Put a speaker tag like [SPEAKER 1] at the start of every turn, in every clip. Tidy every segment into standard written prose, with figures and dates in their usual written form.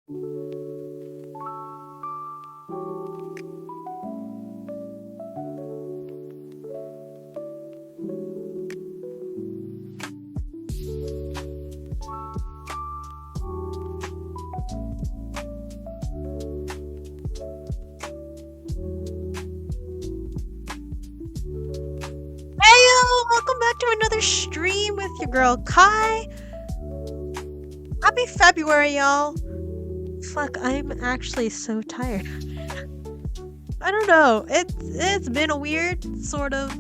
[SPEAKER 1] Heyo! Welcome back to another stream with your girl Kai. Happy February, y'all. Fuck, I'm actually so tired. I don't know. It's been a weird sort of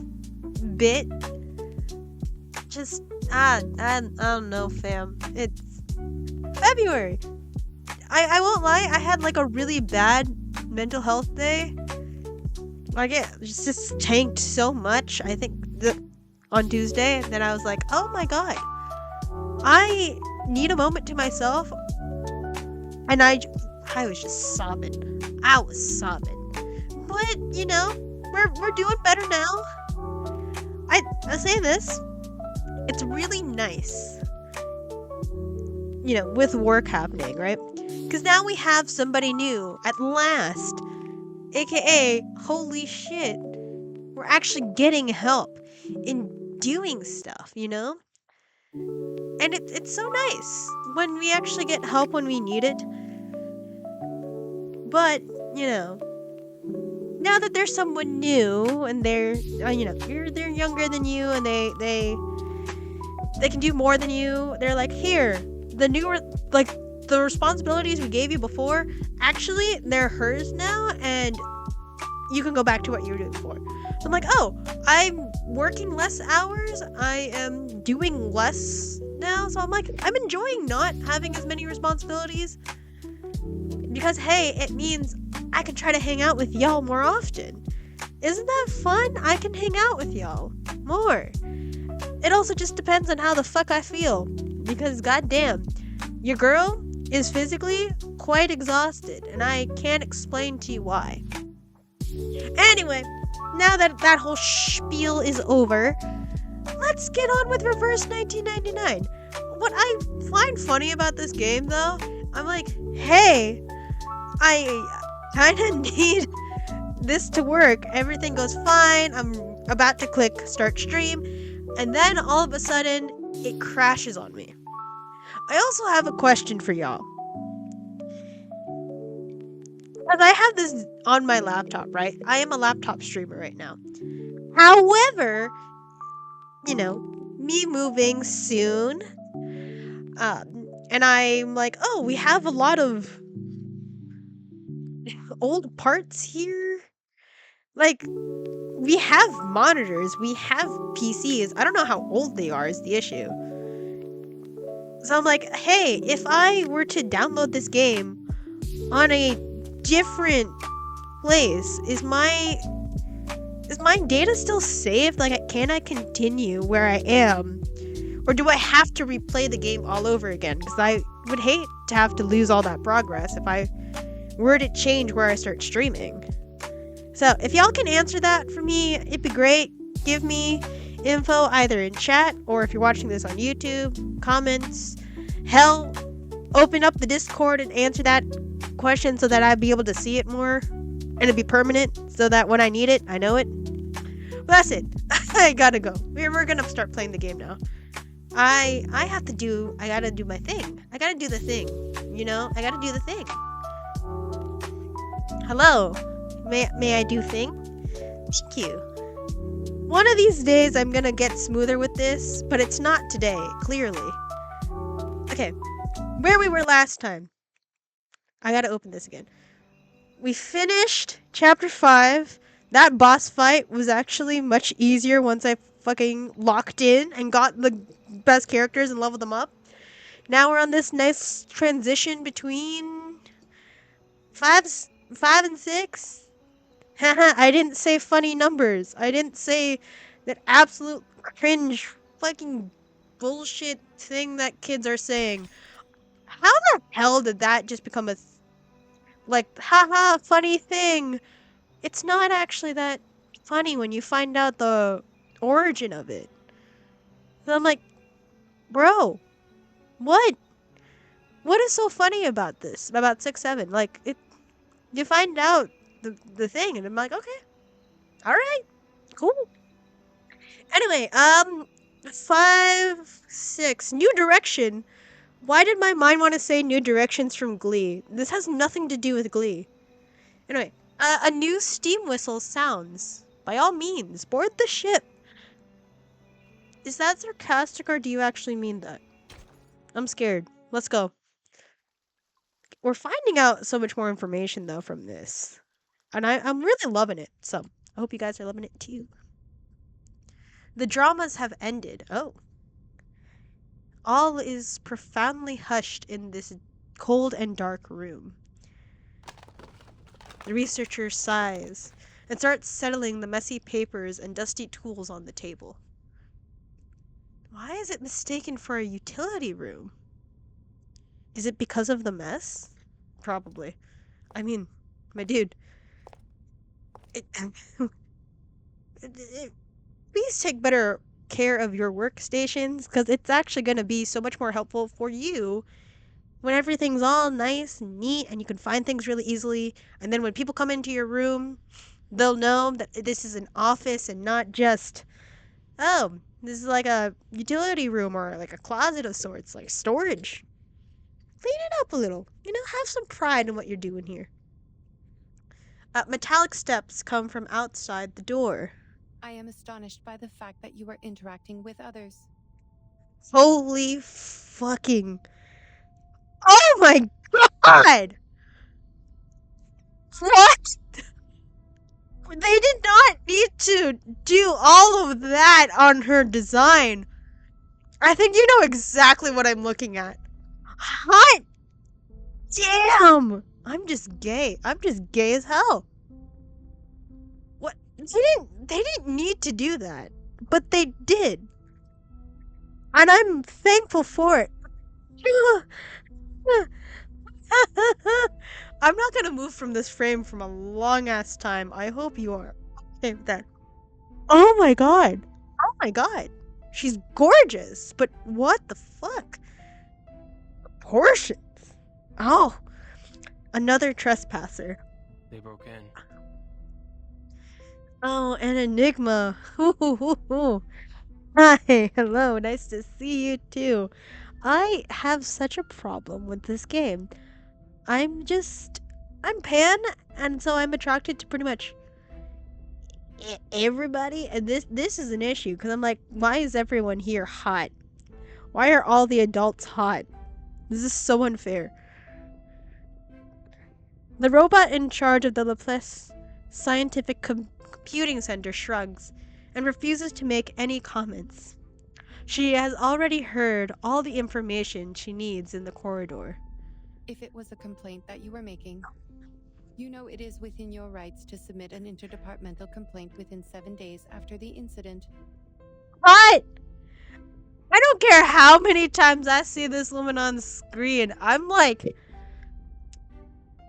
[SPEAKER 1] bit. Just I don't know, fam. It's February. I won't lie. I had like a really bad mental health day. Like it just tanked so much. I think on Tuesday, and then I was like, oh my god, I need a moment to myself, and I was just sobbing. I was sobbing, but you know, we're doing better now. I say this, it's really nice, you know, with work happening, right? Because now we have somebody new at last, aka holy shit, we're actually getting help in doing stuff, you know? And it's so nice when we actually get help when we need it. But, you know, now that there's someone new and they're, you know, they're younger than you and they can do more than you. They're like, here, the newer, like, the responsibilities we gave you before, actually, they're hers now, and you can go back to what you were doing before. So I'm like, oh, I'm working less hours. I am doing less now. So I'm like, I'm enjoying not having as many responsibilities. Because, hey, it means I can try to hang out with y'all more often. Isn't that fun? I can hang out with y'all more. It also just depends on how the fuck I feel. Because, goddamn, your girl is physically quite exhausted. And I can't explain to you why. Anyway, now that that whole spiel is over, let's get on with Reverse 1999. What I find funny about this game, though, I'm like, hey, I kind of need this to work. Everything goes fine. I'm about to click start stream, and then all of a sudden, it crashes on me. I also have a question for y'all. Because I have this on my laptop, right? I am a laptop streamer right now. However, you know, me moving soon, and I'm like, oh, we have a lot of old parts here. Like, we have monitors, we have PCs. I don't know how old they are is the issue. So I'm like, hey, if I were to download this game on a different place, is my data still saved? Like, can I continue where I am? Or do I have to replay the game all over again? Because I would hate to have to lose all that progress if I were to change where I start streaming. So, if y'all can answer that for me, it'd be great. Give me info either in chat or if you're watching this on YouTube, comments. Hell, open up the Discord and answer that question so that I'd be able to see it more and it'd be permanent so that when I need it, I know it. But that's it. I gotta go. We're gonna start playing the game now. I gotta do my thing. I gotta do the thing. You know? I gotta do the thing. Hello. May I do thing? Thank you. One of these days I'm gonna get smoother with this, but it's not today, clearly. Okay. Where we were last time. I gotta open this again. We finished chapter 5. That boss fight was actually much easier once I fucking locked in and got the best characters and leveled them up. Now we're on this nice transition between 5 and 6. Haha, I didn't say funny numbers. I didn't say that absolute cringe fucking bullshit thing that kids are saying. How the hell did that just become a haha funny thing? It's not actually that funny when you find out the origin of it. So I'm like, bro, what? What is so funny about this? About 6-7? Like, you find out the thing, and I'm like, okay, all right, cool. Anyway, 5-6, New Direction. Why did my mind want to say New Directions from Glee? This has nothing to do with Glee. Anyway, a new steam whistle sounds. By all means, board the ship. Is that sarcastic, or do you actually mean that? I'm scared. Let's go. We're finding out so much more information, though, from this. And I'm really loving it, so I hope you guys are loving it, too. The dramas have ended. Oh. All is profoundly hushed in this cold and dark room. The researcher sighs and starts settling the messy papers and dusty tools on the table. Why is it mistaken for a utility room? Is it because of the mess? Probably. I mean, my dude. Please take better care of your workstations, because it's actually going to be so much more helpful for you when everything's all nice and neat and you can find things really easily. And then when people come into your room, they'll know that this is an office and not just, oh, this is like a utility room or like a closet of sorts, like storage. Clean it up a little. Have some pride in what you're doing here. Metallic steps come from outside the door.
[SPEAKER 2] I am astonished by the fact that you are interacting with others.
[SPEAKER 1] Holy fucking... Oh my god! What? They did not need to do all of that on her design. I think you know exactly what I'm looking at. Hot damn! I'm just gay. I'm just gay as hell. What? They didn't need to do that. But they did. And I'm thankful for it. I'm not gonna move from this frame from a long ass time. I hope you are okay with that. Oh my god. Oh my god. She's gorgeous, but what the fuck? Proportions. Oh. Another trespasser.
[SPEAKER 3] They broke in.
[SPEAKER 1] Oh, an enigma. Hi, hello, nice to see you too. I have such a problem with this game. I'm Pan, and so I'm attracted to pretty much everybody, and this is an issue, because I'm like, why is everyone here hot? Why are all the adults hot? This is so unfair. The robot in charge of the Laplace Scientific Computing Center shrugs and refuses to make any comments. She has already heard all the information she needs in the corridor.
[SPEAKER 2] If it was a complaint that you were making, you know it is within your rights to submit an interdepartmental complaint within 7 days after the incident.
[SPEAKER 1] What? I don't care how many times I see this woman on screen. I'm like,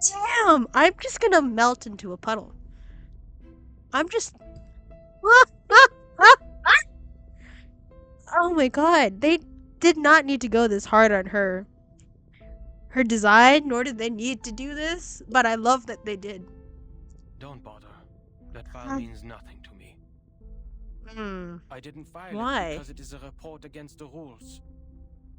[SPEAKER 1] damn, I'm just gonna melt into a puddle. I'm just... Oh my god, they did not need to go this hard on her design, nor did they need to do this, but I love that they did.
[SPEAKER 3] Don't bother. That file means nothing to me. I didn't file it because it is a report against the rules.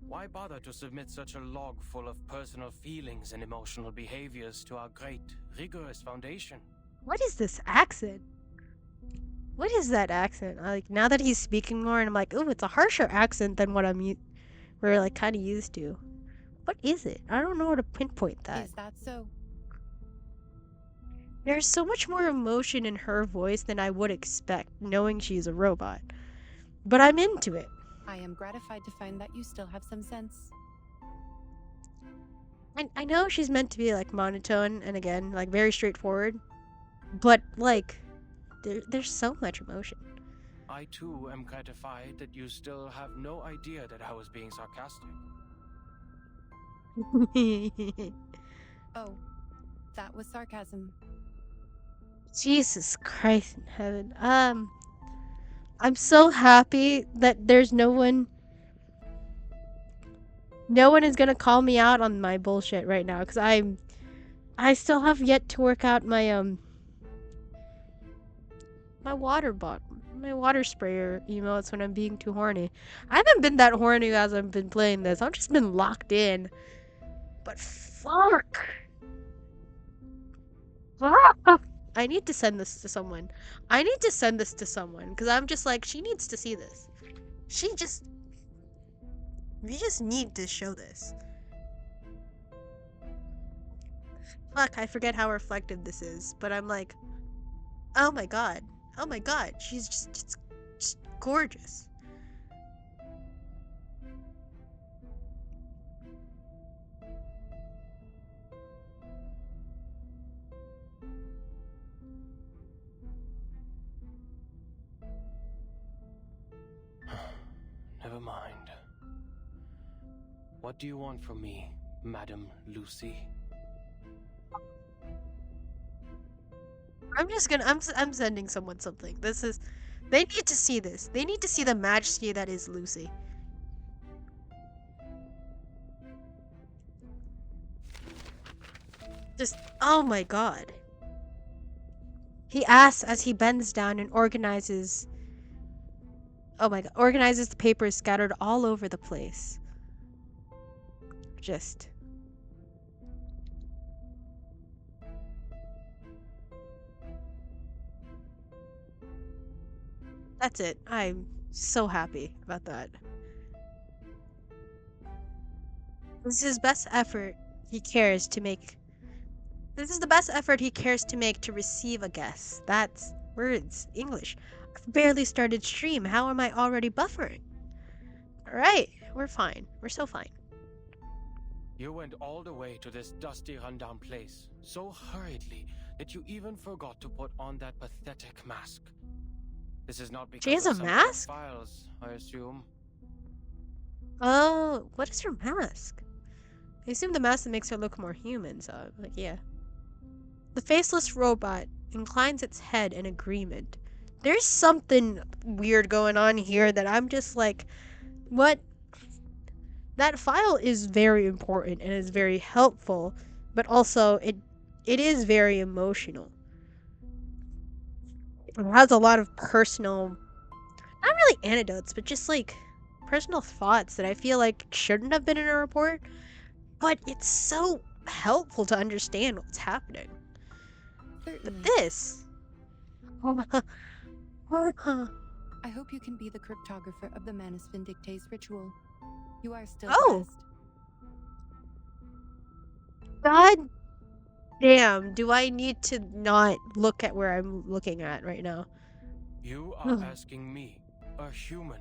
[SPEAKER 3] Why bother to submit such a log full of personal feelings and emotional behaviors to our great, rigorous foundation?
[SPEAKER 1] What is this accent? What is that accent? Like, now that he's speaking more, and I'm like, ooh, it's a harsher accent than what we're like kind of used to. What is it? I don't know how to pinpoint that.
[SPEAKER 2] Is that so?
[SPEAKER 1] There's so much more emotion in her voice than I would expect, knowing she's a robot. But I'm into it.
[SPEAKER 2] I am gratified to find that you still have some sense.
[SPEAKER 1] I know she's meant to be, like, monotone, and again, like, very straightforward. But, like, there's so much emotion.
[SPEAKER 3] I, too, am gratified that you still have no idea that I was being sarcastic.
[SPEAKER 2] Oh, that was sarcasm.
[SPEAKER 1] Jesus Christ in heaven. I'm so happy that there's no one No one is gonna call me out on my bullshit right now, because I still have yet to work out my my water sprayer emotes when I'm being too horny. I haven't been that horny as I've been playing this. I've just been locked in. But fuck. I need to send this to someone. I need to send this to someone, because I'm just like, she needs to see this. We just need to show this. Fuck, I forget how reflective this is, but I'm like, oh my god. Oh my god, she's just gorgeous.
[SPEAKER 3] Never mind. What do you want from me, Madam Lucy?
[SPEAKER 1] I'm just gonna, I'm sending someone something. They need to see this. They need to see the majesty that is Lucy. Just, oh my god. He asks as he bends down and organizes, oh my god, organizes the papers scattered all over the place. Just. That's it. I'm so happy about that. This is his best effort he cares to make. This is the best effort he cares to make to receive a guess. That's words. English. I've barely started stream. How am I already buffering? Alright, we're fine. We're so fine.
[SPEAKER 3] You went all the way to this dusty, rundown place so hurriedly that you even forgot to put on that pathetic mask. This is not because
[SPEAKER 1] She has a
[SPEAKER 3] of some
[SPEAKER 1] mask?
[SPEAKER 3] files, I assume.
[SPEAKER 1] Oh, what is her mask? I assume the mask that makes her look more human, so I'm like, yeah. The faceless robot inclines its head in agreement. There's something weird going on here that I'm just like, what? That file is very important and is very helpful, but also it is very emotional. It has a lot of personal, not really anecdotes, but just like personal thoughts that I feel like shouldn't have been in a report, but it's so helpful to understand what's happening. But this.
[SPEAKER 2] I hope you can be the cryptographer of the Manus Vindictae's ritual. You are still the best.
[SPEAKER 1] God damn, do I need to not look at where I'm looking at right now?
[SPEAKER 3] You are asking me, a human,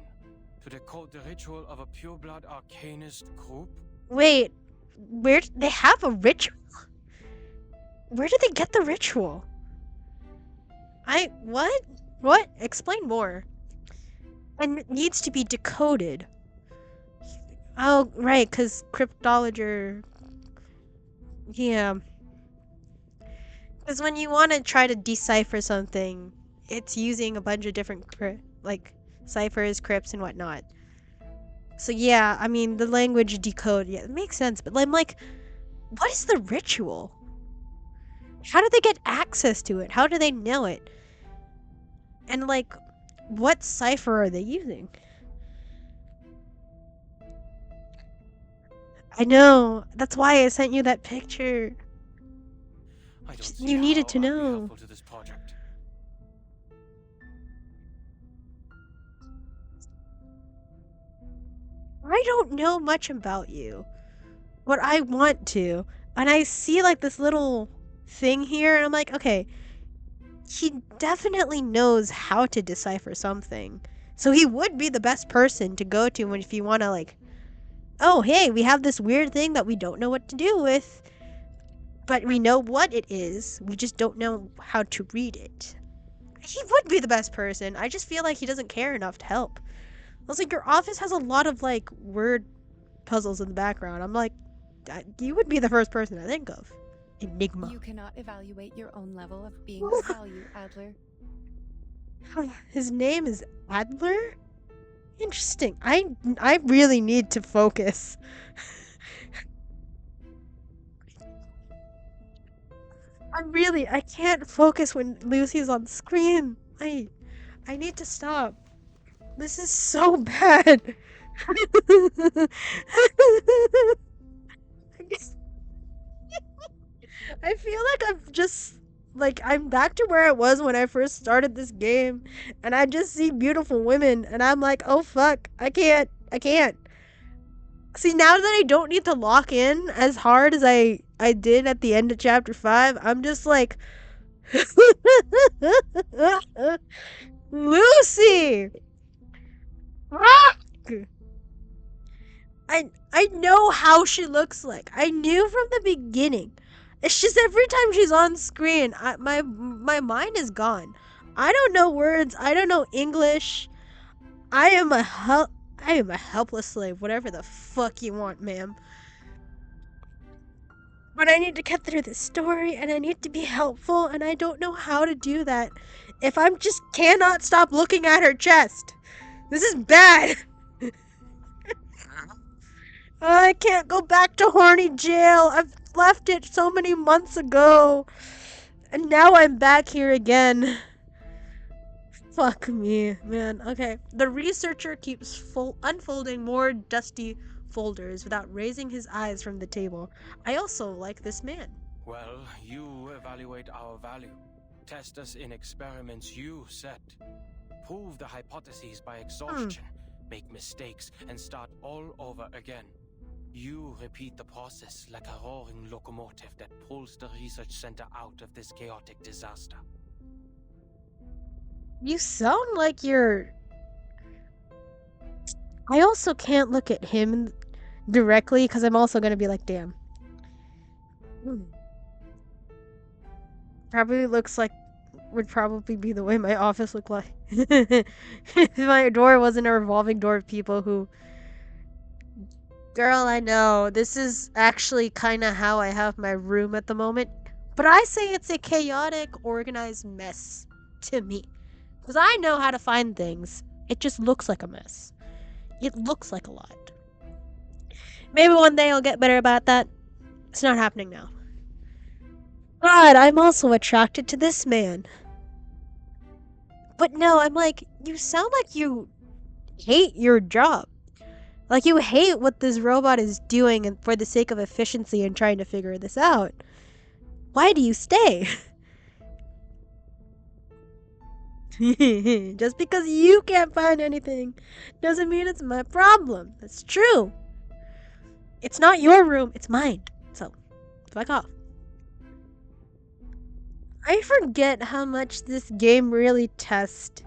[SPEAKER 3] to decode the ritual of a pureblood arcanist group?
[SPEAKER 1] Wait, where they have a ritual? Where did they get the ritual? What? What? Explain more. And it needs to be decoded. Oh, right, because cryptologer. Yeah. Because when you want to try to decipher something, it's using a bunch of different, ciphers, crypts, and whatnot. So yeah, I mean, the language decode, yeah, it makes sense, but I'm like, what is the ritual? How do they get access to it? How do they know it? And like, what cipher are they using? I know. That's why I sent you that picture. You needed to know.
[SPEAKER 3] To this project.
[SPEAKER 1] I don't know much about you, but I want to. And I see like this little thing here, and I'm like, okay, he definitely knows how to decipher something. So he would be the best person to go to if you want to like, oh, hey, we have this weird thing that we don't know what to do with, but we know what it is. We just don't know how to read it. He would be the best person. I just feel like he doesn't care enough to help. I was like, your office has a lot of like word puzzles in the background. I'm like, you would be the first person I think of. Enigma.
[SPEAKER 2] You cannot evaluate your own level of being of value, Adler.
[SPEAKER 1] His name is Adler? Interesting. I really need to focus. I can't focus when Lucy's on screen. I need to stop. This is so bad. I feel like I'm back to where I was when I first started this game, and I just see beautiful women, and I'm like, oh fuck, I can't. See, now that I don't need to lock in as hard as I did at the end of chapter 5, I'm just like, Lucy! I know how she looks like. I knew from the beginning. It's just every time she's on screen, my mind is gone. I don't know words. I don't know English. I am a helpless slave. Whatever the fuck you want, ma'am. But I need to get through this story, and I need to be helpful, and I don't know how to do that if I'm just cannot stop looking at her chest. This is bad. I can't go back to horny jail. I've left it so many months ago. And now I'm back here again. Fuck me, man. Okay. The researcher keeps unfolding more dusty folders without raising his eyes from the table. I also like this man.
[SPEAKER 3] Well, you evaluate our value. Test us in experiments you set. Prove the hypotheses by exhaustion. Make mistakes and start all over again. You repeat the process like a roaring locomotive that pulls the research center out of this chaotic disaster.
[SPEAKER 1] You sound like you're... I also can't look at him directly because I'm also going to be like, damn. Probably looks like... would probably be the way my office looked like. If my door wasn't a revolving door of people who... Girl, I know. This is actually kind of how I have my room at the moment. But I say it's a chaotic, organized mess to me. Because I know how to find things. It just looks like a mess. It looks like a lot. Maybe one day I'll get better about that. It's not happening now. But I'm also attracted to this man. But no, I'm like, you sound like you hate your job. Like, you hate what this robot is doing and for the sake of efficiency and trying to figure this out. Why do you stay? Just because you can't find anything doesn't mean it's my problem. That's true. It's not your room, it's mine. So, fuck off. I forget how much this game really tests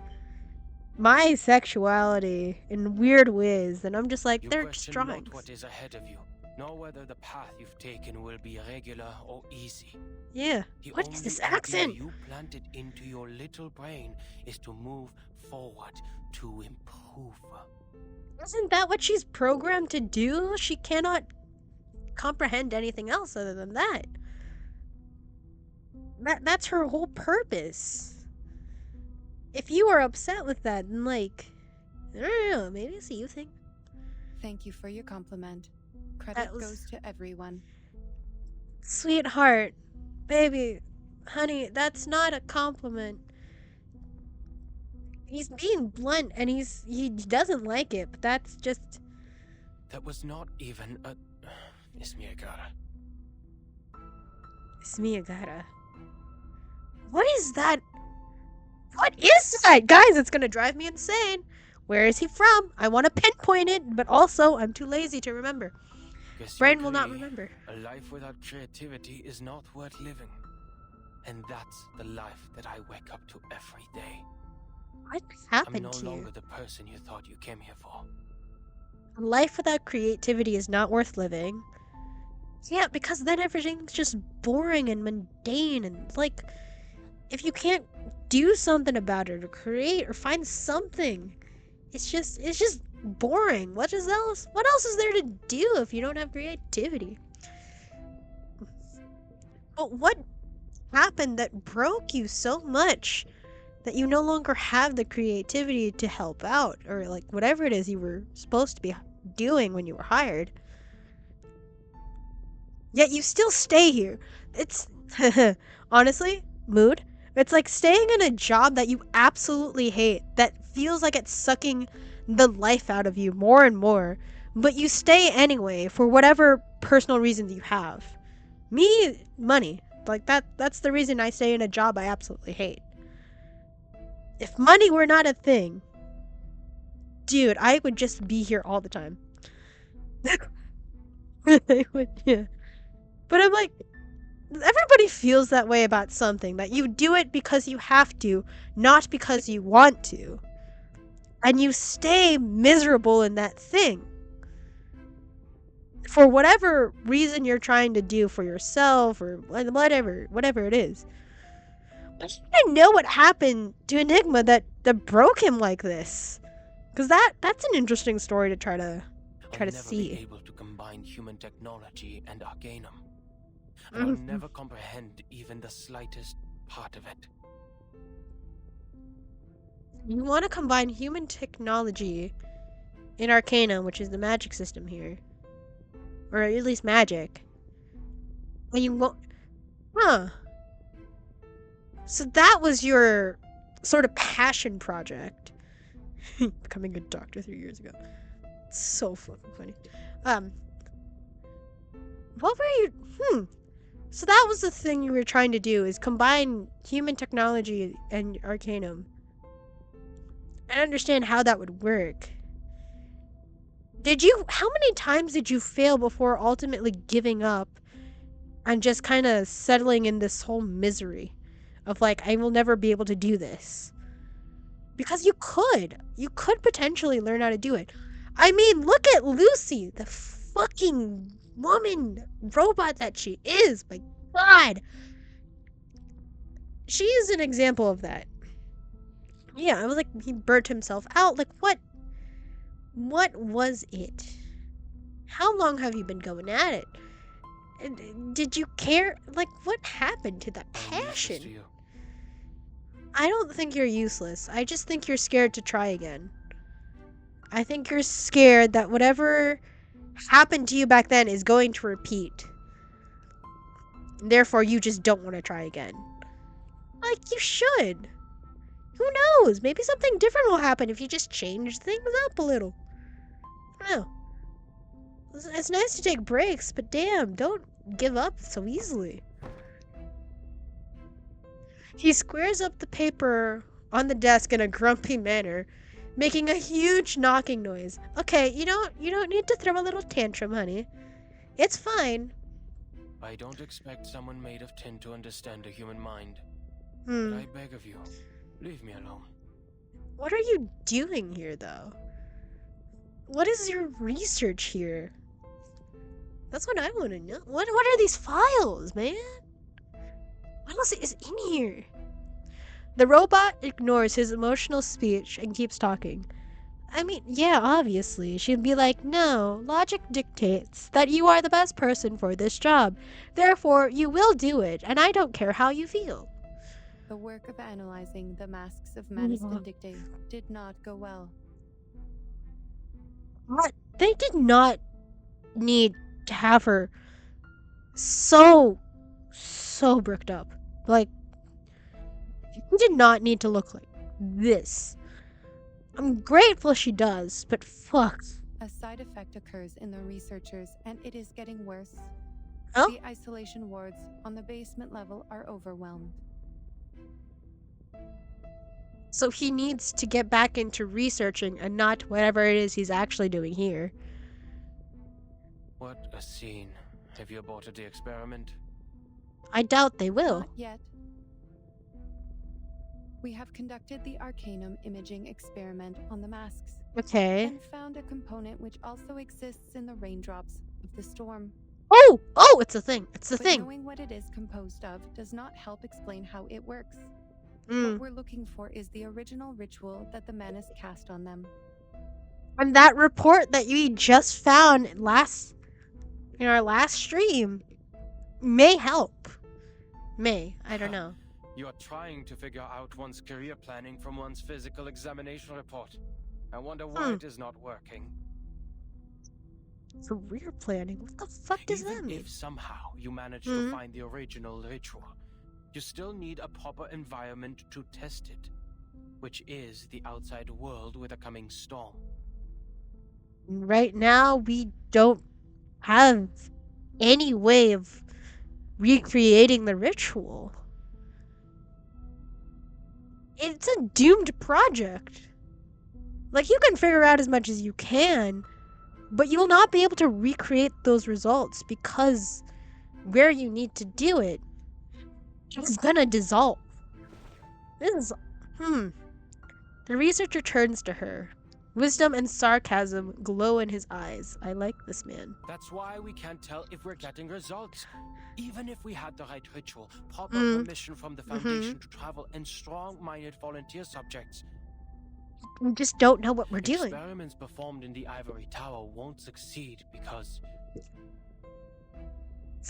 [SPEAKER 1] my sexuality in weird ways, and I'm just like,
[SPEAKER 3] You
[SPEAKER 1] they're
[SPEAKER 3] question
[SPEAKER 1] just drawings.
[SPEAKER 3] not what is ahead of you, nor whether the path you've taken will be regular or easy.
[SPEAKER 1] Yeah.
[SPEAKER 3] The
[SPEAKER 1] What is
[SPEAKER 3] only
[SPEAKER 1] this
[SPEAKER 3] idea
[SPEAKER 1] accent?
[SPEAKER 3] you planted into your little brain is to move forward, to improve.
[SPEAKER 1] Isn't that what she's programmed to do? She cannot comprehend anything else other than that. That's her whole purpose. If you are upset with that, then like, I don't know, maybe it's a you thing.
[SPEAKER 2] Thank you for your compliment. Credit goes to everyone.
[SPEAKER 1] Sweetheart, baby, honey, that's not a compliment. He's being blunt and he doesn't like it, but that's just...
[SPEAKER 3] That was not even a... Ismiagara.
[SPEAKER 1] Ismiagara. What is that? What is that? Guys, it's gonna drive me insane. Where is he from? I want to pinpoint it, but also I'm too lazy to remember. Brain will not remember.
[SPEAKER 3] A life without creativity is not worth living. And that's the life that I wake up to every day.
[SPEAKER 1] What happened
[SPEAKER 3] I'm
[SPEAKER 1] to
[SPEAKER 3] no
[SPEAKER 1] you?
[SPEAKER 3] longer the person you thought you came here for.
[SPEAKER 1] A life without creativity is not worth living. Yeah, because then everything's just boring and mundane and like, if you can't do something about it or create or find something, it's just boring. What else is there to do if you don't have creativity? But what happened that broke you so much that you no longer have the creativity to help out, or like whatever it is you were supposed to be doing when you were hired. Yet you still stay here. It's honestly, mood. It's like staying in a job that you absolutely hate, that feels like it's sucking the life out of you more and more, but you stay anyway for whatever personal reasons you have. Me, money. Like that's the reason I stay in a job I absolutely hate. If money were not a thing, dude, I would just be here all the time. I would, yeah. But I'm like, everybody feels that way about something, that you do it because you have to, not because you want to. And you stay miserable in that thing. For whatever reason you're trying to do for yourself, or whatever it is. But you didn't know what happened to Enigma that broke him like this. Because that's an interesting story to try to see.
[SPEAKER 3] I'll never be able to combine human technology and Arcanum. And I'll never comprehend even the slightest part of it.
[SPEAKER 1] You want to combine human technology in Arcanum, which is the magic system here. Or at least magic. And you won't... Huh. So that was your sort of passion project. Becoming a doctor 3 years ago. It's so fucking funny. What were you... So that was the thing you were trying to do, is combine human technology and Arcanum. And understand how that would work. How many times did you fail before ultimately giving up and just kind of settling in this whole misery of like, I will never be able to do this? Because you could potentially learn how to do it. I mean, look at Lucy, the fucking woman robot that she is. My God. She is an example of that. Yeah, I was like, he burnt himself out. Like, what was it? How long have you been going at it? Did you care? Like, what happened to that passion? I don't think you're useless. I just think you're scared to try again. I think you're scared that whatever happened to you back then is going to repeat. Therefore, you just don't want to try again. Like, you should. Who knows? Maybe something different will happen if you just change things up a little. I don't know. It's nice to take breaks, but damn, don't give up so easily. He squares up the paper on the desk in a grumpy manner, making a huge knocking noise. Okay, you don't need to throw a little tantrum, honey. It's fine.
[SPEAKER 3] I don't expect someone made of tin to understand a human mind. But I beg of you, leave me alone.
[SPEAKER 1] What are you doing here, though? What is your research here? That's what I want to know. What are these files, man? What else is in here? The robot ignores his emotional speech and keeps talking. I mean, yeah, obviously. She'd be like, no, logic dictates that you are the best person for this job. Therefore, you will do it, and I don't care how you feel.
[SPEAKER 2] The work of analyzing the masks of Manus Vindicte did not go well.
[SPEAKER 1] What? They did not need to have her so bricked up. Like, you did not need to look like this. I'm grateful she does, but fuck.
[SPEAKER 2] A side effect occurs in the researchers, and it is getting worse.
[SPEAKER 1] Oh?
[SPEAKER 2] The isolation wards on the basement level are overwhelmed.
[SPEAKER 1] So he needs to get back into researching and not whatever it is he's actually doing here.
[SPEAKER 3] What a scene. Have you aborted the experiment?
[SPEAKER 1] I doubt they will.
[SPEAKER 2] Not yet. We have conducted the Arcanum imaging experiment on the masks.
[SPEAKER 1] Okay.
[SPEAKER 2] And found a component which also exists in the raindrops of the storm.
[SPEAKER 1] Oh, it's a thing. It's a thing.
[SPEAKER 2] Knowing what it is composed of does not help explain how it works. What we're looking for is the original ritual that the Manus cast on them.
[SPEAKER 1] And that report that we just found in our last stream may help. I don't know.
[SPEAKER 3] You're trying to figure out one's career planning from one's physical examination report. I wonder why it is not working.
[SPEAKER 1] Career planning? What the fuck does that mean?
[SPEAKER 3] Even if somehow you manage to find the original ritual, you still need a proper environment to test it, which is the outside world with a coming storm.
[SPEAKER 1] Right now, we don't have any way of recreating the ritual. It's a doomed project. Like, you can figure out as much as you can, but you will not be able to recreate those results because where you need to do it is gonna dissolve. This is... The researcher turns to her. Wisdom and sarcasm glow in his eyes. I like this man.
[SPEAKER 3] That's why we can't tell if we're getting results. Even if we had the right ritual, proper permission from the Foundation to travel, and strong-minded volunteer subjects.
[SPEAKER 1] We just don't know what we're doing.
[SPEAKER 3] Experiments performed in the Ivory Tower won't succeed because...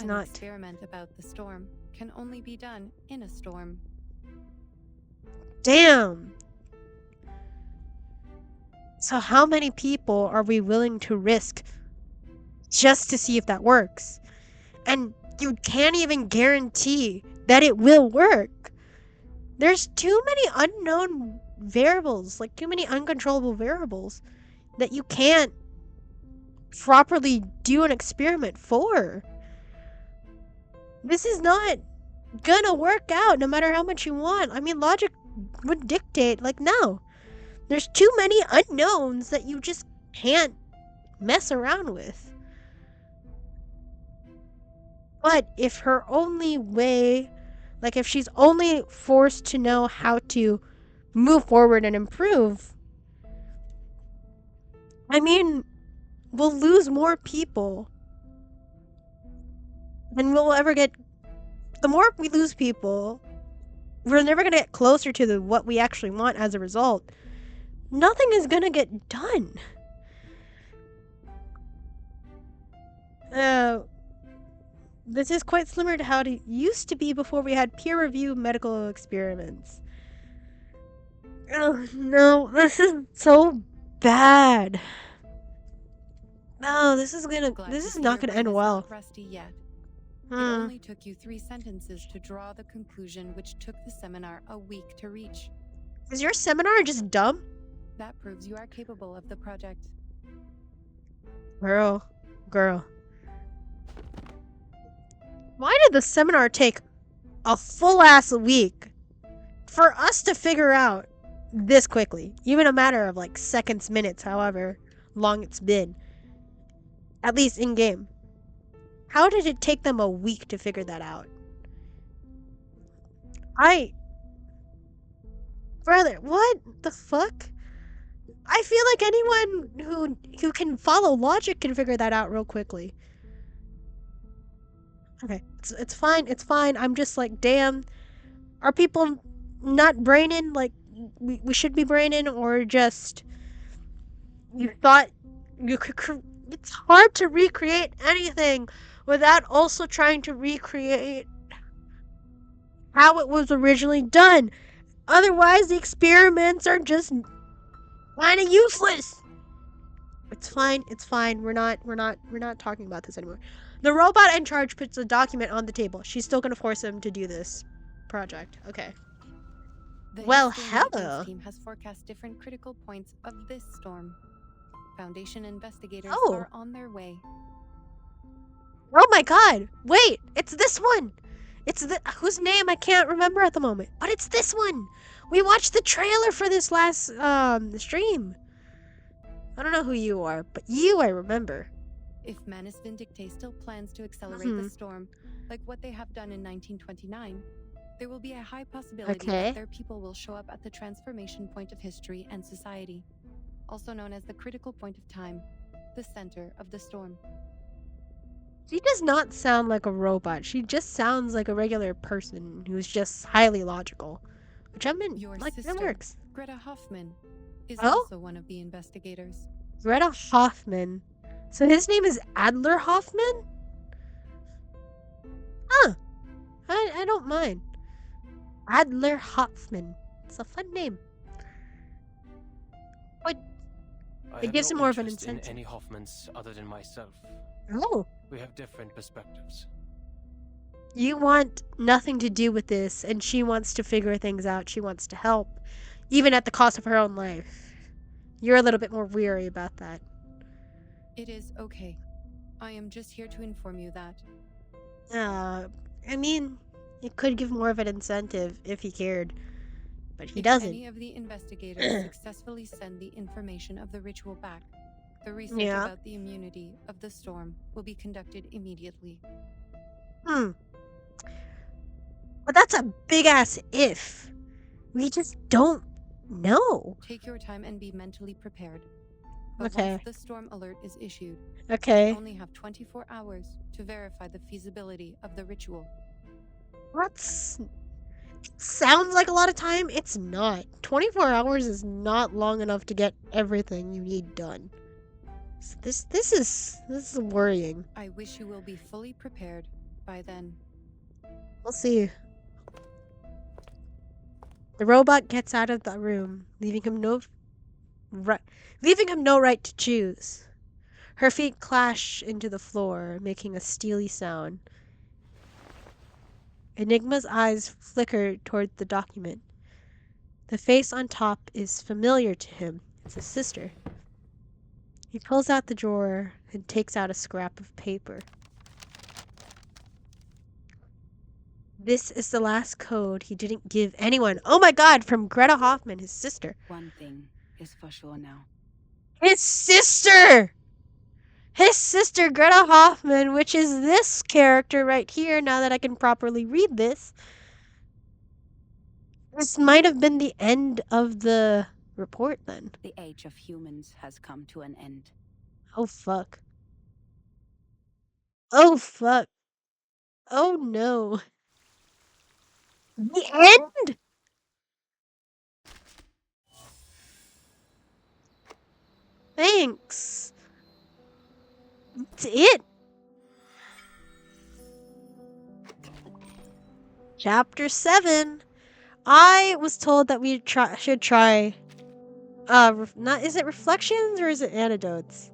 [SPEAKER 2] An experiment about the storm can only be done in a storm.
[SPEAKER 1] Damn! So how many people are we willing to risk just to see if that works? And you can't even guarantee that it will work. There's too many unknown variables, like too many uncontrollable variables that you can't properly do an experiment for. This is not gonna work out no matter how much you want. I mean, logic would dictate, like, no. There's too many unknowns that you just can't mess around with. But if her only way, like if she's only forced to know how to move forward and improve, I mean, we'll lose more people than we'll ever get. The more we lose people, we're never going to get closer to what we actually want as a result. Nothing is going to get done. This is quite similar to how it used to be before we had peer-reviewed medical experiments. Oh, no, this is so bad. No, this is not gonna end well.
[SPEAKER 2] Rusty yet. It only took you 3 sentences to draw the conclusion which took the seminar a week to reach.
[SPEAKER 1] Is your seminar just dumb?
[SPEAKER 2] That proves you are capable of the project.
[SPEAKER 1] Girl. Why did the seminar take a full-ass week for us to figure out this quickly? Even a matter of, like, seconds, minutes, however long it's been. At least in-game. How did it take them a week to figure that out? Brother, what the fuck? I feel like anyone who can follow logic can figure that out real quickly. Okay, it's fine. I'm just like, damn. Are people not braining like we should be braining, or just you thought you could? It's hard to recreate anything without also trying to recreate how it was originally done. Otherwise, the experiments are just kind of useless. It's fine. We're not talking about this anymore. The robot in charge puts a document on the table. She's still gonna force him to do this project. Okay. Well, hello.
[SPEAKER 2] The team has forecast different critical points of this storm. Foundation investigators are on their way.
[SPEAKER 1] Oh my god! Wait, it's this one. It's whose name I can't remember at the moment, but it's this one. We watched the trailer for this last stream. I don't know who you are, but you I remember.
[SPEAKER 2] If Manus Vindicte still plans to accelerate the storm, like what they have done in 1929, there will be a high possibility that their people will show up at the transformation point of history and society, also known as the critical point of time, the center of the storm.
[SPEAKER 1] She does not sound like a robot. She just sounds like a regular person who's just highly logical. Which I mean,
[SPEAKER 2] Your
[SPEAKER 1] like,
[SPEAKER 2] sister,
[SPEAKER 1] that works.
[SPEAKER 2] Greta Hoffman, is also one of the investigators.
[SPEAKER 1] Greta Hoffman. So his name is Adler Hoffman? Huh. I don't mind. Adler Hoffman. It's a fun name. But it gives him more of an incentive.
[SPEAKER 3] In any Hoffmans other than myself.
[SPEAKER 1] Oh.
[SPEAKER 3] We have different perspectives.
[SPEAKER 1] You want nothing to do with this, and she wants to figure things out. She wants to help, even at the cost of her own life. You're a little bit more weary about that.
[SPEAKER 2] It is okay. I am just here to inform you that.
[SPEAKER 1] I mean, it could give more of an incentive if he cared, but he doesn't.
[SPEAKER 2] If any of the investigators successfully send the information of the ritual back, the research about the immunity of the storm will be conducted immediately.
[SPEAKER 1] But that's a big-ass if. We just don't know.
[SPEAKER 2] Take your time and be mentally prepared. But once the storm alert is issued, you only have 24 hours to verify the feasibility of the ritual.
[SPEAKER 1] It sounds like a lot of time. It's not. 24 hours is not long enough to get everything you need done. So this is worrying.
[SPEAKER 2] I wish you will be fully prepared by then.
[SPEAKER 1] We'll see. The robot gets out of the room, leaving him no right to choose. Her feet clash into the floor, making a steely sound. Enigma's eyes flicker toward the document. The face on top is familiar to him. It's his sister. He pulls out the drawer and takes out a scrap of paper. This is the last code he didn't give anyone. Oh my god, from Greta Hoffman, his sister.
[SPEAKER 4] One thing is for sure now.
[SPEAKER 1] His sister! His sister, Greta Hoffman, which is this character right here, now that I can properly read this. This might have been the end of the report, then.
[SPEAKER 4] The age of humans has come to an end.
[SPEAKER 1] Oh, fuck. Oh, fuck. Oh, no. The end? Thanks. That's it. Chapter 7. I was told that we should try is it reflections or is it antidotes?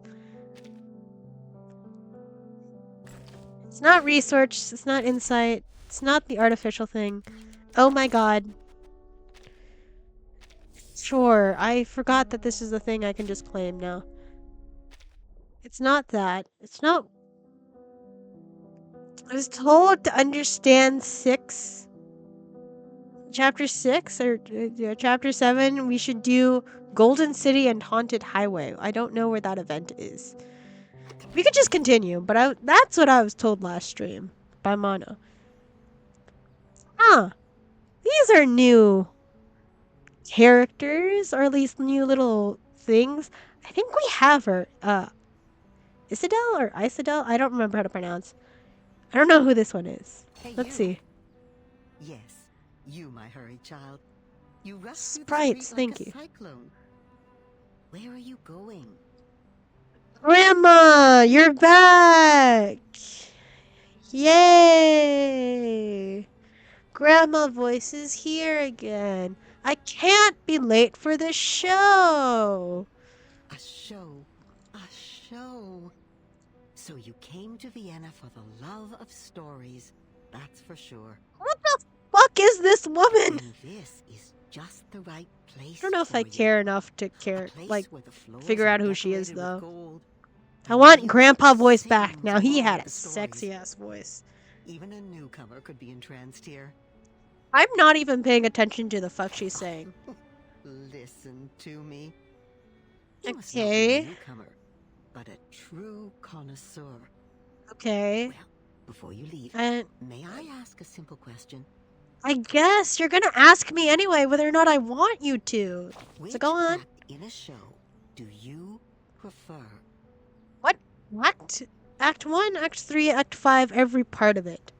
[SPEAKER 1] It's not research, it's not insight, it's not the artificial thing. Oh my god. Sure, I forgot that this is a thing I can just claim now. It's not that. It's not... I was told to understand Chapter 6 or Chapter 7, we should do Golden City and Haunted Highway. I don't know where that event is. We could just continue, but that's what I was told last stream by Mono. Huh. These are new characters, or at least new little things. I think we have her. Isidel or Isidel? I don't remember how to pronounce. I don't know who this one is.
[SPEAKER 5] Hey,
[SPEAKER 1] Let's see.
[SPEAKER 5] Yes, you, my hurried child. You rushed through the
[SPEAKER 1] Sprites,
[SPEAKER 5] street
[SPEAKER 1] thank
[SPEAKER 5] like
[SPEAKER 1] you.
[SPEAKER 5] a cyclone. Where are you going?
[SPEAKER 1] Grandma, you're back! Yay! Grandma voice is here again. I can't be late for the show!
[SPEAKER 5] A show. A show. So you came to Vienna for the love of stories, that's for sure.
[SPEAKER 1] What the fuck is this woman?
[SPEAKER 5] And this is just the right place.
[SPEAKER 1] I don't know if I
[SPEAKER 5] for you.
[SPEAKER 1] care enough to
[SPEAKER 5] A place where the floors
[SPEAKER 1] figure out
[SPEAKER 5] are
[SPEAKER 1] who she is,
[SPEAKER 5] decorated with
[SPEAKER 1] though.
[SPEAKER 5] gold,
[SPEAKER 1] I
[SPEAKER 5] and
[SPEAKER 1] want
[SPEAKER 5] music
[SPEAKER 1] Grandpa voice
[SPEAKER 5] sings
[SPEAKER 1] back. Now, he
[SPEAKER 5] along
[SPEAKER 1] had
[SPEAKER 5] with
[SPEAKER 1] a
[SPEAKER 5] the stories.
[SPEAKER 1] sexy-ass voice.
[SPEAKER 5] Even a newcomer could be entranced here.
[SPEAKER 1] I'm not even paying attention to the fuck she's saying.
[SPEAKER 5] Listen to me. You must not be
[SPEAKER 1] Okay.
[SPEAKER 5] a newcomer, but a true connoisseur.
[SPEAKER 1] Okay.
[SPEAKER 5] Well, before you leave,
[SPEAKER 1] And
[SPEAKER 5] may I ask a simple question?
[SPEAKER 1] I guess you're gonna ask me anyway whether or not I want you to.
[SPEAKER 5] Which
[SPEAKER 1] go on.
[SPEAKER 5] act in a show do you prefer?
[SPEAKER 1] What? Act 1, Act 3, Act 5, every part of it.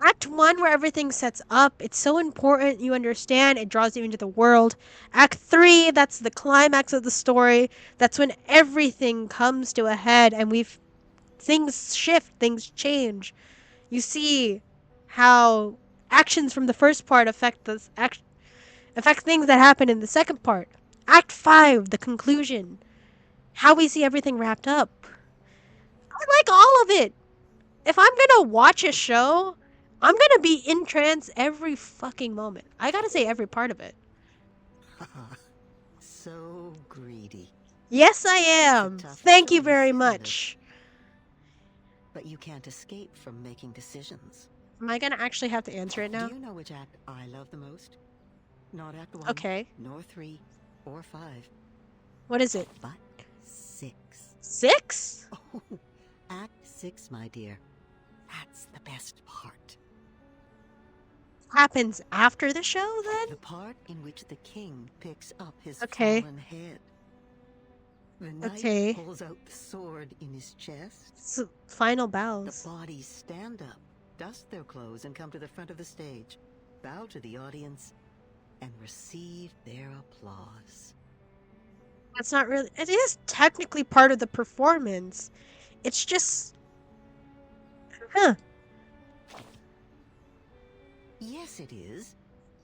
[SPEAKER 1] Act 1, where everything sets up, it's so important, you understand, it draws you into the world. Act 3, that's the climax of the story. That's when everything comes to a head and things shift, things change. You see how actions from the first part affect things that happen in the second part. Act 5, the conclusion. How we see everything wrapped up. I like all of it. If I'm gonna watch a show, I'm gonna be in trance every fucking moment. I gotta say every part of it.
[SPEAKER 5] So greedy.
[SPEAKER 1] Yes, I am. Thank you very much.
[SPEAKER 5] But you can't escape from making decisions.
[SPEAKER 1] Am I gonna actually have to answer it now?
[SPEAKER 5] Do you know which act I love the most? Not Act 1,
[SPEAKER 1] okay.
[SPEAKER 5] nor 3, or 5.
[SPEAKER 1] What is it?
[SPEAKER 5] But 6.
[SPEAKER 1] 6?
[SPEAKER 5] Oh, Act 6, my dear. That's the best part.
[SPEAKER 1] Happens after the show, then?
[SPEAKER 5] The part in which the king picks up his
[SPEAKER 1] okay.
[SPEAKER 5] fallen head. The knight pulls out the sword in his chest.
[SPEAKER 1] So, final bows.
[SPEAKER 5] The bodies stand up, dust their clothes, and come to the front of the stage, bow to the audience, and receive their applause.
[SPEAKER 1] That's not really... It is technically part of the performance. It's just... Huh.
[SPEAKER 5] Yes, it is.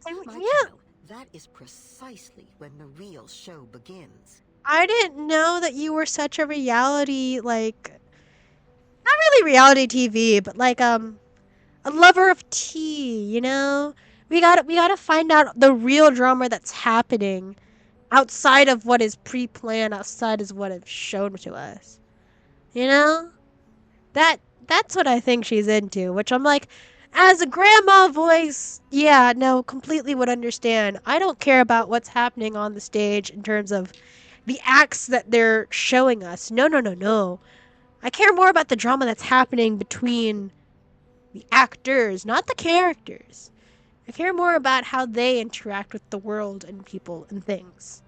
[SPEAKER 1] Yeah.
[SPEAKER 5] Child, that is precisely when the real show begins.
[SPEAKER 1] I didn't know that you were such a reality, like... Not really reality TV, but like, a lover of tea, you know? We gotta find out the real drama that's happening outside of what is pre-planned, outside of what is shown to us. You know? That's what I think she's into, which I'm like, as a grandma voice, yeah, no, completely would understand. I don't care about what's happening on the stage in terms of the acts that they're showing us. No. I care more about the drama that's happening between the actors, not the characters. I care more about how they interact with the world and people and things.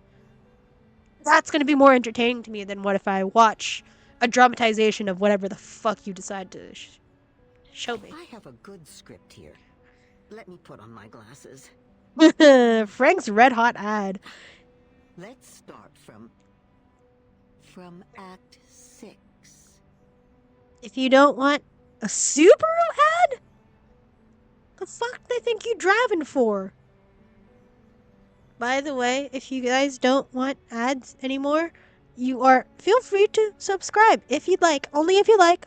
[SPEAKER 1] That's going to be more entertaining to me than what if I watch a dramatization of whatever the fuck you decide to show me.
[SPEAKER 5] I have a good script here. Let me put on my glasses.
[SPEAKER 1] Frank's red hot ad.
[SPEAKER 5] Let's start from Act 6.
[SPEAKER 1] If you don't want a Subaru ad? The fuck they think you driving for? By the way, if you guys don't want ads anymore, feel free to subscribe if you'd like. Only if you like.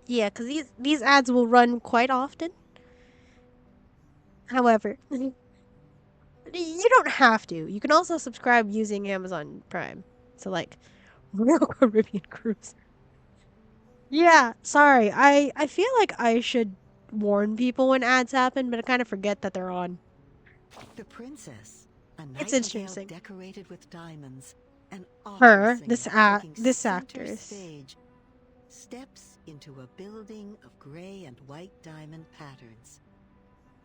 [SPEAKER 1] Yeah, because these ads will run quite often. However, you don't have to. You can also subscribe using Amazon Prime. So, like, Royal Caribbean Cruise. Yeah, sorry. I feel like I should warn people when ads happen, but I kind of forget that they're on.
[SPEAKER 5] The princess, a
[SPEAKER 1] it's
[SPEAKER 5] nightingale
[SPEAKER 1] interesting.
[SPEAKER 5] Decorated with diamonds, an
[SPEAKER 1] this actress
[SPEAKER 5] stage, steps into a building of gray and white diamond patterns.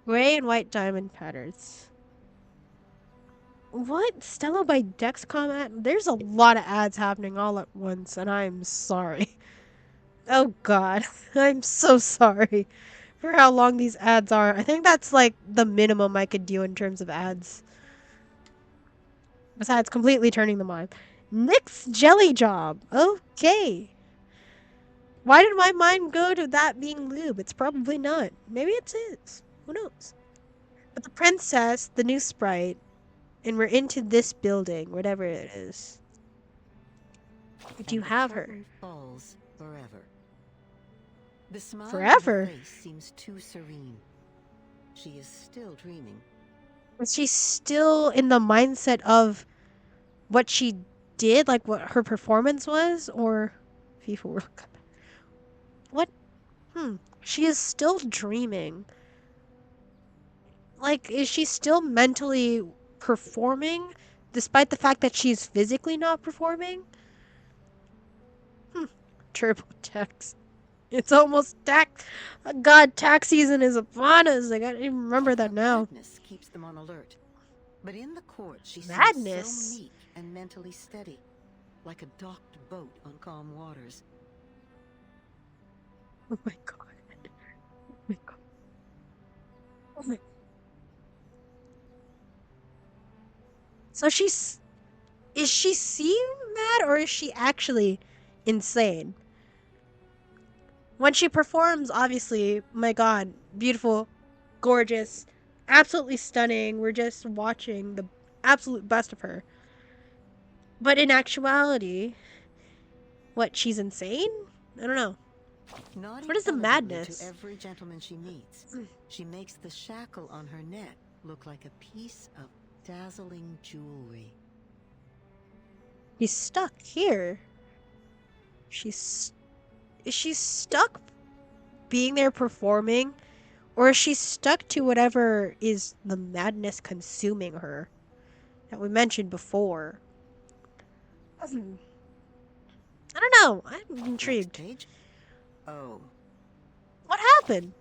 [SPEAKER 1] Gray and white diamond patterns. What? Stella by Dexcom ad? There's a lot of ads happening all at once, and I'm sorry. Oh god. I'm so sorry for how long these ads are. I think that's like the minimum I could do in terms of ads. Besides completely turning them on. Nick's Jelly Job. Okay. Why did my mind go to that being lube? It's probably not. Maybe it is. Who knows? But the princess, the new sprite, and we're into this building, whatever it is. Do you have her?
[SPEAKER 5] Falls forever. The smile
[SPEAKER 1] Forever?
[SPEAKER 5] on her face seems too serene. She is still dreaming.
[SPEAKER 1] Is she still in the mindset of what she did, like what her performance was, or FIFA? What? She is still dreaming. Like, is she still mentally performing, despite the fact that she's physically not performing? Turbo tax. It's almost tax. God, tax season is upon us. I gotta even remember that now.
[SPEAKER 5] Madness keeps them on alert. But in the court, she
[SPEAKER 1] Madness.
[SPEAKER 5] seems so meek and mentally steady, like a docked boat on calm waters.
[SPEAKER 1] Oh my god. Oh my god. Oh my. So is she seem mad or is she actually insane? When she performs, obviously, my god, beautiful, gorgeous, absolutely stunning. We're just watching the absolute best of her. But in actuality, what, she's insane? I don't know.
[SPEAKER 5] Nodding
[SPEAKER 1] What is the
[SPEAKER 5] elegantly
[SPEAKER 1] madness?
[SPEAKER 5] to every gentleman she meets, she makes the shackle on her neck look like a piece of dazzling jewelry.
[SPEAKER 1] She's stuck here. Is she stuck being there performing? Or is she stuck to whatever is the madness consuming her that we mentioned before? I don't know. I'm intrigued.
[SPEAKER 5] Next page. Oh.
[SPEAKER 1] What happened?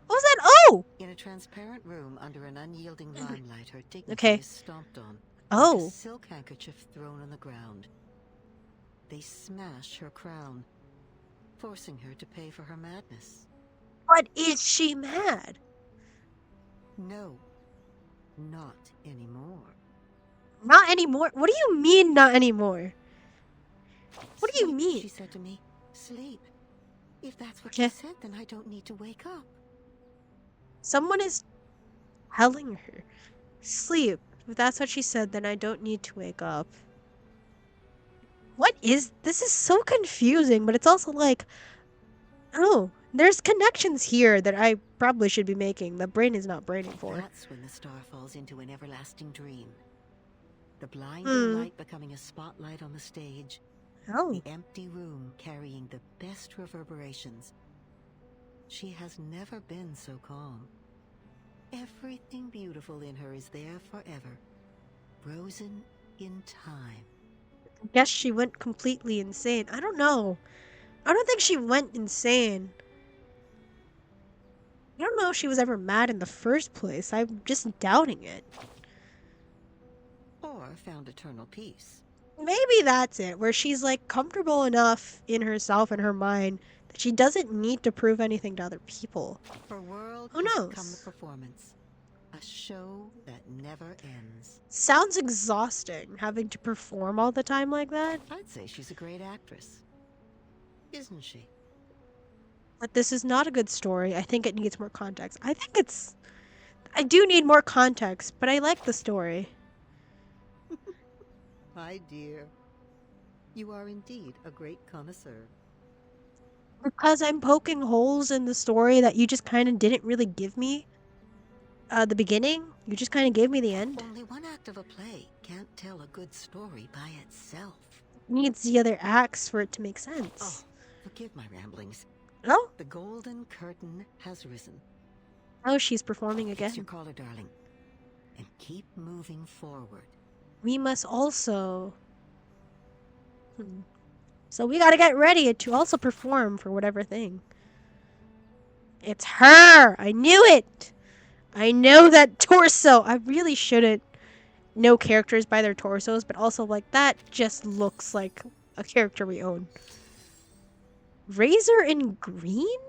[SPEAKER 1] What was that? Oh!
[SPEAKER 5] In a transparent room under an unyielding limelight, her dignity
[SPEAKER 1] Okay.
[SPEAKER 5] is stomped on.
[SPEAKER 1] Oh.
[SPEAKER 5] Like a silk handkerchief thrown on the ground. They smash her crown, forcing her to pay for her madness.
[SPEAKER 1] But is she mad?
[SPEAKER 5] No, not anymore.
[SPEAKER 1] Not anymore? What do you mean, not anymore? What do you
[SPEAKER 5] Sleep,
[SPEAKER 1] mean?
[SPEAKER 5] she said to me. Sleep. If that's what
[SPEAKER 1] Okay.
[SPEAKER 5] you said, then I don't need to wake up.
[SPEAKER 1] Someone is telling her. Sleep. If that's what she said, then I don't need to wake up. What is... This is so confusing, but it's also like... Oh, there's connections here that I probably should be making. The brain is not braining for.
[SPEAKER 5] That's when the star falls into an everlasting dream. The blinding light becoming a spotlight on the stage.
[SPEAKER 1] Oh.
[SPEAKER 5] The empty room carrying the best reverberations. She has never been so calm. Everything beautiful in her is there forever, frozen in time.
[SPEAKER 1] I guess she went completely insane. I don't know. I don't think she went insane. I don't know if she was ever mad in the first place. I'm just doubting it.
[SPEAKER 5] Or found eternal peace.
[SPEAKER 1] Maybe that's it, where she's like comfortable enough in herself and her mind that she doesn't need to prove anything to other people.
[SPEAKER 5] Her world
[SPEAKER 1] Who
[SPEAKER 5] has
[SPEAKER 1] knows?
[SPEAKER 5] become the performance. A show that never ends.
[SPEAKER 1] Sounds exhausting, having to perform all the time like that.
[SPEAKER 5] I'd say she's a great actress. Isn't she?
[SPEAKER 1] But this is not a good story. I think it needs more context. I do need more context, but I like the story.
[SPEAKER 5] My dear, you are indeed a great connoisseur.
[SPEAKER 1] Because I'm poking holes in the story that you just kind of didn't really give me. The beginning, you just kind of gave me the end.
[SPEAKER 5] Only one act of a play can't tell a good story by itself.
[SPEAKER 1] It needs the other acts for it to make
[SPEAKER 5] Oh,
[SPEAKER 1] sense.
[SPEAKER 5] forgive my ramblings.
[SPEAKER 1] Oh?
[SPEAKER 5] The golden curtain has risen.
[SPEAKER 1] Oh, she's performing
[SPEAKER 5] Fix
[SPEAKER 1] again.
[SPEAKER 5] your collar, darling. And keep moving forward.
[SPEAKER 1] We must also... So we gotta get ready to also perform for whatever thing. It's her! I knew it! I know that torso! I really shouldn't know characters by their torsos, but also, like, that just looks like a character we own. Razor in green?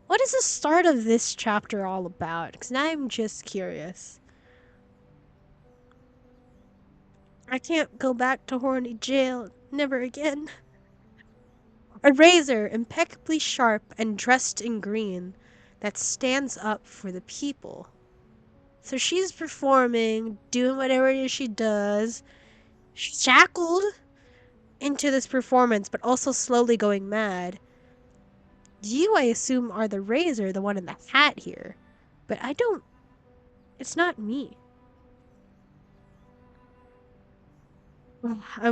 [SPEAKER 1] What is the start of this chapter all about? Because now I'm just curious. I can't go back to horny jail. Never again. A razor, impeccably sharp and dressed in green, that stands up for the people. So she's performing, doing whatever it is she does. She's shackled into this performance, but also slowly going mad. You, I assume, are the razor, the one in the hat here. But I don't... It's not me. I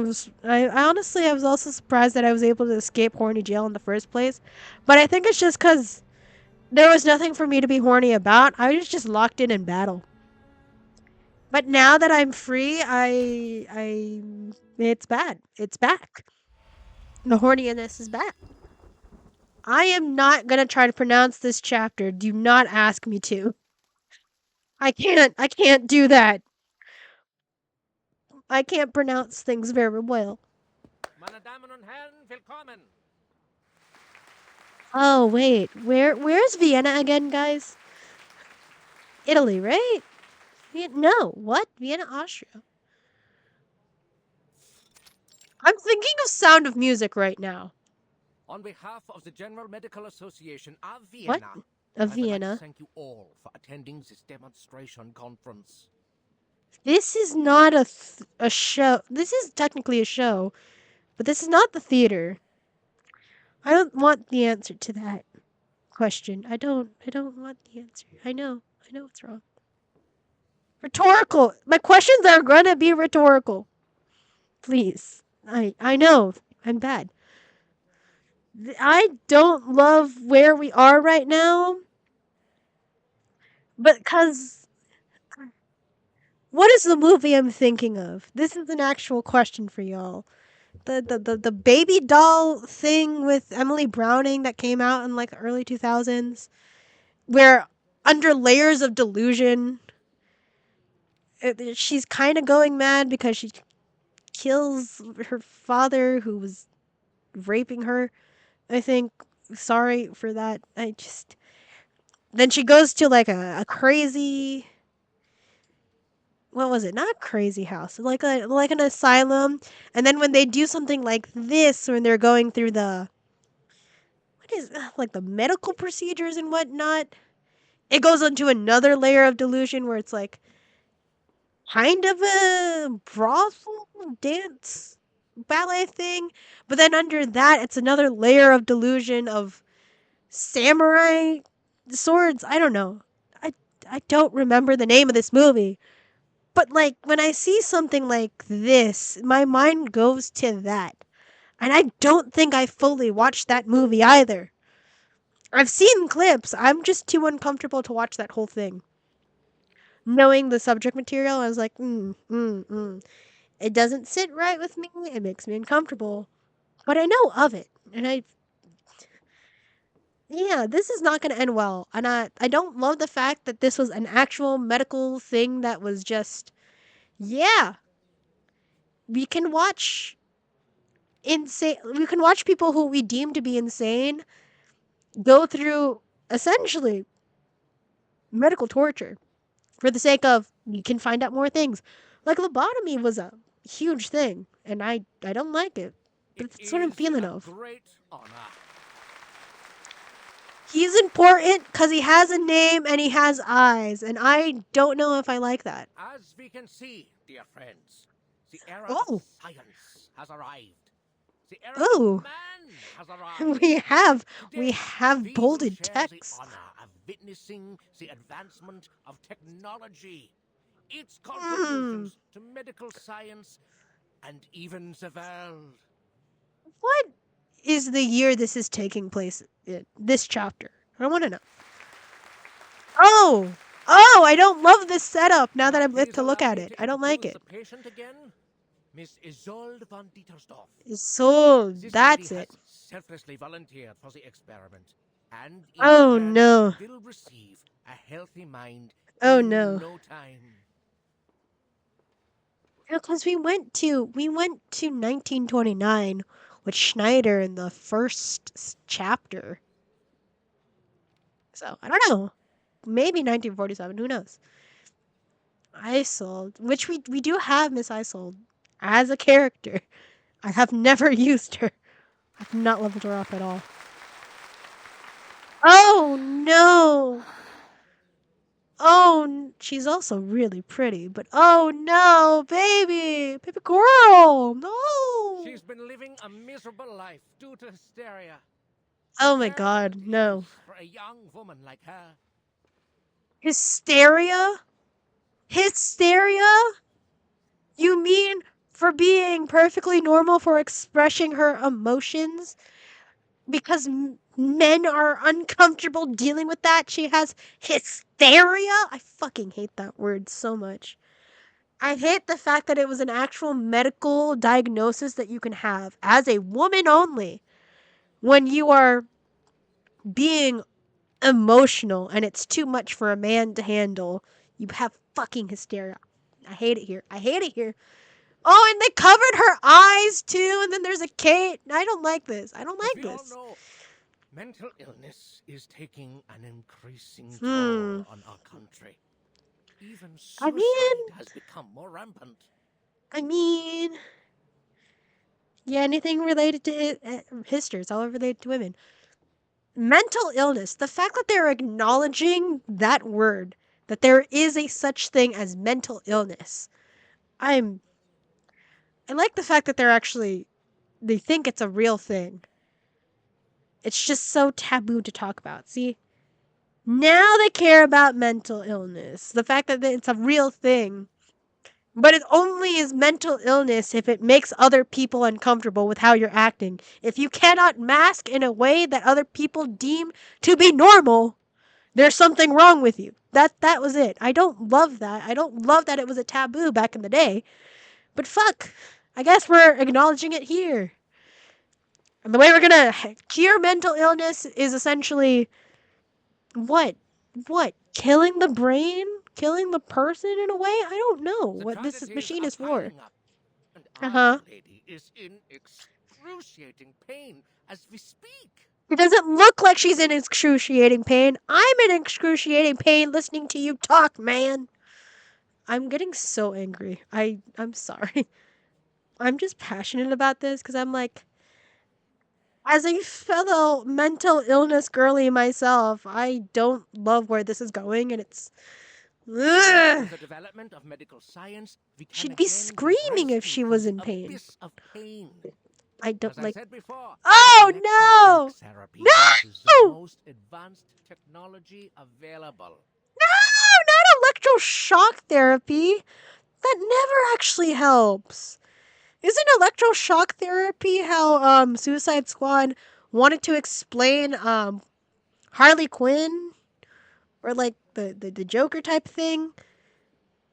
[SPEAKER 1] honestly, I was also surprised that I was able to escape horny jail in the first place. But I think it's just because there was nothing for me to be horny about. I was just locked in battle. But now that I'm free, it's bad. It's back. The horniness is back. I am not gonna try to pronounce this chapter. Do not ask me to. I can't do that. I can't pronounce things very well.
[SPEAKER 6] Meine Damen und Herren, willkommen.
[SPEAKER 1] Oh, wait. Where's Vienna again, guys? Italy, right? No. What? Vienna, Austria. I'm thinking of Sound of Music right now.
[SPEAKER 6] On behalf of the General Medical Association of Vienna,
[SPEAKER 1] What?
[SPEAKER 6] I
[SPEAKER 1] Of
[SPEAKER 6] would like
[SPEAKER 1] Vienna.
[SPEAKER 6] to thank you all for attending this demonstration conference.
[SPEAKER 1] This is not a show. This is technically a show, but this is not the theater. I don't want the answer to that question. I don't want the answer. I know it's wrong. Rhetorical. My questions are gonna be rhetorical. Please. I know. I'm bad. I don't love where we are right now. But cuz what is the movie I'm thinking of? This is an actual question for y'all. The baby doll thing with Emily Browning that came out in like the early 2000s, where under layers of delusion, she's kind of going mad because she kills her father who was raping her. I think. Sorry for that. Then she goes to like a crazy. What was it? Not crazy house, like an asylum. And then when they do something like this, when they're going through the what is like the medical procedures and whatnot, it goes into another layer of delusion where it's like kind of a brothel dance ballet thing, but then under that it's another layer of delusion of samurai swords. I don't know. I don't remember the name of this movie. But like when I see something like this, my mind goes to that. And I don't think I fully watched that movie either. I've seen clips. I'm just too uncomfortable to watch that whole thing. Knowing the subject material, I was like, It doesn't sit right with me. It makes me uncomfortable. But I know of it. And yeah, this is not going to end well. And I don't love the fact that this was an actual medical thing that was just, yeah, we can watch insane, we can watch people who we deem to be insane go through essentially medical torture for the sake of we can find out more things. Like lobotomy was a huge thing, and I don't like it. But that's what I'm feeling of.
[SPEAKER 6] Great honor.
[SPEAKER 1] He's important because he has a name and he has eyes, and I don't know if I like that.
[SPEAKER 6] As we can see, dear friends, the era
[SPEAKER 1] Oh.
[SPEAKER 6] of science has arrived. The era
[SPEAKER 1] Oh.
[SPEAKER 6] of man has arrived.
[SPEAKER 1] We have
[SPEAKER 6] we
[SPEAKER 1] bolded
[SPEAKER 6] will share
[SPEAKER 1] text.
[SPEAKER 6] the honor of witnessing the advancement of technology, its contributions to medical science, and even the world.
[SPEAKER 1] What is the year this is taking place in? This chapter. I want to know. Oh! I don't love this setup now that I'm lit to look at it. I don't like it.
[SPEAKER 6] The patient again, Miss Isolde von Dietersdorf.
[SPEAKER 1] Isolde, that's it.
[SPEAKER 6] Selflessly volunteered for the experiment, and
[SPEAKER 1] oh no!
[SPEAKER 6] Will receive a healthy mind.
[SPEAKER 1] Oh
[SPEAKER 6] in
[SPEAKER 1] no!
[SPEAKER 6] No time.
[SPEAKER 1] Because we went to 1929 with Schneider in the first chapter. So I don't know. Maybe 1947. Who knows? Isolde, which we do have Miss Isolde as a character. I have never used her. I've not leveled her up at all. Oh no! Oh, she's also really pretty, but oh no, baby girl, no!
[SPEAKER 6] She's been living a miserable life due to hysteria.
[SPEAKER 1] Oh my God, no!
[SPEAKER 6] For a young woman like her.
[SPEAKER 1] Hysteria? Hysteria? You mean for being perfectly normal, for expressing her emotions? Because men are uncomfortable dealing with that, she has hysteria? I fucking hate that word so much. I hate the fact that it was an actual medical diagnosis that you can have as a woman only when you are being emotional and it's too much for a man to handle. You have fucking hysteria. I hate it here. I hate it here. Oh, and they covered her eyes too, and then there's a Kate. I don't like this. I don't like
[SPEAKER 6] we
[SPEAKER 1] this.
[SPEAKER 6] All know, mental illness is taking an increasing toll on our country. Even suicide has become more rampant.
[SPEAKER 1] I mean, Yeah, anything related to history. It's all related to women. Mental illness. The fact that they're acknowledging that word, that there is a such thing as mental illness. I like the fact that they think it's a real thing. It's just so taboo to talk about. See? Now they care about mental illness. The fact that it's a real thing. But it only is mental illness if it makes other people uncomfortable with how you're acting. If you cannot mask in a way that other people deem to be normal, there's something wrong with you. That was it. I don't love that. I don't love that it was a taboo back in the day. But fuck. I guess we're acknowledging it here. And the way we're gonna cure mental illness is essentially what? What? Killing the brain? Killing the person in a way? I don't know what this machine is for.
[SPEAKER 6] Our lady is in excruciating pain as we speak.
[SPEAKER 1] It doesn't look like she's in excruciating pain. I'm in excruciating pain listening to you talk, man. I'm getting so angry. I'm sorry. I'm just passionate about this because I'm like, as a fellow mental illness girly myself, I don't love where this is going, and it's. Ugh.
[SPEAKER 6] The development of medical science,
[SPEAKER 1] She'd be screaming if she was in pain. I don't like.
[SPEAKER 6] Before,
[SPEAKER 1] oh no!
[SPEAKER 6] no! The most advanced technology available.
[SPEAKER 1] No, not electroshock therapy. That never actually helps. Isn't electroshock therapy how Suicide Squad wanted to explain Harley Quinn or like the Joker type thing?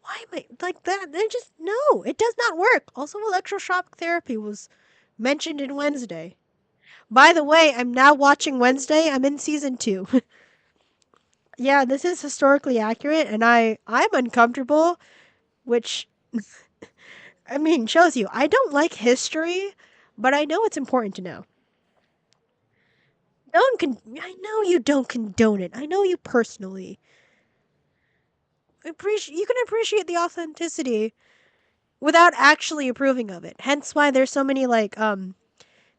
[SPEAKER 1] Why am I like that? They just no, it does not work. Also, electroshock therapy was mentioned in Wednesday. By the way, I'm now watching Wednesday. I'm in season 2. Yeah, this is historically accurate, and I'm uncomfortable, which I mean shows you I don't like history, but I know it's important to know. I know you don't condone it. I know you personally. You can appreciate the authenticity without actually approving of it. Hence why there's so many like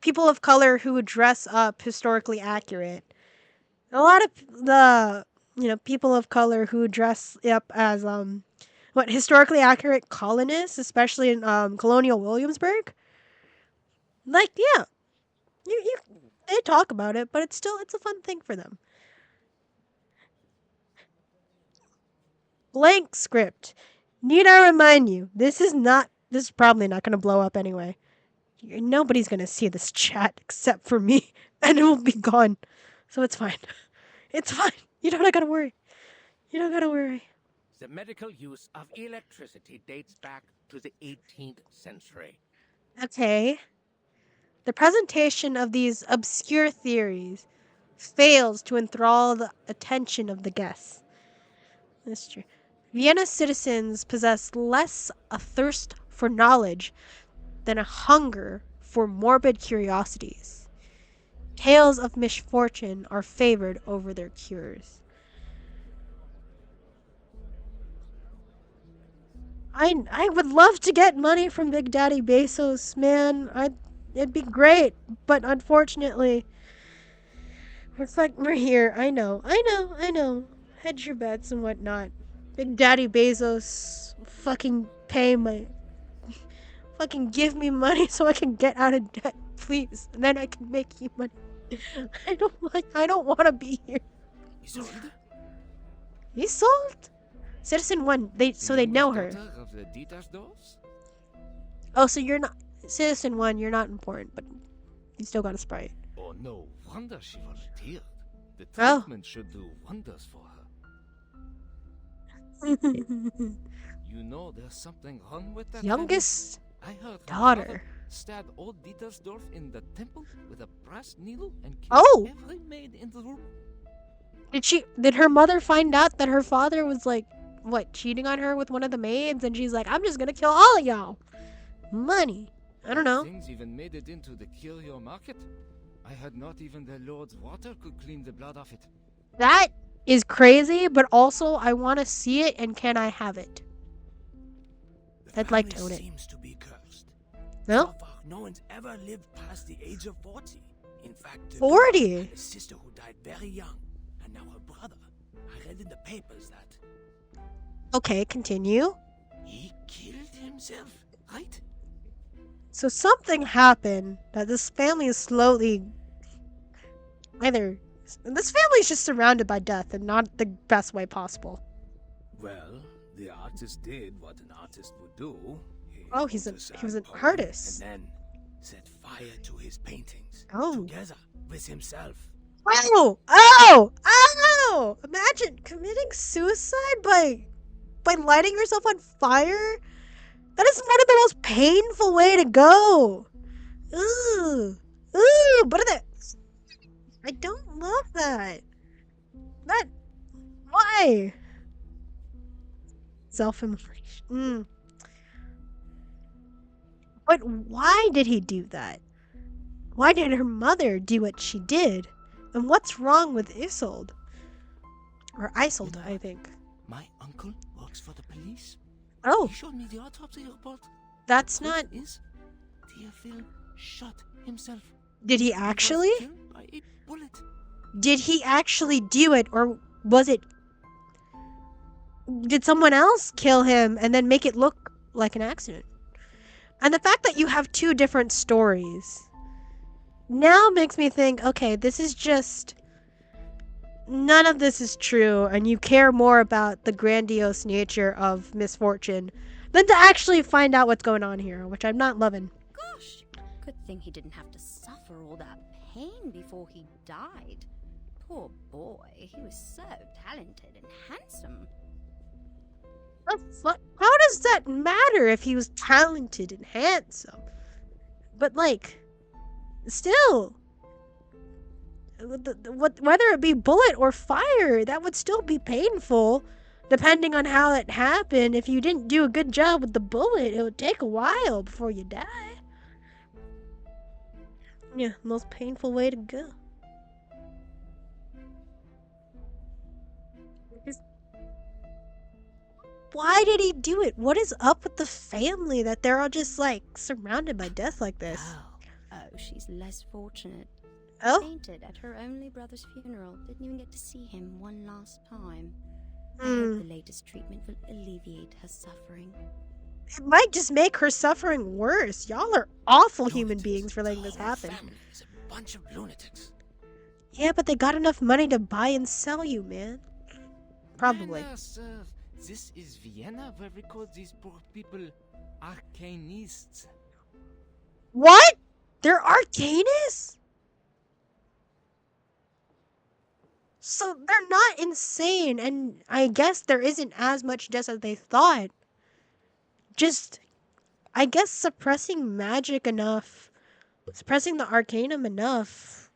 [SPEAKER 1] people of color who dress up historically accurate. A lot of the people of color who dress up as historically accurate colonists, especially in colonial Williamsburg. Like yeah, you they talk about it, but it's a fun thing for them. Blank script. Need I remind you, this is probably not going to blow up anyway. Nobody's going to see this chat except for me, and it will be gone. So it's fine. It's fine. You don't gotta worry. You don't gotta worry.
[SPEAKER 6] The medical use of electricity dates back to the 18th century.
[SPEAKER 1] Okay. The presentation of these obscure theories fails to enthrall the attention of the guests. That's true. Vienna citizens possess less a thirst for knowledge than a hunger for morbid curiosities. Tales of misfortune are favored over their cures. I would love to get money from Big Daddy Bezos, man. It'd be great, but unfortunately, we're here. I know. Hedge your bets and whatnot. Big Daddy Bezos, fucking give me money so I can get out of debt, please, and then I can make you money. I don't want to be here. He's sold. Citizen 1, they know her. Oh, so you're not Citizen 1, you're not important, but you still got a Sprite.
[SPEAKER 7] Oh, no wonder she volunteered. The
[SPEAKER 1] Oh.
[SPEAKER 7] treatment should do wonders for her. You know there's something wrong with that
[SPEAKER 1] Youngest
[SPEAKER 7] family? I heard her
[SPEAKER 1] daughter.
[SPEAKER 7] mother stabbed old Dietersdorf in the temple with a brass needle and killed
[SPEAKER 1] Oh!
[SPEAKER 7] every maid in the room.
[SPEAKER 1] Did her mother find out that her father was like, what, cheating on her with one of the maids, and she's like, I'm just gonna kill all of y'all. Money. I don't know.
[SPEAKER 7] Things even made it into the curio market. I heard not even the Lord's water could clean the blood off it.
[SPEAKER 1] That is crazy, but also I want to see it, and can I have it? I'd like to own it.
[SPEAKER 6] Seems to be cursed.
[SPEAKER 1] No?
[SPEAKER 6] So far, no one's ever lived past the age of 40. In fact,
[SPEAKER 1] 40?
[SPEAKER 6] had a sister who died very young, and now her brother. I read in the papers that
[SPEAKER 1] Okay, continue.
[SPEAKER 6] he killed himself, right?
[SPEAKER 1] So something happened that this family is slowly this family is just surrounded by death and not the best way possible.
[SPEAKER 6] Well, the artist did what an artist would do.
[SPEAKER 1] He was an artist.
[SPEAKER 6] And then set fire to his paintings.
[SPEAKER 1] Oh.
[SPEAKER 6] Together with himself.
[SPEAKER 1] Oh! Imagine committing suicide by lighting yourself on fire. That is one of the most painful way to go. Ooh, but I don't love that. Why? Self-immolation. But why did he do that? Why did her mother do what she did? And what's wrong with Isolde? Or Isolde, I think.
[SPEAKER 6] My uncle works for the police.
[SPEAKER 1] Oh.
[SPEAKER 6] He showed me the autopsy report.
[SPEAKER 1] That's not...
[SPEAKER 6] Theophile shot himself.
[SPEAKER 1] Did he actually?
[SPEAKER 6] He was killed by a bullet.
[SPEAKER 1] Did he actually do it, or was it... Did someone else kill him and then make it look like an accident? And the fact that you have two different stories now makes me think, okay, this is just... None of this is true, and you care more about the grandiose nature of misfortune than to actually find out what's going on here, which I'm not loving.
[SPEAKER 8] Gosh, good thing he didn't have to suffer all that pain before he died. Poor boy, he was so talented and handsome.
[SPEAKER 1] How does that matter if he was talented and handsome? But, like, still... Whether it be bullet or fire, that would still be painful, depending on how it happened. If you didn't do a good job with the bullet, it would take a while before you die. Yeah, most painful way to go. Why did he do it? What is up with the family that they're all just, like, surrounded by death like this?
[SPEAKER 8] Oh, she's less fortunate.
[SPEAKER 1] Oh?
[SPEAKER 8] Fainted at her only brother's funeral. Didn't even get to see him one last time. I hope the latest treatment will alleviate her suffering.
[SPEAKER 1] It might just make her suffering worse. Y'all are awful human beings for letting this happen.
[SPEAKER 6] It's a bunch of lunatics.
[SPEAKER 1] Yeah, but they got enough money to buy and sell you, man. Probably.
[SPEAKER 7] Vienna, sir. This is Vienna, where we call these poor people arcanists.
[SPEAKER 1] What? They're arcanists? So they're not insane, and I guess there isn't as much death as they thought. Just, I guess suppressing magic enough, suppressing the arcanum enough,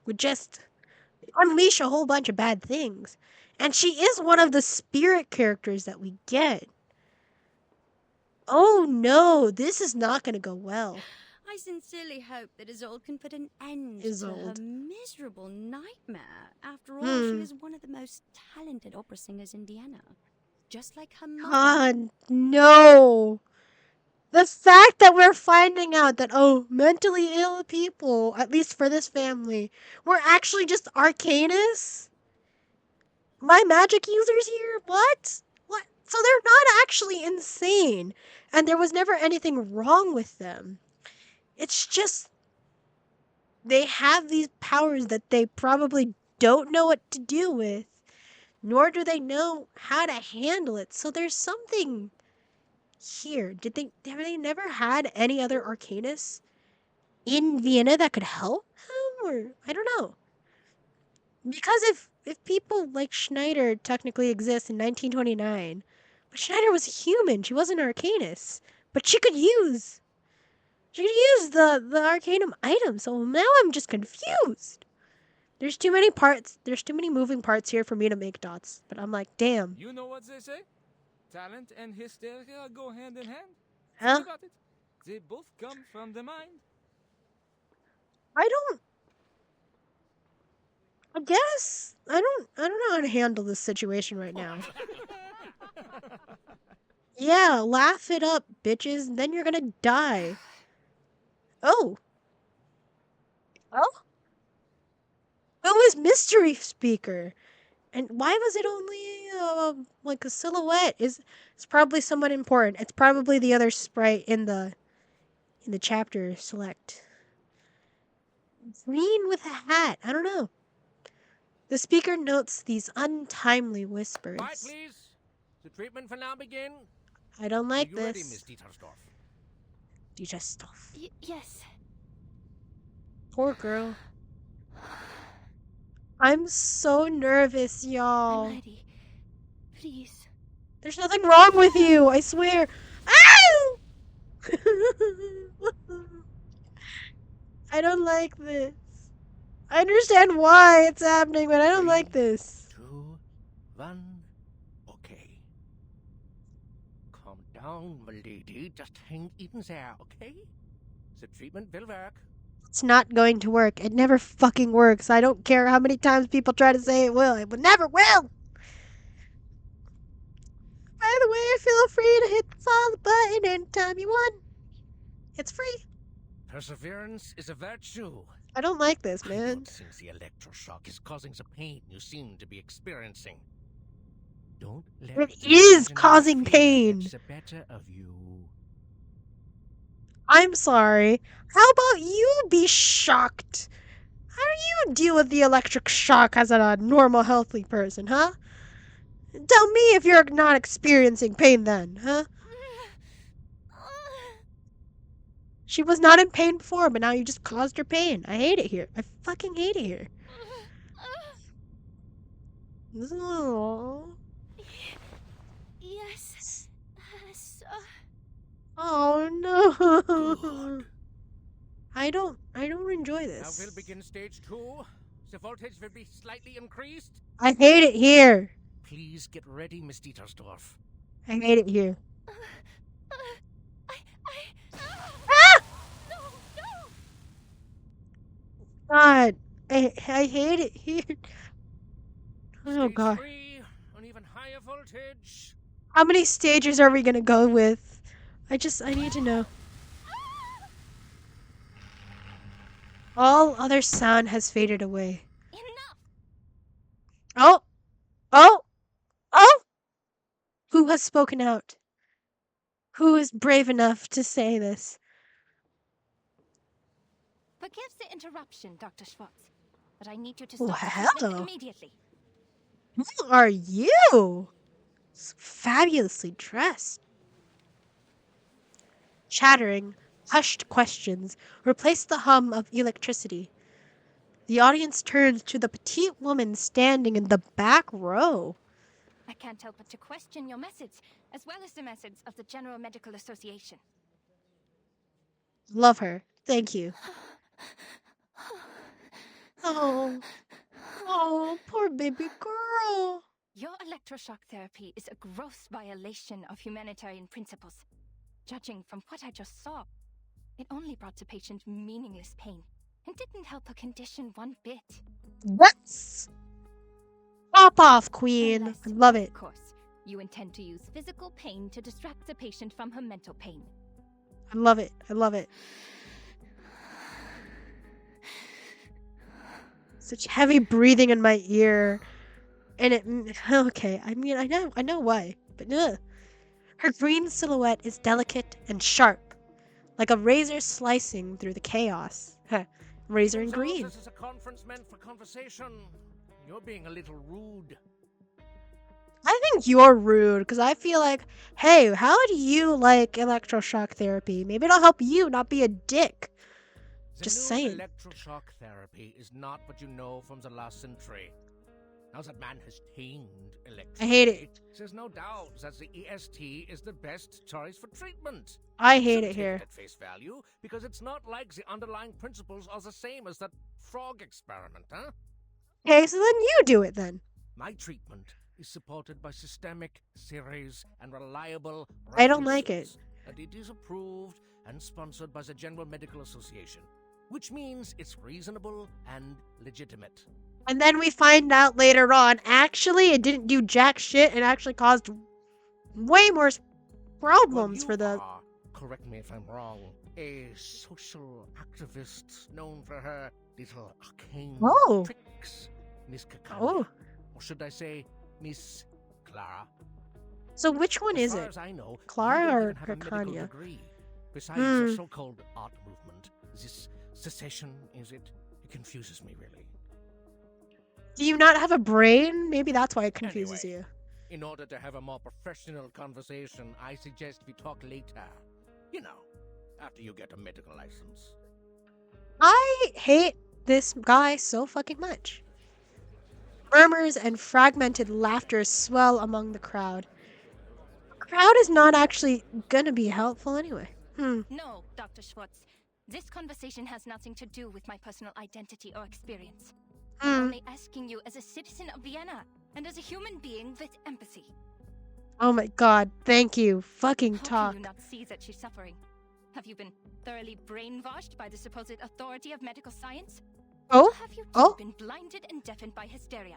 [SPEAKER 1] would just unleash a whole bunch of bad things. And she is one of the spirit characters that we get. Oh no, this is not going to go well.
[SPEAKER 8] I sincerely hope that Isolde can put an end to her miserable nightmare. After all, she is one of the most talented opera singers in Vienna. Just like her mother.
[SPEAKER 1] God, no. The fact that we're finding out that, mentally ill people, at least for this family, were actually just arcanists? My magic users here? What? So they're not actually insane, and there was never anything wrong with them. It's just they have these powers that they probably don't know what to do with, nor do they know how to handle it. So there's something here. Have they never had any other arcanists in Vienna that could help them? Or I don't know. Because if people like Schneider technically exist in 1929, but Schneider was a human, she wasn't an arcanist, but she could use the arcanum item, so now I'm just confused. There's too many parts, there's too many moving parts here for me to make dots, but I'm like, damn.
[SPEAKER 7] You know what they say? Talent and hysteria go hand in hand.
[SPEAKER 1] Huh?
[SPEAKER 7] Think about it. They both come from the mind.
[SPEAKER 1] I guess I don't know how to handle this situation right now. Yeah, laugh it up, bitches, and then you're gonna die. Oh. Oh? Who is Mystery Speaker? And why was it only like a silhouette? It's probably someone important. It's probably the other sprite in the chapter select. Green with a hat. I don't know. The speaker notes these untimely whispers.
[SPEAKER 6] Quiet, please. The treatment will now begin.
[SPEAKER 1] I don't like
[SPEAKER 6] Are you
[SPEAKER 1] this.
[SPEAKER 6] ready, Miss Dietersdorf?
[SPEAKER 8] Yes.
[SPEAKER 1] Poor girl. I'm so nervous, y'all.
[SPEAKER 8] I'm ready. Please.
[SPEAKER 1] There's nothing wrong with you, I swear. Ow! I don't like this. I understand why it's happening, but I don't like this.
[SPEAKER 6] 2, 1. Okay. Calm down, my lady. Just hang in there, okay? The treatment will work.
[SPEAKER 1] It's not going to work. It never fucking works. I don't care how many times people try to say it will. It never will! By the way, feel free to hit the follow button anytime you want. It's free.
[SPEAKER 6] Perseverance is a virtue.
[SPEAKER 1] I don't like this,
[SPEAKER 6] I
[SPEAKER 1] man.
[SPEAKER 6] don't think the electroshock is causing the pain you seem to be experiencing. Don't let
[SPEAKER 1] It
[SPEAKER 6] the
[SPEAKER 1] is
[SPEAKER 6] imaginary
[SPEAKER 1] causing
[SPEAKER 6] fear
[SPEAKER 1] pain.
[SPEAKER 6] get the better of you.
[SPEAKER 1] I'm sorry. How about you be shocked? How do you deal with the electric shock as a normal, healthy person, huh? Tell me if you're not experiencing pain then, huh? She was not in pain before, but now you just caused her pain. I hate it here. I fucking hate it here. Oh.
[SPEAKER 8] Yes.
[SPEAKER 1] Oh no.
[SPEAKER 6] Good.
[SPEAKER 1] I don't enjoy
[SPEAKER 6] Now
[SPEAKER 1] this.
[SPEAKER 6] we'll begin stage 2. The voltage will be slightly increased.
[SPEAKER 1] I hate it here.
[SPEAKER 6] Please get ready, Miss Dietersdorf.
[SPEAKER 1] I hate it here. God, I hate it here. Oh
[SPEAKER 6] Stage
[SPEAKER 1] God.
[SPEAKER 6] 3, an even higher voltage.
[SPEAKER 1] How many stages are we gonna go with? I need to know. All other sound has faded away.
[SPEAKER 8] Enough.
[SPEAKER 1] Oh! Oh! Oh! Who has spoken out? Who is brave enough to say this?
[SPEAKER 8] Forgive the interruption, Dr. Schwartz, but I need you to
[SPEAKER 1] Oh,
[SPEAKER 8] stop the
[SPEAKER 1] hello.
[SPEAKER 8] treatment immediately.
[SPEAKER 1] Who are you? Fabulously dressed. Chattering, hushed questions replace the hum of electricity. The audience turns to the petite woman standing in the back row.
[SPEAKER 8] I can't help but to question your methods, as well as the methods of the General Medical Association.
[SPEAKER 1] Love her. Thank you. Oh. Oh, poor baby girl.
[SPEAKER 8] Your electroshock therapy is a gross violation of humanitarian principles. Judging from what I just saw, it only brought the patient meaningless pain and didn't help her condition one bit.
[SPEAKER 1] Yes! Pop off, queen.
[SPEAKER 8] Unless,
[SPEAKER 1] I love it.
[SPEAKER 8] Of course, you intend to use physical pain to distract the patient from her mental pain.
[SPEAKER 1] I love it. I love it. Such heavy breathing in my ear. And it... Okay, I mean, I know why. But ugh. Her green silhouette is delicate and sharp, like a razor slicing through the chaos. Razor and
[SPEAKER 6] So
[SPEAKER 1] green.
[SPEAKER 6] This is a conference meant for conversation. You're being a little rude.
[SPEAKER 1] I think you're rude, because I feel like, hey, how do you like electroshock therapy? Maybe it'll help you not be a dick. Just
[SPEAKER 6] The new
[SPEAKER 1] saying.
[SPEAKER 6] electroshock therapy is not what you know from the last century. Now that man has tamed electricity,
[SPEAKER 1] I hate it.
[SPEAKER 6] There's no doubt that the EST is the best choice for treatment.
[SPEAKER 1] I hate
[SPEAKER 6] Don't
[SPEAKER 1] it
[SPEAKER 6] take
[SPEAKER 1] here.
[SPEAKER 6] at face value, because it's not like the underlying principles are the same as that frog experiment, huh?
[SPEAKER 1] Okay, so then you do it then.
[SPEAKER 6] My treatment is supported by systemic, serious, and reliable
[SPEAKER 1] I don't like it.
[SPEAKER 6] references, and it is approved and sponsored by the General Medical Association, which means it's reasonable and legitimate.
[SPEAKER 1] And then we find out later on, actually, it didn't do jack shit. It actually caused way more problems
[SPEAKER 6] Well,
[SPEAKER 1] for the...
[SPEAKER 6] are correct me if I'm wrong, a social activist known for her little arcane tricks, Miss Cacalia.
[SPEAKER 1] Oh.
[SPEAKER 6] Or should I say, Miss Clara?
[SPEAKER 1] So which one is it?
[SPEAKER 6] As far as I know,
[SPEAKER 1] Clara
[SPEAKER 6] you don't
[SPEAKER 1] or
[SPEAKER 6] even have a medical
[SPEAKER 1] Cacalia?
[SPEAKER 6] degree. Besides your so-called art movement, this secession, is it? It confuses me, really.
[SPEAKER 1] Do you not have a brain? Maybe that's why it confuses
[SPEAKER 6] Anyway,
[SPEAKER 1] you.
[SPEAKER 6] In order to have a more professional conversation, I suggest we talk later. You know, after you get a medical license.
[SPEAKER 1] I hate this guy so fucking much. Murmurs and fragmented laughter swell among the crowd. The crowd is not actually gonna be helpful anyway.
[SPEAKER 8] No, Dr. Schwartz. This conversation has nothing to do with my personal identity or experience. I'm only asking you as a citizen of Vienna and as a human being with empathy.
[SPEAKER 1] Oh my god, thank you. Fucking
[SPEAKER 8] How
[SPEAKER 1] talk.
[SPEAKER 8] can you not see that she's suffering? Have you been thoroughly brainwashed by the supposed authority of medical science?
[SPEAKER 1] Oh?
[SPEAKER 8] Or have you too been blinded and deafened by hysteria?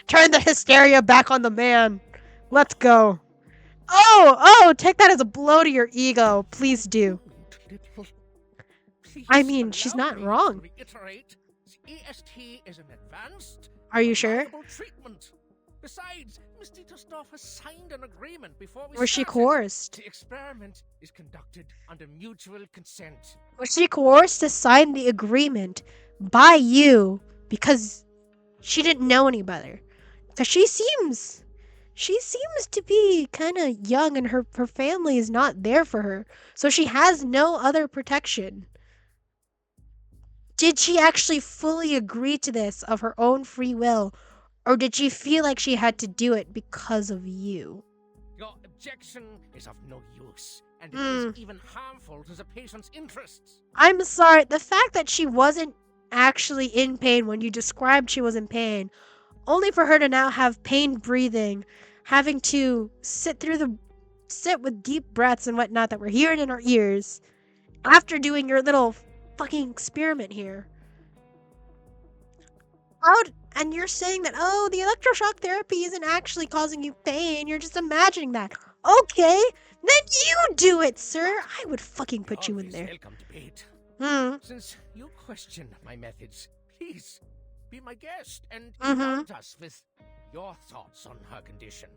[SPEAKER 1] Turn the hysteria back on the man. Let's go. Oh, take that as a blow to your ego. Please do. I mean, she's not wrong.
[SPEAKER 6] Reiterate, the EST is an advanced,
[SPEAKER 1] Are you sure?
[SPEAKER 6] reliable treatment. Besides, Miss Dietersdorf has signed an agreement before we
[SPEAKER 1] Was she
[SPEAKER 6] started.
[SPEAKER 1] coerced?
[SPEAKER 6] The experiment is conducted under mutual consent.
[SPEAKER 1] Was she coerced to sign the agreement by you because she didn't know any better? Because she seems to be kind of young and her family is not there for her. So she has no other protection. Did she actually fully agree to this of her own free will? Or did she feel like she had to do it because of you?
[SPEAKER 6] Your objection is of no use, and it is even harmful to the patient's interests.
[SPEAKER 1] I'm sorry, the fact that she wasn't actually in pain when you described she was in pain, only for her to now have pain breathing, having to sit with deep breaths and whatnot that we're hearing in our ears, after doing your little fucking experiment here. And you're saying that, oh, the electroshock therapy isn't actually causing you pain, you're just imagining that. Okay, then you do it, sir. I would fucking put you in there.
[SPEAKER 6] Welcome debate. Since you question my methods, please be my guest and indulge us with your thoughts on her condition.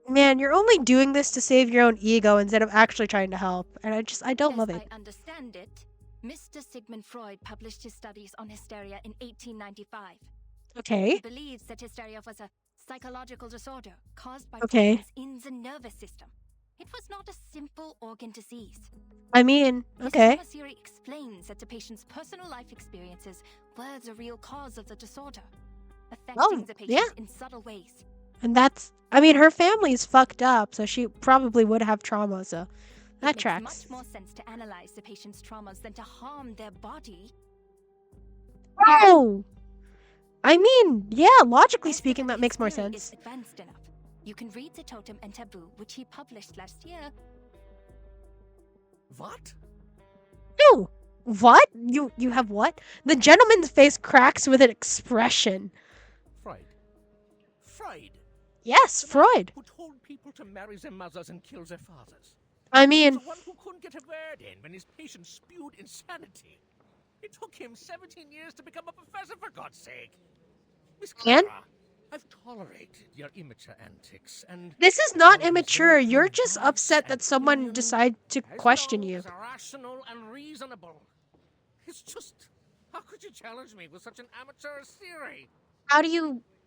[SPEAKER 1] Man, you're only doing this to save your own ego instead of actually trying to help. And I don't love it.
[SPEAKER 8] As I understand it, Mr. Sigmund Freud published his studies on hysteria in 1895.
[SPEAKER 1] Okay.
[SPEAKER 8] He believes that hysteria was a psychological disorder caused by
[SPEAKER 1] Okay.
[SPEAKER 8] problems in the nervous system. It was not a simple organ disease.
[SPEAKER 1] I mean, okay.
[SPEAKER 8] His theory explains that the patient's personal life experiences were the real cause of the disorder, affecting the patient in subtle ways.
[SPEAKER 1] And her family's fucked up, so she probably would have trauma, so that tracks.
[SPEAKER 8] It makes much more sense to analyze the patient's traumas than to harm their body.
[SPEAKER 1] Oh! I mean, yeah, logically speaking, that makes more
[SPEAKER 8] His theory
[SPEAKER 1] sense.
[SPEAKER 8] is advanced enough. You can read The Totem and Taboo, which he published last year.
[SPEAKER 6] What?
[SPEAKER 1] No! What? You have what? The gentleman's face cracks with an expression.
[SPEAKER 6] Freud?
[SPEAKER 1] Yes, Freud.
[SPEAKER 6] Who told people to marry their mothers and kill their fathers?
[SPEAKER 1] I mean...
[SPEAKER 6] The one who couldn't get a word in when his patients spewed insanity. It took him 17 years to become a professor, for God's sake. Miss Clara, I've tolerated your immature antics, and...
[SPEAKER 1] This is not immature. You're just upset that someone decided to question you.
[SPEAKER 6] It's rational and reasonable. It's just... How could you challenge me with such an amateurish theory?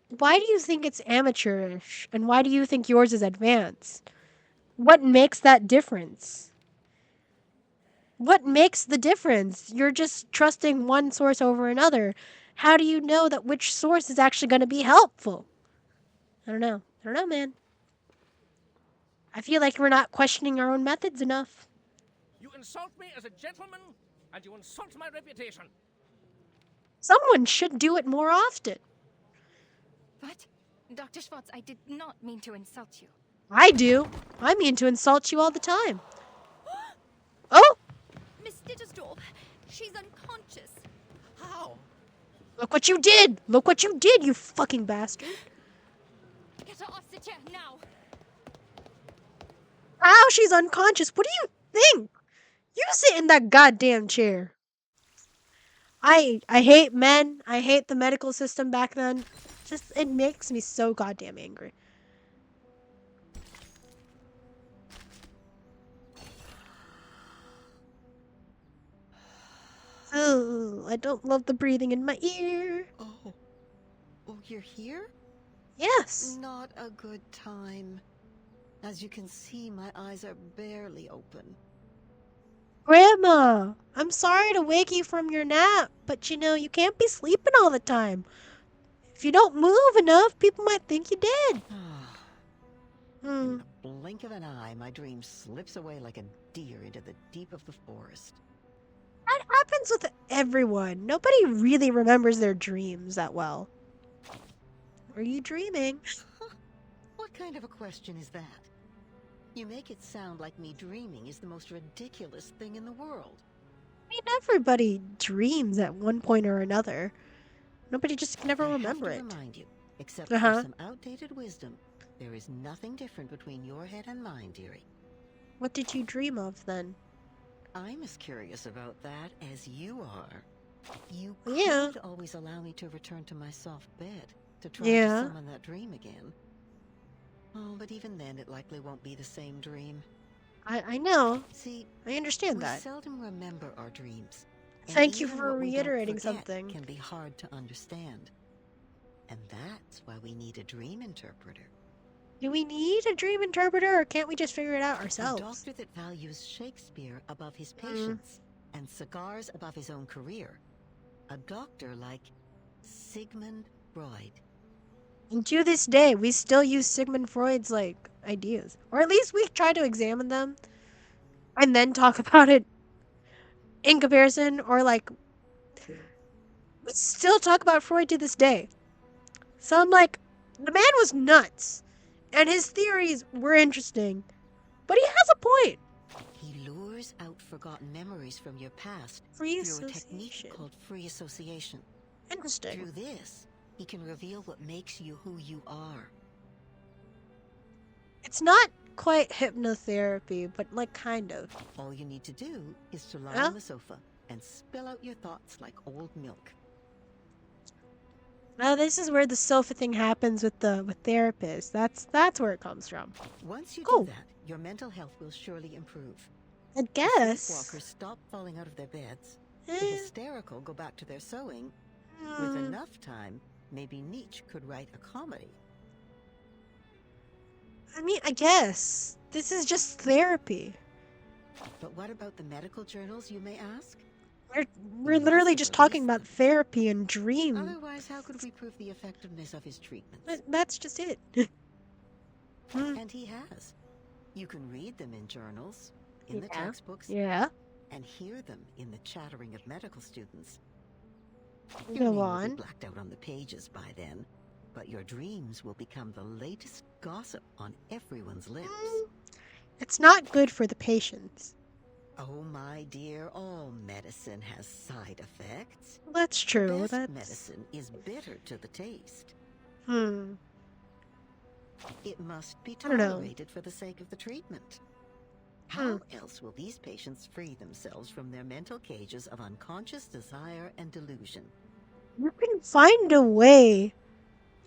[SPEAKER 1] Why do you think it's amateurish? And why do you think yours is advanced? What makes that difference? What makes the difference? You're just trusting one source over another. How do you know that which source is actually going to be helpful? I don't know, man. I feel like we're not questioning our own methods enough.
[SPEAKER 6] You insult me as a gentleman, and you insult my reputation.
[SPEAKER 1] Someone should do it more often.
[SPEAKER 8] What? Dr. Schwartz, I did not mean to insult you.
[SPEAKER 1] I do. I mean to insult you all the time. Oh!
[SPEAKER 8] Miss Dittersdorf, she's unconscious.
[SPEAKER 6] How?
[SPEAKER 1] Look what you did! Look what you did, you fucking bastard!
[SPEAKER 8] Get her off the chair now!
[SPEAKER 1] she's unconscious. What do you think? You sit in that goddamn chair. I hate men. I hate the medical system back then. Just, it makes me so goddamn angry. Oh, I don't love the breathing in my ear.
[SPEAKER 5] Oh, you're here?
[SPEAKER 1] Yes.
[SPEAKER 5] Not a good time. As you can see, my eyes are barely open.
[SPEAKER 1] Grandma, I'm sorry to wake you from your nap, but you know, you can't be sleeping all the time. If you don't move enough, people might think you dead.
[SPEAKER 5] In the blink of an eye, my dream slips away like a deer into the deep of the forest.
[SPEAKER 1] That happens with everyone. Nobody really remembers their dreams that well. Are you dreaming?
[SPEAKER 5] What kind of a question is that? You make it sound like me dreaming is the most ridiculous thing in the world.
[SPEAKER 1] I mean, everybody dreams at one point or another. Nobody just can never remember
[SPEAKER 5] I have
[SPEAKER 1] it.
[SPEAKER 5] to remind you, except for some outdated wisdom, there is nothing different between your head and mine, dearie.
[SPEAKER 1] What did you dream of then?
[SPEAKER 5] I'm as curious about that as you are. You could always allow me to return to my soft bed to try to summon that dream again. Oh, but even then it likely won't be the same dream.
[SPEAKER 1] I know.
[SPEAKER 5] See,
[SPEAKER 1] I understand that.
[SPEAKER 5] We seldom remember our dreams.
[SPEAKER 1] Thank you for reiterating something.
[SPEAKER 5] Can be hard to understand. And that's why we need a dream interpreter.
[SPEAKER 1] Do we need a dream interpreter, or can't we just figure it out ourselves?
[SPEAKER 5] A doctor that values Shakespeare above his patients and cigars above his own career. A doctor like Sigmund Freud.
[SPEAKER 1] And to this day, we still use Sigmund Freud's, ideas. Or at least we try to examine them and then talk about it in comparison, or, we still talk about Freud to this day. So I'm like, the man was nuts. And his theories were interesting. But he has a point.
[SPEAKER 5] He lures out forgotten memories from your past
[SPEAKER 1] Free
[SPEAKER 5] through
[SPEAKER 1] association.
[SPEAKER 5] a technique called free association.
[SPEAKER 1] Interesting.
[SPEAKER 5] Through this, he can reveal what makes you who you are.
[SPEAKER 1] It's not quite hypnotherapy, but kind of.
[SPEAKER 5] All you need to do is to lie on the sofa and spill out your thoughts like old milk.
[SPEAKER 1] Now this is where the sofa thing happens with therapists. That's where it comes from.
[SPEAKER 5] Once you do that, your mental health will surely improve.
[SPEAKER 1] I guess.
[SPEAKER 5] The sleepwalkers stop falling out of their beds. The hysterical go back to their sewing. With enough time, maybe Nietzsche could write a comedy.
[SPEAKER 1] I mean, I guess. This is just therapy.
[SPEAKER 5] But what about the medical journals, you may ask?
[SPEAKER 1] We're literally just talking about therapy and dreams.
[SPEAKER 5] Otherwise, how could we prove the effectiveness of his treatments?
[SPEAKER 1] That's just it.
[SPEAKER 5] And he has. You can read them in journals, in the textbooks, and hear them in the chattering of medical students. Your name will be blacked out on the pages by then, but your dreams will become the latest gossip on everyone's lips.
[SPEAKER 1] It's not good for the patients.
[SPEAKER 5] Oh, my dear, all medicine has side effects.
[SPEAKER 1] That's true.
[SPEAKER 5] The best medicine is bitter to the taste. It must be tolerated for the sake of the treatment. How else will these patients free themselves from their mental cages of unconscious desire and delusion?
[SPEAKER 1] You can find a way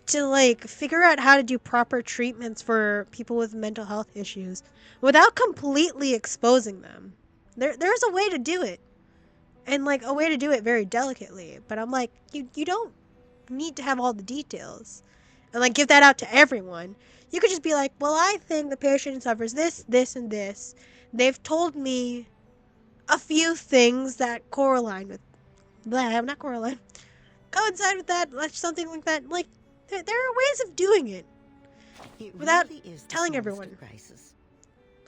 [SPEAKER 1] to figure out how to do proper treatments for people with mental health issues without completely exposing them. There's a way to do it. And a way to do it very delicately. But I'm like, you don't need to have all the details and give that out to everyone. You could just be like, well, I think the patient suffers this, this, and this. They've told me a few things that coincide with that, something like that. There are ways of doing it without telling everyone.
[SPEAKER 5] Crisis.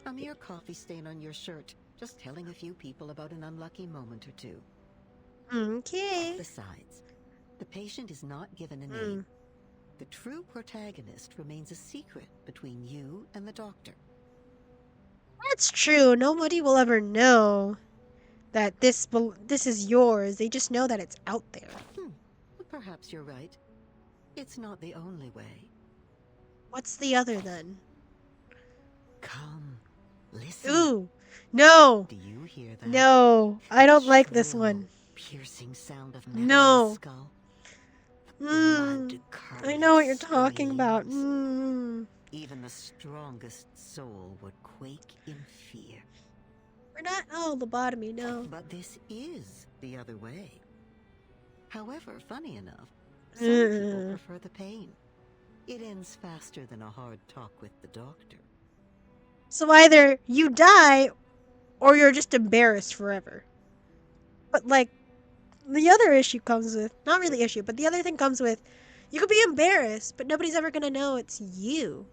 [SPEAKER 5] A mere coffee stain on your shirt, just telling a few people about an unlucky moment or two.
[SPEAKER 1] Okay.
[SPEAKER 5] Besides, the patient is not given a name. The true protagonist remains a secret between you and the doctor.
[SPEAKER 1] That's true. Nobody will ever know that this is yours. They just know that it's out there.
[SPEAKER 5] Perhaps you're right. It's not the only way.
[SPEAKER 1] What's the other then?
[SPEAKER 5] Come, listen. Listen.
[SPEAKER 1] Ooh. No.
[SPEAKER 5] Do you hear that?
[SPEAKER 1] No. I don't like this one.
[SPEAKER 5] Piercing sound of metal
[SPEAKER 1] No.
[SPEAKER 5] in the skull. Blood
[SPEAKER 1] I know what you're
[SPEAKER 5] curdling
[SPEAKER 1] talking about.
[SPEAKER 5] Even the strongest soul would quake in fear.
[SPEAKER 1] We're not lobotomy, no.
[SPEAKER 5] But this is the other way. However, funny enough, some people prefer the pain. It ends faster than a hard talk with the doctor.
[SPEAKER 1] So either you die, or you're just embarrassed forever. But like, the other issue comes with, not really issue, but the other thing comes with, you could be embarrassed, but nobody's ever gonna know it's you.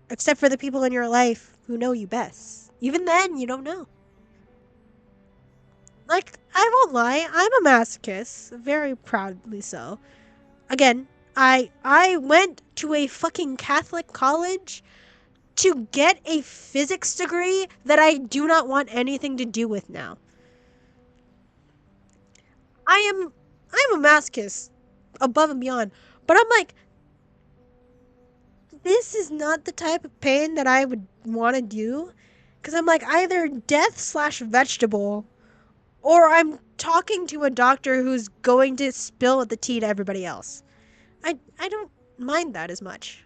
[SPEAKER 1] Except for the people in your life who know you best. Even then, you don't know. Like, I won't lie, I'm a masochist. Very proudly so. Again, I went to a fucking Catholic college to get a physics degree that I do not want anything to do with now. I'm a masochist above and beyond, but I'm like, this is not the type of pain that I would want to do, because I'm like either death/vegetable, or I'm talking to a doctor who's going to spill the tea to everybody else. I don't mind that as much.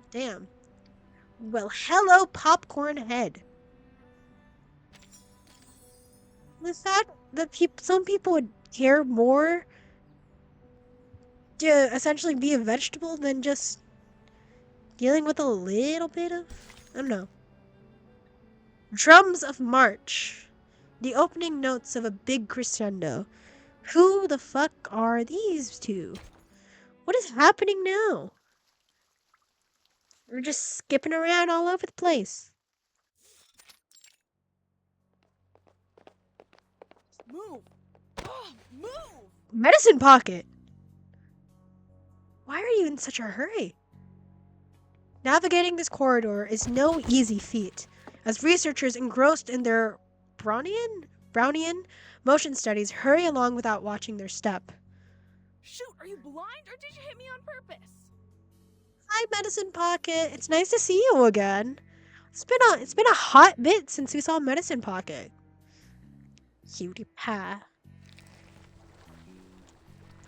[SPEAKER 1] Damn. Well, hello, popcorn head. The fact that some people would care more to essentially be a vegetable than just dealing with a little bit of, I don't know. Drums of March. The opening notes of a big crescendo. Who the fuck are these two? What is happening now? We're just skipping around all over the place.
[SPEAKER 9] Move! Oh, move!
[SPEAKER 1] Medicine pocket! Why are you in such a hurry? Navigating this corridor is no easy feat, as researchers engrossed in their Brownian motion studies hurry along without watching their step.
[SPEAKER 9] Shoot, are you blind or did you hit me on purpose?
[SPEAKER 1] Hi, Medicine Pocket. It's nice to see you again. It's been a hot bit since we saw Medicine Pocket. Cutie pie.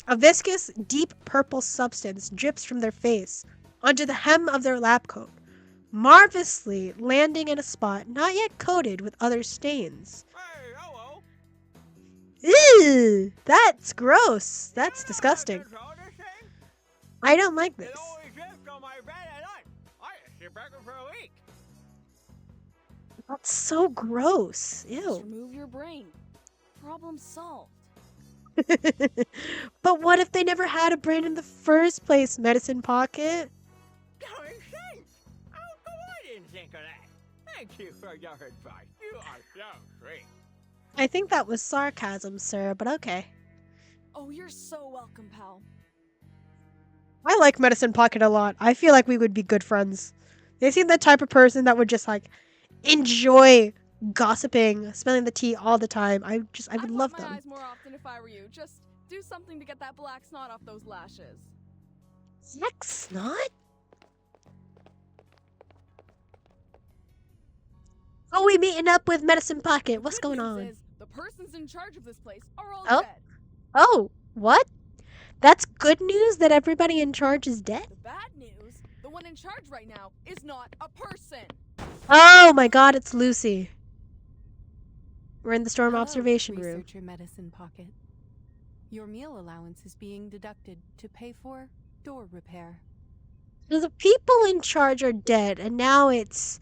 [SPEAKER 1] A viscous, deep purple substance drips from their face onto the hem of their lab coat, marvelously landing in a spot not yet coated with other stains.
[SPEAKER 6] Hey, hello.
[SPEAKER 1] Ew! That's gross. That's disgusting. I don't like this.
[SPEAKER 6] It always left on my bed at night. I sit back for a week.
[SPEAKER 1] That's so gross.
[SPEAKER 9] Just
[SPEAKER 1] Ew.
[SPEAKER 9] remove your brain. Problem solved.
[SPEAKER 1] But what if they never had a brain in the first place, Medicine Pocket?
[SPEAKER 6] Common sense. How come I didn't think of that? Thank you for your advice. You are so sweet.
[SPEAKER 1] I think that was sarcasm, sir, but okay.
[SPEAKER 9] Oh, you're so welcome, pal.
[SPEAKER 1] I like Medicine Pocket a lot. I feel like we would be good friends. They seem the type of person that would just like enjoy gossiping, spilling the tea all the time. I would love
[SPEAKER 9] I'd wipe my
[SPEAKER 1] them.
[SPEAKER 9] eyes more often if I were you. Just do something to get that black snot off those lashes.
[SPEAKER 1] Black snot? Oh, we meeting up with Medicine Pocket. What's going on?
[SPEAKER 9] Is, the persons in charge of this place are all
[SPEAKER 1] Oh.
[SPEAKER 9] dead.
[SPEAKER 1] Oh, what? That's good news that everybody in charge is dead?
[SPEAKER 9] The bad news, the one in charge right now is not a person.
[SPEAKER 1] Oh my god, it's Lucy. We're in the storm
[SPEAKER 2] Hello,
[SPEAKER 1] observation room.
[SPEAKER 2] Researcher Medicine Pocket. Your meal allowance is being deducted to pay for door repair.
[SPEAKER 1] So the people in charge are dead, and now it's...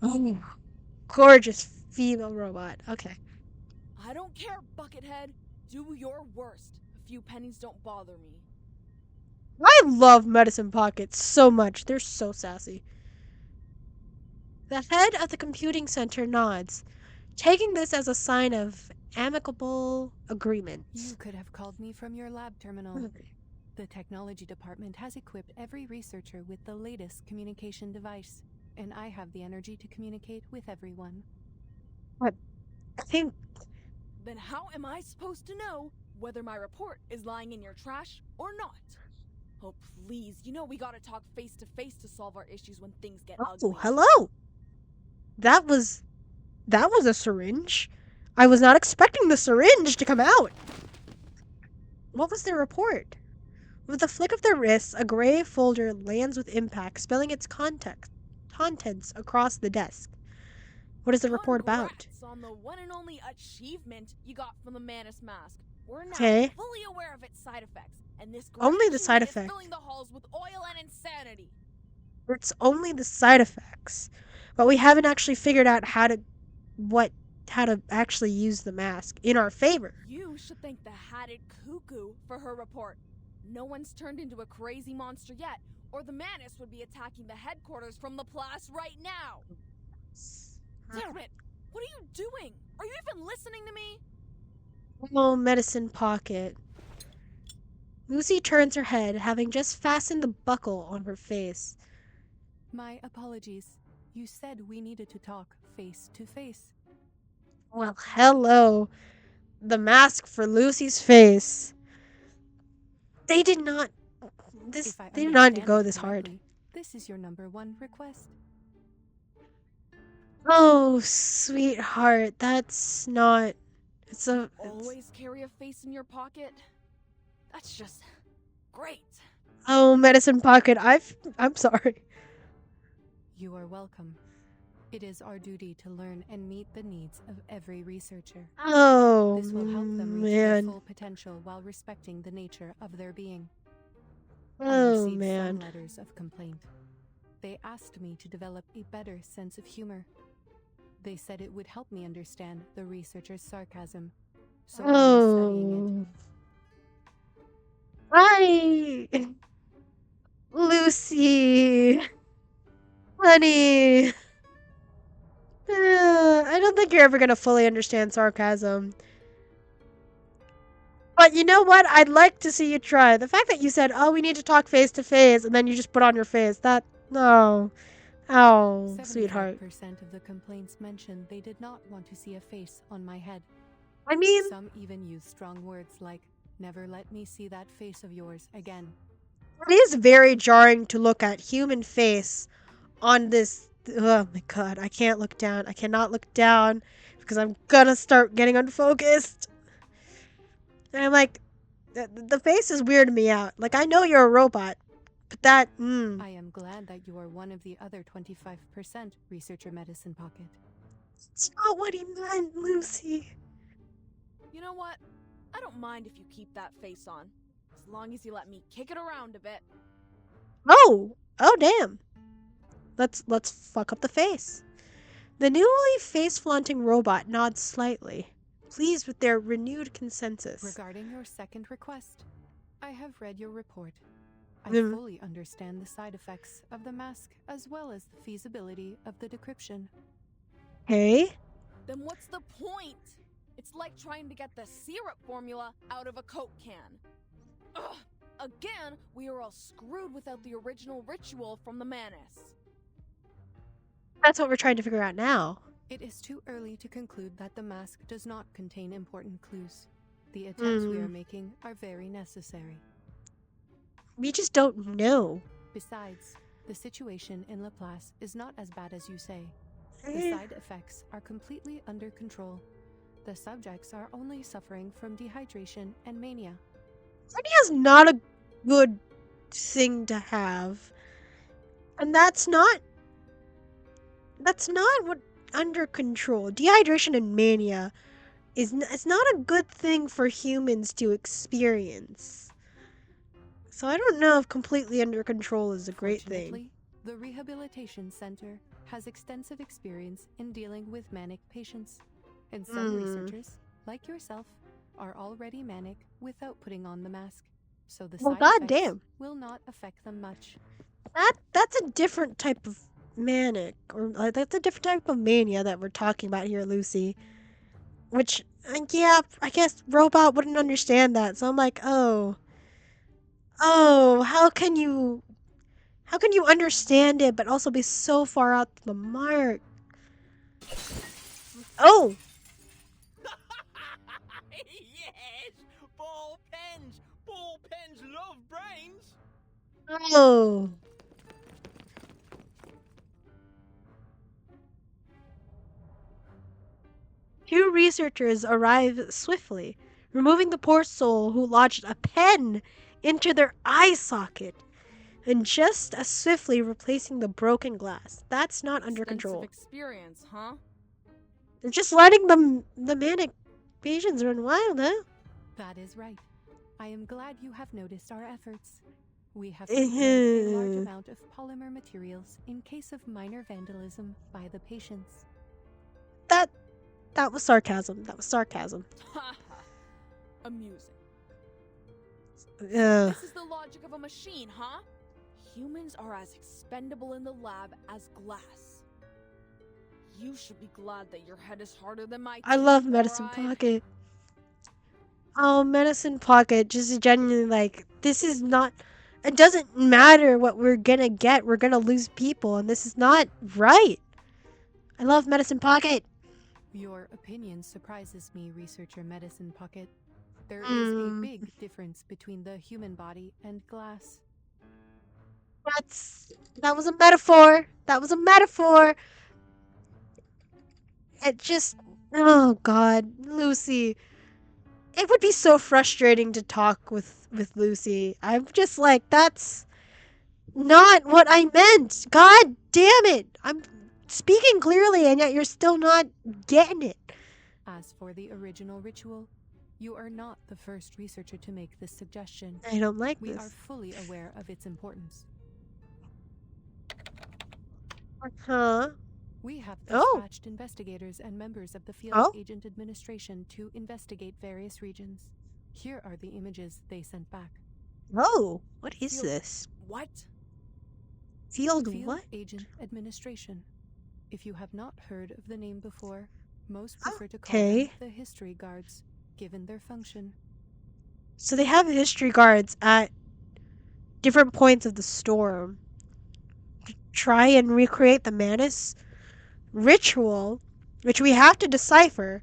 [SPEAKER 1] Oh, gorgeous female robot. Okay.
[SPEAKER 9] I don't care, Buckethead. Do your worst. A few pennies don't bother me.
[SPEAKER 1] I love Medicine Pocket so much. They're so sassy. The head of the computing center nods, taking this as a sign of amicable agreement.
[SPEAKER 2] You could have called me from your lab terminal. The technology department has equipped every researcher with the latest communication device, and I have the energy to communicate with everyone.
[SPEAKER 1] I think...
[SPEAKER 9] Then how am I supposed to know whether my report is lying in your trash or not? Oh, please. You know we gotta talk face to face to solve our issues when things get
[SPEAKER 1] Oh,
[SPEAKER 9] ugly.
[SPEAKER 1] hello! That was a syringe. I was not expecting the syringe to come out. What was their report? With a flick of their wrists, a gray folder lands with impact, spilling its contents across the desk. What is the report about?
[SPEAKER 9] Congrats on the one and only achievement you got from the Manus mask. We're now
[SPEAKER 1] Okay.
[SPEAKER 9] fully aware of its side effects, and this great
[SPEAKER 1] Only the side
[SPEAKER 9] achievement is
[SPEAKER 1] effect.
[SPEAKER 9] filling the halls with oil and insanity.
[SPEAKER 1] It's only the side effects. But we haven't actually figured out how to actually use the mask in our favor.
[SPEAKER 9] You should thank the hatted cuckoo for her report. No one's turned into a crazy monster yet, or the Manus would be attacking the headquarters from Laplace right now. Damn it! What are you doing? Are you even listening to me?
[SPEAKER 1] Oh, medicine pocket. Lucy turns her head, having just fastened the buckle on her face.
[SPEAKER 2] My apologies. You said we needed to talk face to face.
[SPEAKER 1] Well, hello. The mask for Lucy's face. They did not go this hard.
[SPEAKER 2] This is your #1 request.
[SPEAKER 1] Oh, sweetheart, that's not...
[SPEAKER 9] Always carry a face in your pocket? That's just great.
[SPEAKER 1] Oh, medicine pocket, I'm sorry.
[SPEAKER 2] You are welcome. It is our duty to learn and meet the needs of every researcher.
[SPEAKER 1] Oh,
[SPEAKER 2] this will help them reach their full potential while respecting the nature of their being. I received some letters of complaint. They asked me to develop a better sense of humor. They said it would help me understand the researcher's sarcasm, so I'm studying it.
[SPEAKER 1] Hi, Lucy, honey. I don't think you're ever gonna fully understand sarcasm. But you know what? I'd like to see you try. The fact that you said, "Oh, we need to talk face to face," and then you just put on your face. No. Oh, sweetheart.
[SPEAKER 2] 75% of the complaints mentioned they did not want to see a face on my head.
[SPEAKER 1] I mean...
[SPEAKER 2] Some even use strong words like, "Never let me see that face of yours again."
[SPEAKER 1] It is very jarring to look at human face on this... Oh my god, I can't look down. I cannot look down because I'm gonna start getting unfocused. And I'm like, the face is weirding me out. Like, I know you're a robot, but that...
[SPEAKER 2] I am glad that you are one of the other 25% researcher medicine pocket.
[SPEAKER 1] It's not what he meant, Lucy.
[SPEAKER 9] You know what? I don't mind if you keep that face on, as long as you let me kick it around a bit.
[SPEAKER 1] Oh damn. Let's fuck up the face. The newly face-flaunting robot nods slightly, pleased with their renewed consensus.
[SPEAKER 2] Regarding your second request, I have read your report. I fully understand the side effects of the mask as well as the feasibility of the decryption.
[SPEAKER 1] Hey?
[SPEAKER 9] Then what's the point? It's like trying to get the syrup formula out of a Coke can. Ugh! Again, we are all screwed without the original ritual from the Manus.
[SPEAKER 1] That's what we're trying to figure out now.
[SPEAKER 2] It is too early to conclude that the mask does not contain important clues. The attempts we are making are very necessary.
[SPEAKER 1] We just don't know.
[SPEAKER 2] Besides, the situation in Laplace is not as bad as you say. The side effects are completely under control. The subjects are only suffering from dehydration and mania.
[SPEAKER 1] Mania is not a good thing to have. And that's not what under control. Dehydration and mania it's not a good thing for humans to experience. So I don't know if completely under control is a great thing.
[SPEAKER 2] The Rehabilitation Center has extensive experience in dealing with manic patients. And some researchers, like yourself, are already manic without putting on the mask. So the side effects will not affect them much.
[SPEAKER 1] That's a different type of manic, or that's a different type of mania that we're talking about here, Lucy. Which, yeah, I guess robot wouldn't understand that. So I'm like, oh, how can you understand it but also be so far out the mark? Oh.
[SPEAKER 6] Yes, ball pens love brains.
[SPEAKER 1] Oh. Two researchers arrive swiftly, removing the poor soul who lodged a pen into their eye socket, and just as swiftly replacing the broken glass. That's not under control.
[SPEAKER 9] Experience, huh?
[SPEAKER 1] They're just letting the manic patients run wild, huh?
[SPEAKER 2] That is right. I am glad you have noticed our efforts. We have prepared a large amount of polymer materials in case of minor vandalism by the patients.
[SPEAKER 1] That was sarcasm. That was sarcasm.
[SPEAKER 9] Amusing. This is the logic of a machine, huh? Humans are as expendable in the lab as glass. You should be glad that your head is harder than my teeth.
[SPEAKER 1] I love Medicine Pocket. Oh, Medicine Pocket, just genuinely like, this is not, it doesn't matter what we're gonna get, we're gonna lose people, and this is not right. I love Medicine Pocket.
[SPEAKER 2] Your opinion surprises me, Researcher Medicine Pocket. There is a big difference between the human body and glass.
[SPEAKER 1] That was a metaphor. That was a metaphor. It just, oh God, Lucy. It would be so frustrating to talk with Lucy. I'm just like, that's not what I meant. God damn it. I'm speaking clearly and yet you're still not getting it.
[SPEAKER 2] As for the original ritual, you are not the first researcher to make this suggestion.
[SPEAKER 1] I don't like
[SPEAKER 2] this.
[SPEAKER 1] We
[SPEAKER 2] are fully aware of its importance.
[SPEAKER 1] Huh?
[SPEAKER 2] We have dispatched investigators and members of the Field Agent Administration to investigate various regions. Here are the images they sent back.
[SPEAKER 1] Oh, what is this?
[SPEAKER 9] What?
[SPEAKER 1] Field
[SPEAKER 2] what? Agent Administration. If you have not heard of the name before, most prefer to call them the History Guards, given their function.
[SPEAKER 1] So they have history guards at different points of the storm to try and recreate the Manus ritual, which we have to decipher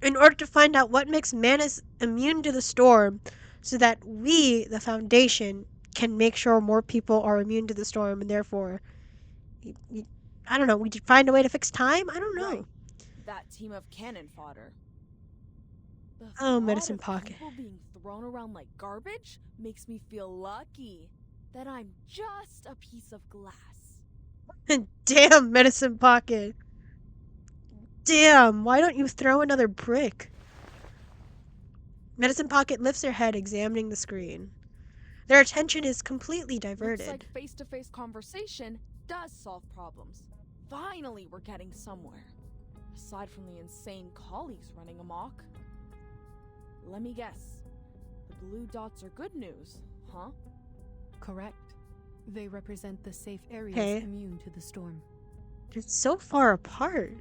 [SPEAKER 1] in order to find out what makes Manus immune to the storm, so that we, the Foundation, can make sure more people are immune to the storm, and therefore, I don't know, we find a way to fix time? I don't know.
[SPEAKER 9] Right. That team of cannon fodder.
[SPEAKER 1] Oh, Medicine Pocket.
[SPEAKER 9] People being thrown around like garbage makes me feel lucky that I'm just a piece of glass.
[SPEAKER 1] Damn, Medicine Pocket. Damn, why don't you throw another brick? Medicine Pocket lifts her head, examining the screen. Their attention is completely diverted.
[SPEAKER 9] Looks like face-to-face conversation does solve problems. Finally, we're getting somewhere. Aside from the insane colleagues running amok. Let me guess. The blue dots are good news, huh?
[SPEAKER 2] Correct. They represent the safe areas immune to the storm.
[SPEAKER 1] It's so far apart.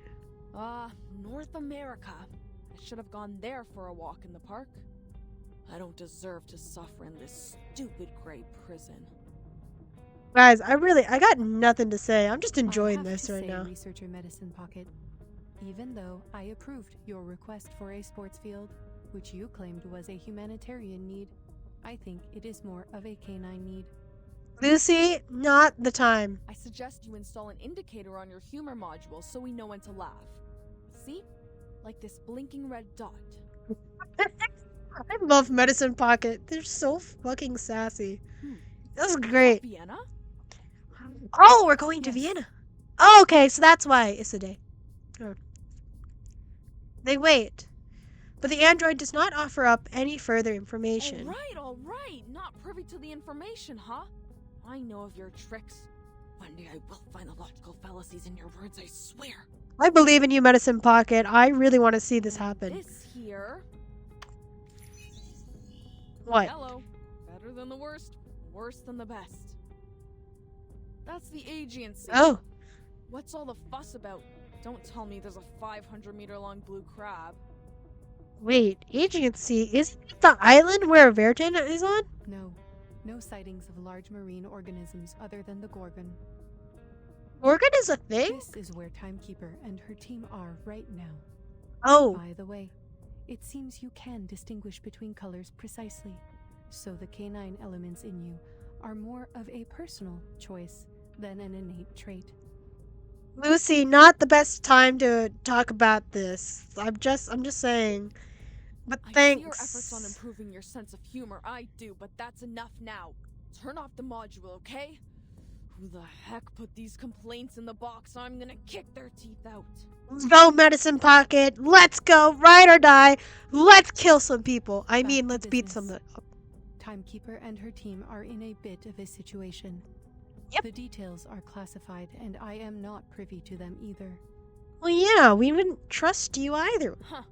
[SPEAKER 9] North America. I should have gone there for a walk in the park. I don't deserve to suffer in this stupid gray prison.
[SPEAKER 1] Guys, I got nothing to say. I'm just enjoying this right now.
[SPEAKER 2] Researcher Medicine Pocket, even though I approved your request for a sports field, which you claimed was a humanitarian need, I think it is more of a canine need.
[SPEAKER 1] Lucy, not the time.
[SPEAKER 9] I suggest you install an indicator on your humor module so we know when to laugh. See? Like this blinking red dot.
[SPEAKER 1] I love Medicine Pocket. They're so fucking sassy. That's great.
[SPEAKER 9] Vienna?
[SPEAKER 1] Oh, we're going to Vienna. Oh, okay, so that's why it's a day. Oh. They wait. But the android does not offer up any further information.
[SPEAKER 9] All right. Not privy to the information, huh? I know of your tricks. One day I will find the logical fallacies in your words, I swear.
[SPEAKER 1] I believe in you, Medicine Pocket. I really want to see this happen.
[SPEAKER 9] This here.
[SPEAKER 1] What?
[SPEAKER 9] Hello. Better than the worst, worse than the best. That's the agency.
[SPEAKER 1] Oh.
[SPEAKER 9] What's all the fuss about? Don't tell me there's a 500-meter long blue crab.
[SPEAKER 1] Wait, agency? Is it the island where Verton is on?
[SPEAKER 2] No sightings of large marine organisms other than the Gorgon.
[SPEAKER 1] Gorgon is a thing?
[SPEAKER 2] This is where Timekeeper and her team are right now.
[SPEAKER 1] Oh.
[SPEAKER 2] By the way, it seems you can distinguish between colors precisely, so the canine elements in you are more of a personal choice than an innate trait.
[SPEAKER 1] Lucy, not the best time to talk about this. I'm just saying. But
[SPEAKER 9] I see your efforts on
[SPEAKER 1] thanks.
[SPEAKER 9] improving your sense of humor, I do, but that's enough now. Turn off the module, okay? Who the heck put these complaints in the box? I'm gonna kick their teeth out.
[SPEAKER 1] Let's go, Medicine Pocket. Let's go. Ride or die. Let's kill some people. I mean, let's beat some of them.
[SPEAKER 2] Timekeeper and her team are in a bit of a situation.
[SPEAKER 1] Yep.
[SPEAKER 2] The details are classified, and I am not privy to them either.
[SPEAKER 1] Well, yeah, we wouldn't trust you either.
[SPEAKER 9] Huh.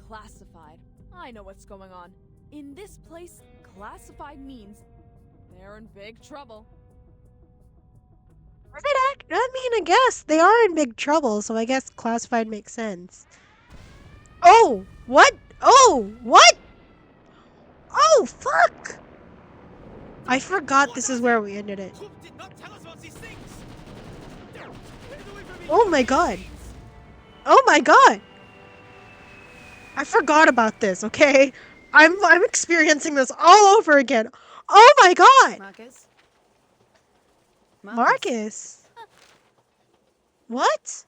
[SPEAKER 9] Classified. I know what's going on. In this place, classified means they're in big trouble.
[SPEAKER 1] I mean, I guess they are in big trouble, so I guess classified makes sense. Oh, what? Oh, what? Oh, fuck! I forgot this is where we ended it. Oh my god. Oh my god! I forgot about this, okay? I'm experiencing this all over again. Oh my god!
[SPEAKER 4] Marcus?
[SPEAKER 1] Marcus? What?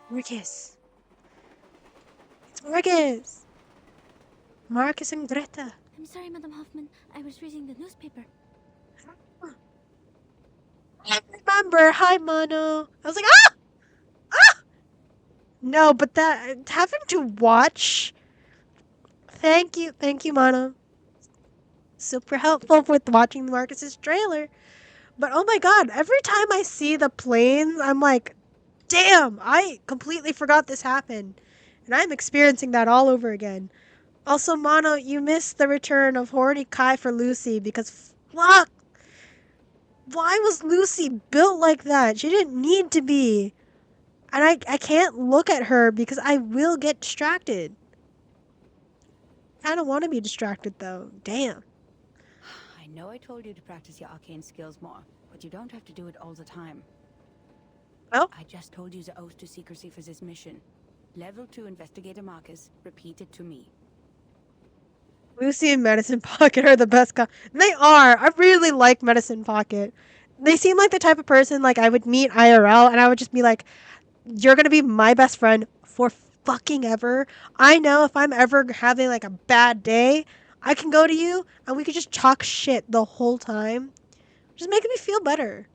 [SPEAKER 1] Marcus. It's Marcus. Marcus and Greta.
[SPEAKER 8] I'm sorry, Madam Hoffman. I was reading the newspaper.
[SPEAKER 1] I remember. Hi, Mono. I was like, ah! Ah! No, but that, having to watch. Thank you, Mono. Super helpful with watching Marcus's trailer. But oh my god, every time I see the planes, I'm like, damn, I completely forgot this happened. And I'm experiencing that all over again. Also, Mono, you missed the return of Horny Kai for Lucy because fuck! Why was Lucy built like that? She didn't need to be. And I can't look at her because I will get distracted. I don't want to be distracted though. Damn.
[SPEAKER 4] I know I told you to practice your arcane skills more, but you don't have to do it all the time.
[SPEAKER 1] Oh?
[SPEAKER 4] I just told you the oath to secrecy for this mission. Level 2 Investigator Marcus, repeat it to me.
[SPEAKER 1] Lucy and Medicine Pocket are the best They are. I really like Medicine Pocket. They seem like the type of person like I would meet IRL and I would just be like, you're gonna be my best friend for fucking ever. I know if I'm ever having like a bad day, I can go to you and we could just talk shit the whole time. Just making me feel better.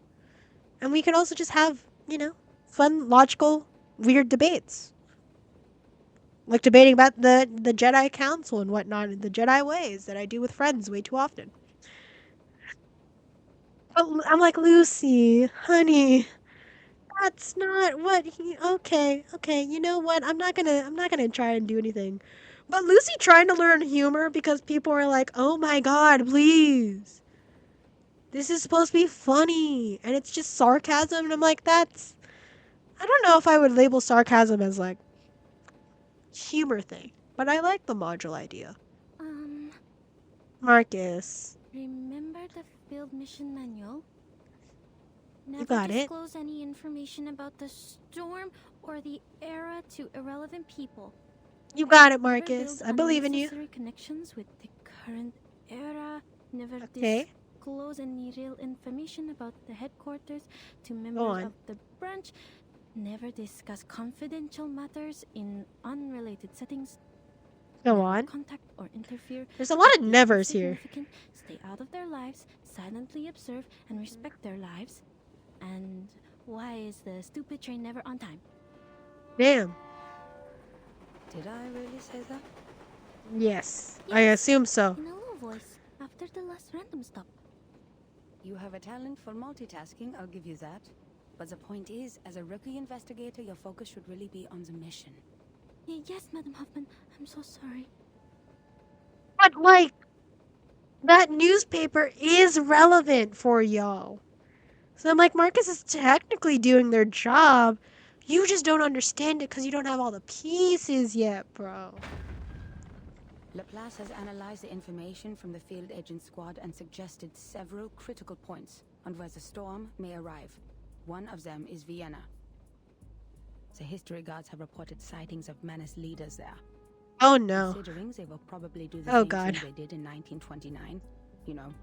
[SPEAKER 1] And we can also just have, you know, fun, logical, weird debates. Like debating about the Jedi Council and whatnot, and the Jedi ways that I do with friends way too often. But I'm like, Lucy, honey, that's not what he. Okay, you know what? I'm not gonna try and do anything. But Lucy trying to learn humor because people are like, oh my god, please. This is supposed to be funny, and it's just sarcasm, and I'm like, that's. I don't know if I would label sarcasm as like humor thing, but I like the module idea. Marcus.
[SPEAKER 8] Remember the field mission manual?
[SPEAKER 1] You got it.
[SPEAKER 8] Disclose any information about the storm or the era to irrelevant people.
[SPEAKER 1] You got it, Marcus. I believe in you.
[SPEAKER 8] Connections with the current era. Never
[SPEAKER 1] Okay.
[SPEAKER 8] disclose any real information about the headquarters to members of the branch. Never discuss confidential matters in unrelated settings.
[SPEAKER 1] Go on.
[SPEAKER 8] Contact or interfere.
[SPEAKER 1] There's a lot of nevers here.
[SPEAKER 8] Stay out of their lives, silently observe and respect their lives. And why is the stupid train never on time?
[SPEAKER 1] Damn.
[SPEAKER 4] Did I really say that?
[SPEAKER 1] Yes. I assume so.
[SPEAKER 8] In a low voice, after the last random stop.
[SPEAKER 4] You have a talent for multitasking, I'll give you that. But the point is, as a rookie investigator, your focus should really be on the mission.
[SPEAKER 8] Yes, Madam Hoffman. I'm so sorry.
[SPEAKER 1] But, like, that newspaper is relevant for y'all. So I'm like, Marcus is technically doing their job. You just don't understand it because you don't have all the pieces yet, bro.
[SPEAKER 4] Laplace has analyzed the information from the field agent squad and suggested several critical points on where the storm may arrive. One of them is Vienna. The history guards have reported sightings of Manus leaders there.
[SPEAKER 1] Oh no.
[SPEAKER 4] Considering they will probably do the
[SPEAKER 1] Oh
[SPEAKER 4] same
[SPEAKER 1] god.
[SPEAKER 4] thing they did in 1929. You know,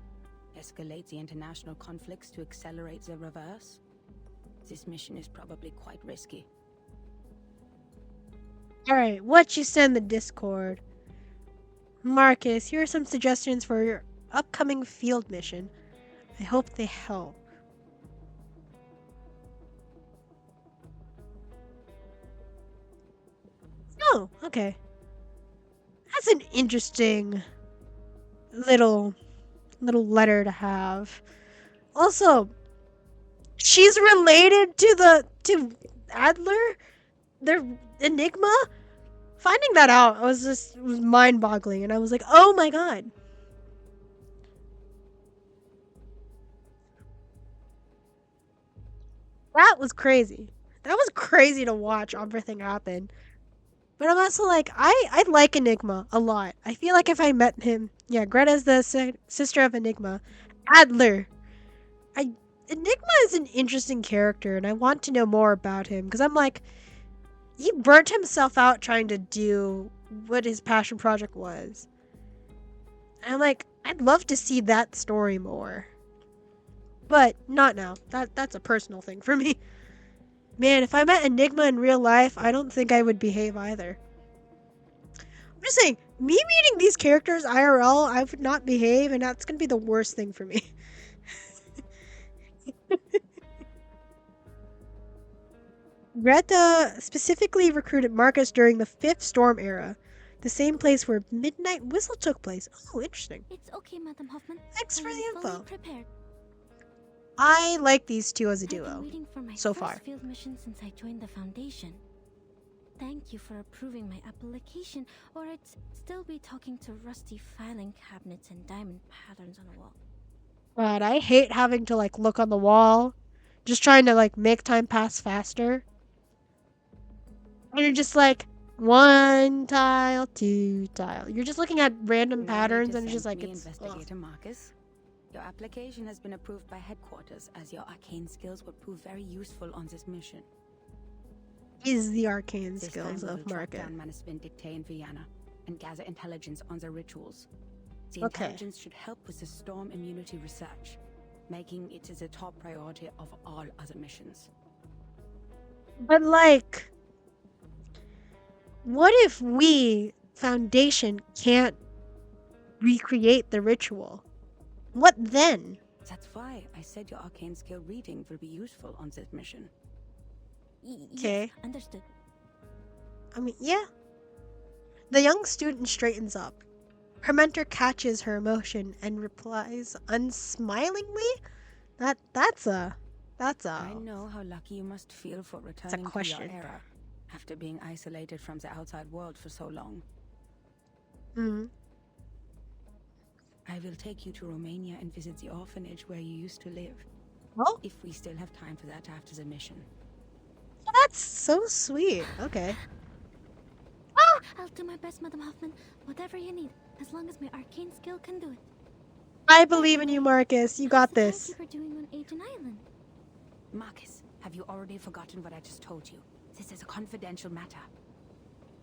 [SPEAKER 4] Escalate the international conflicts to accelerate the reverse? This mission is probably quite risky.
[SPEAKER 1] Alright, what you said in the Discord. Marcus, here are some suggestions for your upcoming field mission. I hope they help. Oh, okay. That's an interesting little letter to have. Also, she's related to Adler? Their Enigma? Finding that out was mind-boggling, and I was like, oh my god. That was crazy. That was crazy to watch everything happen. But I'm also like, I like Enigma a lot. I feel like if I met him, yeah, Greta's the sister of Enigma. Adler. Enigma is an interesting character, and I want to know more about him, because I'm like, he burnt himself out trying to do what his passion project was. And I'm like, I'd love to see that story more. But not now. That's a personal thing for me. Man, if I met Enigma in real life, I don't think I would behave either. I'm just saying, me meeting these characters IRL, I would not behave, and that's gonna be the worst thing for me. Greta specifically recruited Marcus during the 5th Storm era, the same place where Midnight Whistle took place. Oh, interesting.
[SPEAKER 10] It's okay, Madam Hoffman.
[SPEAKER 1] Thanks for the info.
[SPEAKER 10] Prepared.
[SPEAKER 1] I like these two as a
[SPEAKER 10] I've been
[SPEAKER 1] duo
[SPEAKER 10] waiting for my
[SPEAKER 1] so
[SPEAKER 10] first
[SPEAKER 1] far.
[SPEAKER 10] field mission since I joined the Foundation. Thank you for approving my application, or I'd still be talking to rusty filing cabinets and diamond patterns on the wall.
[SPEAKER 1] God, I hate having to like look on the wall, just trying to like make time pass faster. And you're just like 1 tile, 2 tile. You're just looking at random patterns, and it's just like it's.
[SPEAKER 4] Investigator Marcus. Your application has been approved by headquarters, as your arcane skills would prove very useful on this mission.
[SPEAKER 1] Is the arcane
[SPEAKER 4] This
[SPEAKER 1] skills
[SPEAKER 4] time we
[SPEAKER 1] of
[SPEAKER 4] will track
[SPEAKER 1] Marcus.
[SPEAKER 4] down Manusvin Dictae in Vienna and gather intelligence on their rituals. The
[SPEAKER 1] Okay.
[SPEAKER 4] intelligence should help with the storm immunity research, making it the top priority of all other missions.
[SPEAKER 1] But like, what if we, Foundation, can't recreate the ritual? What then?
[SPEAKER 4] That's why I said your arcane skill reading will be useful on this mission.
[SPEAKER 1] Okay.
[SPEAKER 10] Yes, understood.
[SPEAKER 1] I mean, yeah. The young student straightens up. Her mentor catches her emotion and replies unsmilingly. That's a.
[SPEAKER 4] I know how lucky you must feel for returning to
[SPEAKER 1] question.
[SPEAKER 4] your era after being isolated from the outside world for so long.
[SPEAKER 1] Hmm.
[SPEAKER 4] I will take you to Romania and visit the orphanage where you used to live.
[SPEAKER 1] Oh,
[SPEAKER 4] If we still have time for that after the mission.
[SPEAKER 1] that's so sweet. Okay.
[SPEAKER 10] I'll do my best, Madam Hoffman. Whatever you need, as long as my arcane skill can do it.
[SPEAKER 1] I believe in you, Marcus. You got
[SPEAKER 10] How's the
[SPEAKER 1] this.
[SPEAKER 10] timekeeper doing on Agent Island?
[SPEAKER 4] Marcus, have you already forgotten what I just told you? This is a confidential matter.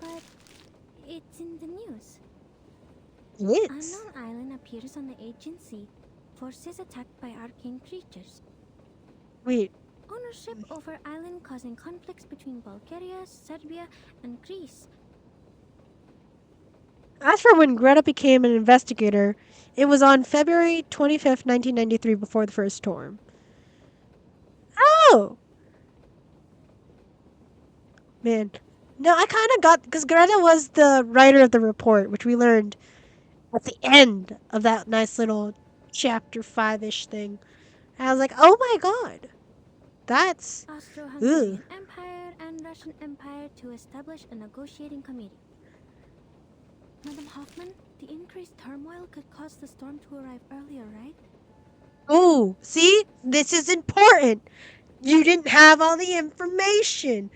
[SPEAKER 10] But it's in the news.
[SPEAKER 1] It's.
[SPEAKER 10] Unknown Island appears on the agency. Forces attacked by arcane creatures.
[SPEAKER 1] Wait.
[SPEAKER 10] Ownership over island causing conflicts between Bulgaria, Serbia, and Greece.
[SPEAKER 1] As for when Greta became an investigator, it was on February 25th, 1993, before the first storm. Oh! Man. No, I kind of got... Because Greta was the writer of the report, which we learned at the end of that nice little chapter 5-ish thing. And I was like, oh my god. That's...
[SPEAKER 10] Austro-Hungarian Empire and Russian Empire to establish a negotiating committee. Madam Hoffman, the increased turmoil could cause the storm to arrive earlier, right?
[SPEAKER 1] Oh, see? This is important. You didn't have all the information.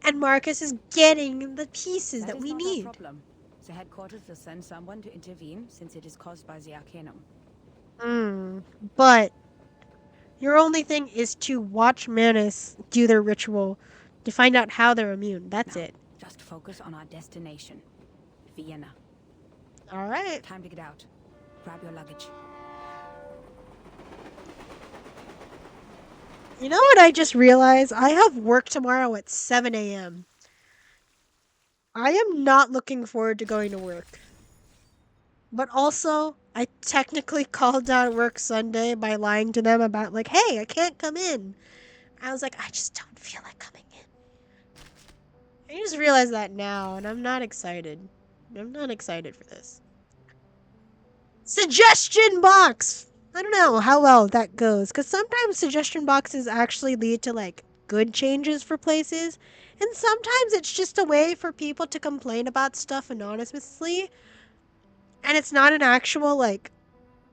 [SPEAKER 1] And Marcus is getting the pieces that
[SPEAKER 4] is
[SPEAKER 1] we
[SPEAKER 4] not our
[SPEAKER 1] need.
[SPEAKER 4] problem. The headquarters will send someone to intervene since it is caused by the Arcanum.
[SPEAKER 1] But your only thing is to watch Manus do their ritual to find out how they're immune. That's
[SPEAKER 4] Now,
[SPEAKER 1] it.
[SPEAKER 4] Just focus on our destination, Vienna.
[SPEAKER 1] All right.
[SPEAKER 4] Time to get out. Grab your luggage.
[SPEAKER 1] You know what I just realized? I have work tomorrow at 7 a.m. I am not looking forward to going to work. But also, I technically called out work Sunday by lying to them about, like, hey, I can't come in. I was like, I just don't feel like coming in. I just realized that now, and I'm not excited. I'm not excited for this. Suggestion box! I don't know how well that goes, because sometimes suggestion boxes actually lead to, like, good changes for places, and sometimes it's just a way for people to complain about stuff anonymously, and it's not an actual, like,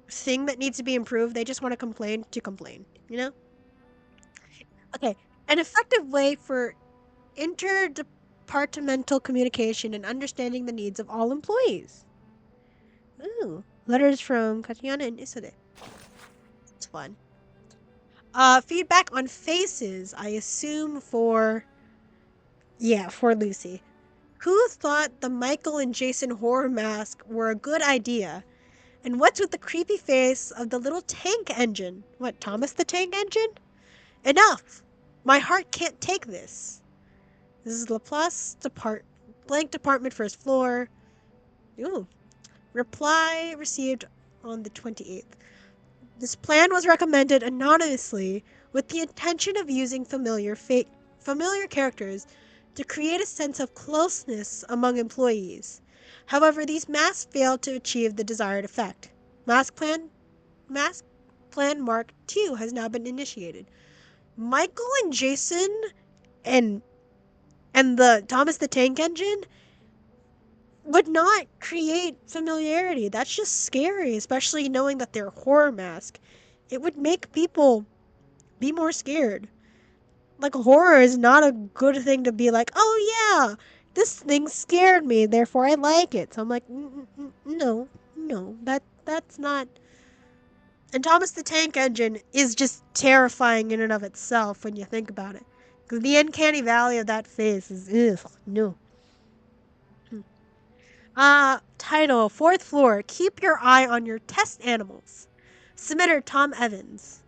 [SPEAKER 1] thing that needs to be improved. They just want to complain, you know? Okay, an effective way for interdepartmental communication and understanding the needs of all employees. Ooh, letters from Katiana and Isode. It's fun. Feedback on faces, I assume for Lucy. Who thought the Michael and Jason horror mask were a good idea? And what's with the creepy face of the little tank engine? What, Thomas the Tank Engine? Enough! My heart can't take this. This is Laplace blank department first floor. Ooh. Reply received on the 28th. This plan was recommended anonymously with the intention of using familiar characters to create a sense of closeness among employees. However, these masks failed to achieve the desired effect. Mask Plan Mark II has now been initiated. Michael and Jason and the Thomas the Tank Engine would not create familiarity. That's just scary, especially knowing that they're horror mask. It would make people be more scared. Like, horror is not a good thing to be like, oh yeah, this thing scared me, therefore I like it. So I'm like, no, that's not. And Thomas the Tank Engine is just terrifying in and of itself when you think about it. Because the uncanny valley of that face is, ugh, no. Title, 4th floor, keep your eye on your test animals. Submitter, Tom Evans.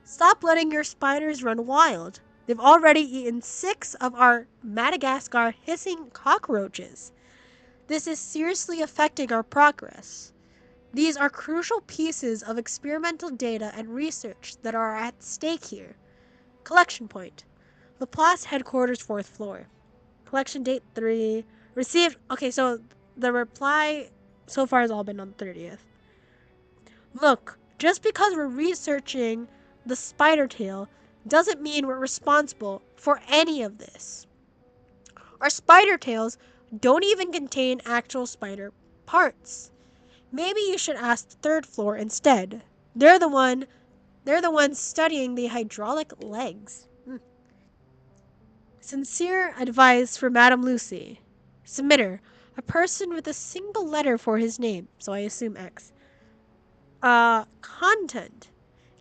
[SPEAKER 1] Stop letting your spiders run wild. They've already eaten 6 of our Madagascar hissing cockroaches. This is seriously affecting our progress. These are crucial pieces of experimental data and research that are at stake here. Collection point. Laplace headquarters, 4th floor. Collection date 3. Received. Okay, so the reply so far has all been on the 30th. Look, just because we're researching the spider tail doesn't mean we're responsible for any of this. Our spider tails don't even contain actual spider parts. Maybe you should ask the 3rd floor instead. They're the ones studying the hydraulic legs. Sincere advice for Madame Lucy. Submitter, a person with a single letter for his name, so I assume X. Content.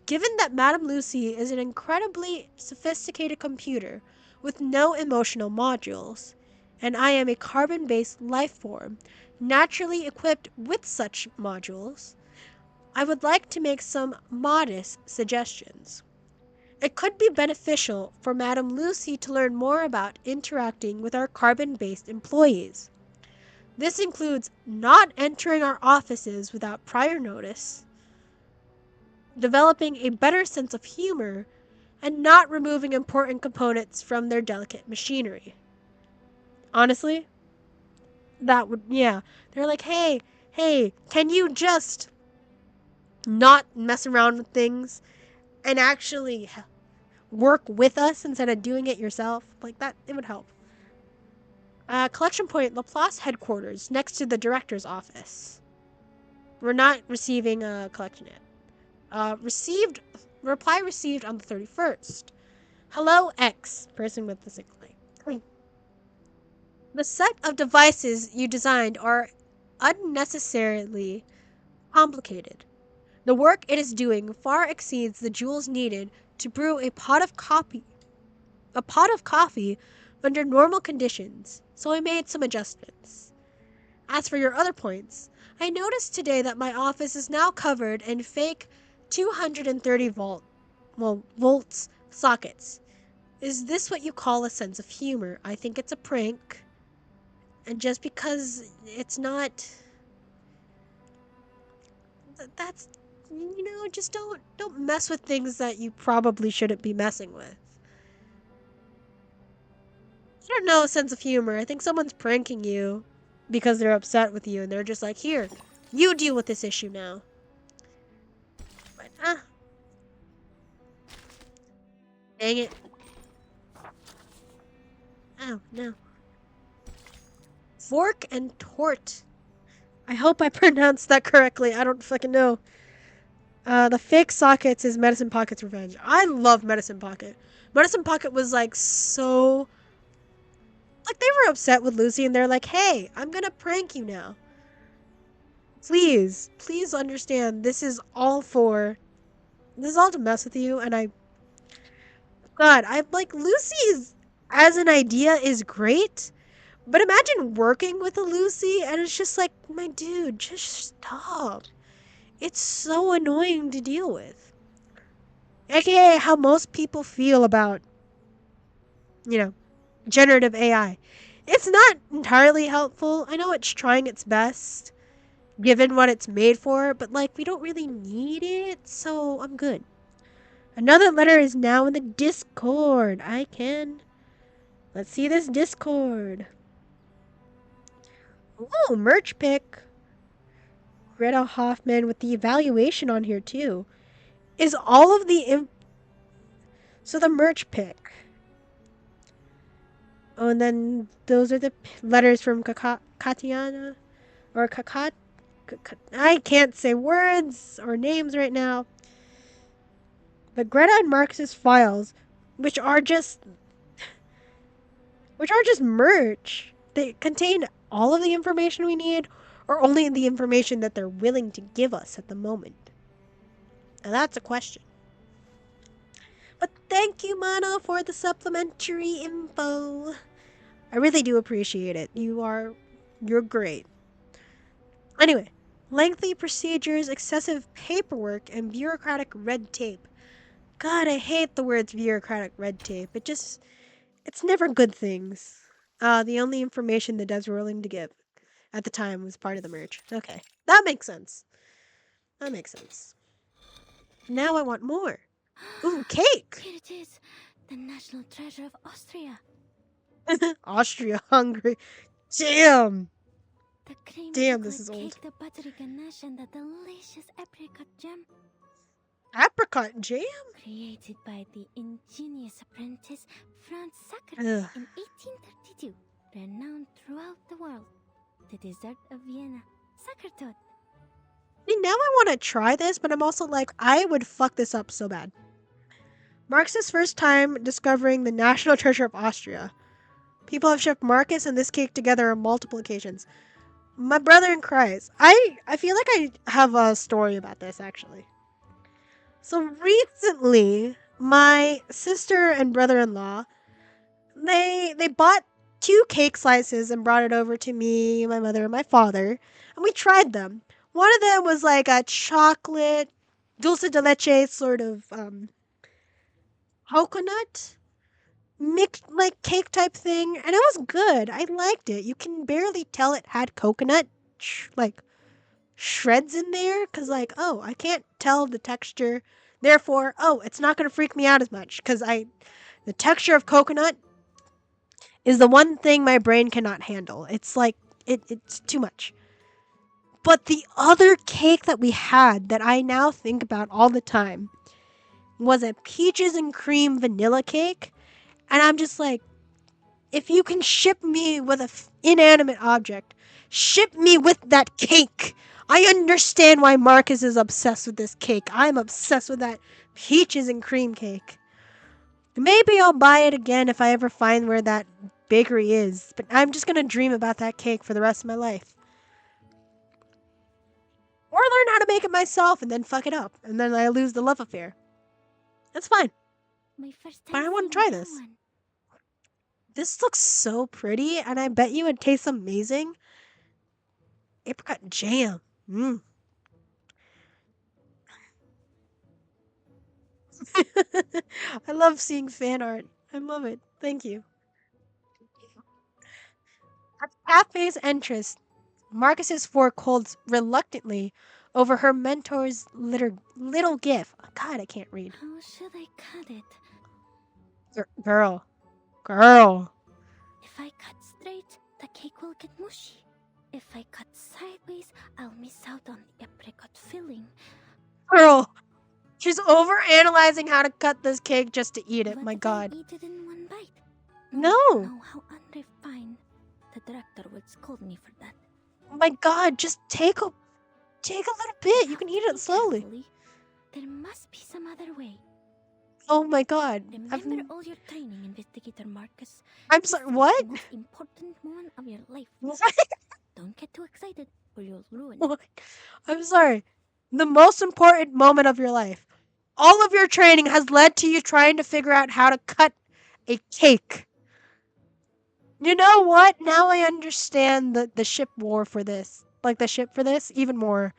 [SPEAKER 1] Given that Madame Lucy is an incredibly sophisticated computer with no emotional modules, and I am a carbon-based life form, naturally equipped with such modules, I would like to make some modest suggestions. It could be beneficial for Madame Lucy to learn more about interacting with our carbon-based employees. This includes not entering our offices without prior notice, developing a better sense of humor, and not removing important components from their delicate machinery. Honestly, that would, yeah. They're like, hey, can you just not mess around with things and actually work with us instead of doing it yourself? Like that, it would help. Collection point, Laplace headquarters, next to the director's office. We're not receiving a collection yet. Reply received on the 31st. Hello, X, person with the single link. The set of devices you designed are unnecessarily complicated. The work it is doing far exceeds the joules needed to brew a pot of coffee under normal conditions, so I made some adjustments. As for your other points, I noticed today that my office is now covered in fake 230 volts Sockets. Is this what you call a sense of humor? I think it's a prank. And just because it's not... That's... just don't mess with things that you probably shouldn't be messing with. I don't know a sense of humor. I think someone's pranking you because they're upset with you and they're just like, here, you deal with this issue now. But, dang it. Oh, no. Fork and Tort. I hope I pronounced that correctly. I don't fucking know. The fake sockets is Medicine Pocket's revenge. I love Medicine Pocket. Medicine Pocket was like so... Like they were upset with Lucy and they're like, hey, I'm gonna prank you now. Please understand this is all to mess with you and God, I'm like, Lucy's as an idea is great, but imagine working with a Lucy and it's just like, my dude, just stop. It's so annoying to deal with. AKA how most people feel about, generative AI. It's not entirely helpful. I know it's trying its best, given what it's made for, but like, we don't really need it, so I'm good. Another letter is now in the Discord. Let's see this Discord. Ooh, merch pick. Greta Hoffman with the evaluation on here too. Is all of the so the merch pick. Oh, and then those are the letters from Katiana or Kakat. I can't say words or names right now. But Greta and Marcus's files, which are just merch. They contain all of the information we need, or only the information that they're willing to give us at the moment. Now that's a question. But thank you, Mana, for the supplementary info. I really do appreciate it. You're great. Anyway, lengthy procedures, excessive paperwork, and bureaucratic red tape. God, I hate the words bureaucratic red tape. It's never good things. The only information the devs were willing to give at the time was part of the merch. Okay, that makes sense. Now I want more. Ooh, cake!
[SPEAKER 10] Here it is, the national treasure of Austria.
[SPEAKER 1] Austria hungry. Damn!
[SPEAKER 10] The cream
[SPEAKER 1] Damn, this
[SPEAKER 10] chocolate
[SPEAKER 1] is old.
[SPEAKER 10] cake, the buttery ganache, and the delicious apricot jam.
[SPEAKER 1] Apricot jam?
[SPEAKER 10] Created by the ingenious apprentice Franz Sacker
[SPEAKER 1] Ugh.
[SPEAKER 10] in 1832, renowned throughout the world. The dessert of Vienna, Sackertot.
[SPEAKER 1] See, now I want to try this, but I'm also like, I would fuck this up so bad. Marcus's first time discovering the national treasure of Austria. People have shipped Marcus and this cake together on multiple occasions. My brother in Christ. I feel like I have a story about this, actually. So recently, my sister and brother-in-law, they bought 2 cake slices and brought it over to me, my mother, and my father, and we tried them. One of them was like a chocolate dulce de leche sort of coconut mixed like cake type thing, and it was good. I liked it. You can barely tell it had coconut shreds in there because I can't tell the texture. Therefore, it's not going to freak me out as much because the texture of coconut is the one thing my brain cannot handle. It's like it's too much. But the other cake that we had that I now think about all the time was a peaches and cream vanilla cake. And I'm just like, if you can ship me with an inanimate object, ship me with that cake. I understand why Marcus is obsessed with this cake. I'm obsessed with that peaches and cream cake. Maybe I'll buy it again if I ever find where that bakery is. But I'm just going to dream about that cake for the rest of my life. Or learn how to make it myself and then fuck it up. And then I lose the love affair. That's fine. But I want to try this. This looks so pretty, and I bet you it tastes amazing. Apricot jam. I love seeing fan art. I love it. Thank you. At the cafe's entrance, Marcus's fork holds reluctantly over her mentor's little gift. God, I can't read.
[SPEAKER 10] How should I cut it?
[SPEAKER 1] Girl.
[SPEAKER 10] If I cut straight, the cake will get mushy. If I cut sideways, I'll miss out on the apricot filling.
[SPEAKER 1] Girl. She's over analyzing how to cut this cake just to eat it.
[SPEAKER 10] What
[SPEAKER 1] My
[SPEAKER 10] if
[SPEAKER 1] God.
[SPEAKER 10] I eat it in one bite?
[SPEAKER 1] No.
[SPEAKER 10] Oh, how unrefined. The director would scold me for that.
[SPEAKER 1] Oh my God, just take a little bit. You can eat it slowly.
[SPEAKER 10] Carefully. There must be some other way.
[SPEAKER 1] Oh my God.
[SPEAKER 10] Remember all your training, Investigator Marcus.
[SPEAKER 1] I'm sorry, what?
[SPEAKER 10] The most important moment of your life.
[SPEAKER 1] What?
[SPEAKER 10] Don't get too excited or you'll ruin
[SPEAKER 1] What?
[SPEAKER 10] it.
[SPEAKER 1] I'm sorry. The most important moment of your life. All of your training has led to you trying to figure out how to cut a cake. You know what? Now I understand the ship war for this. Like the ship for this even more.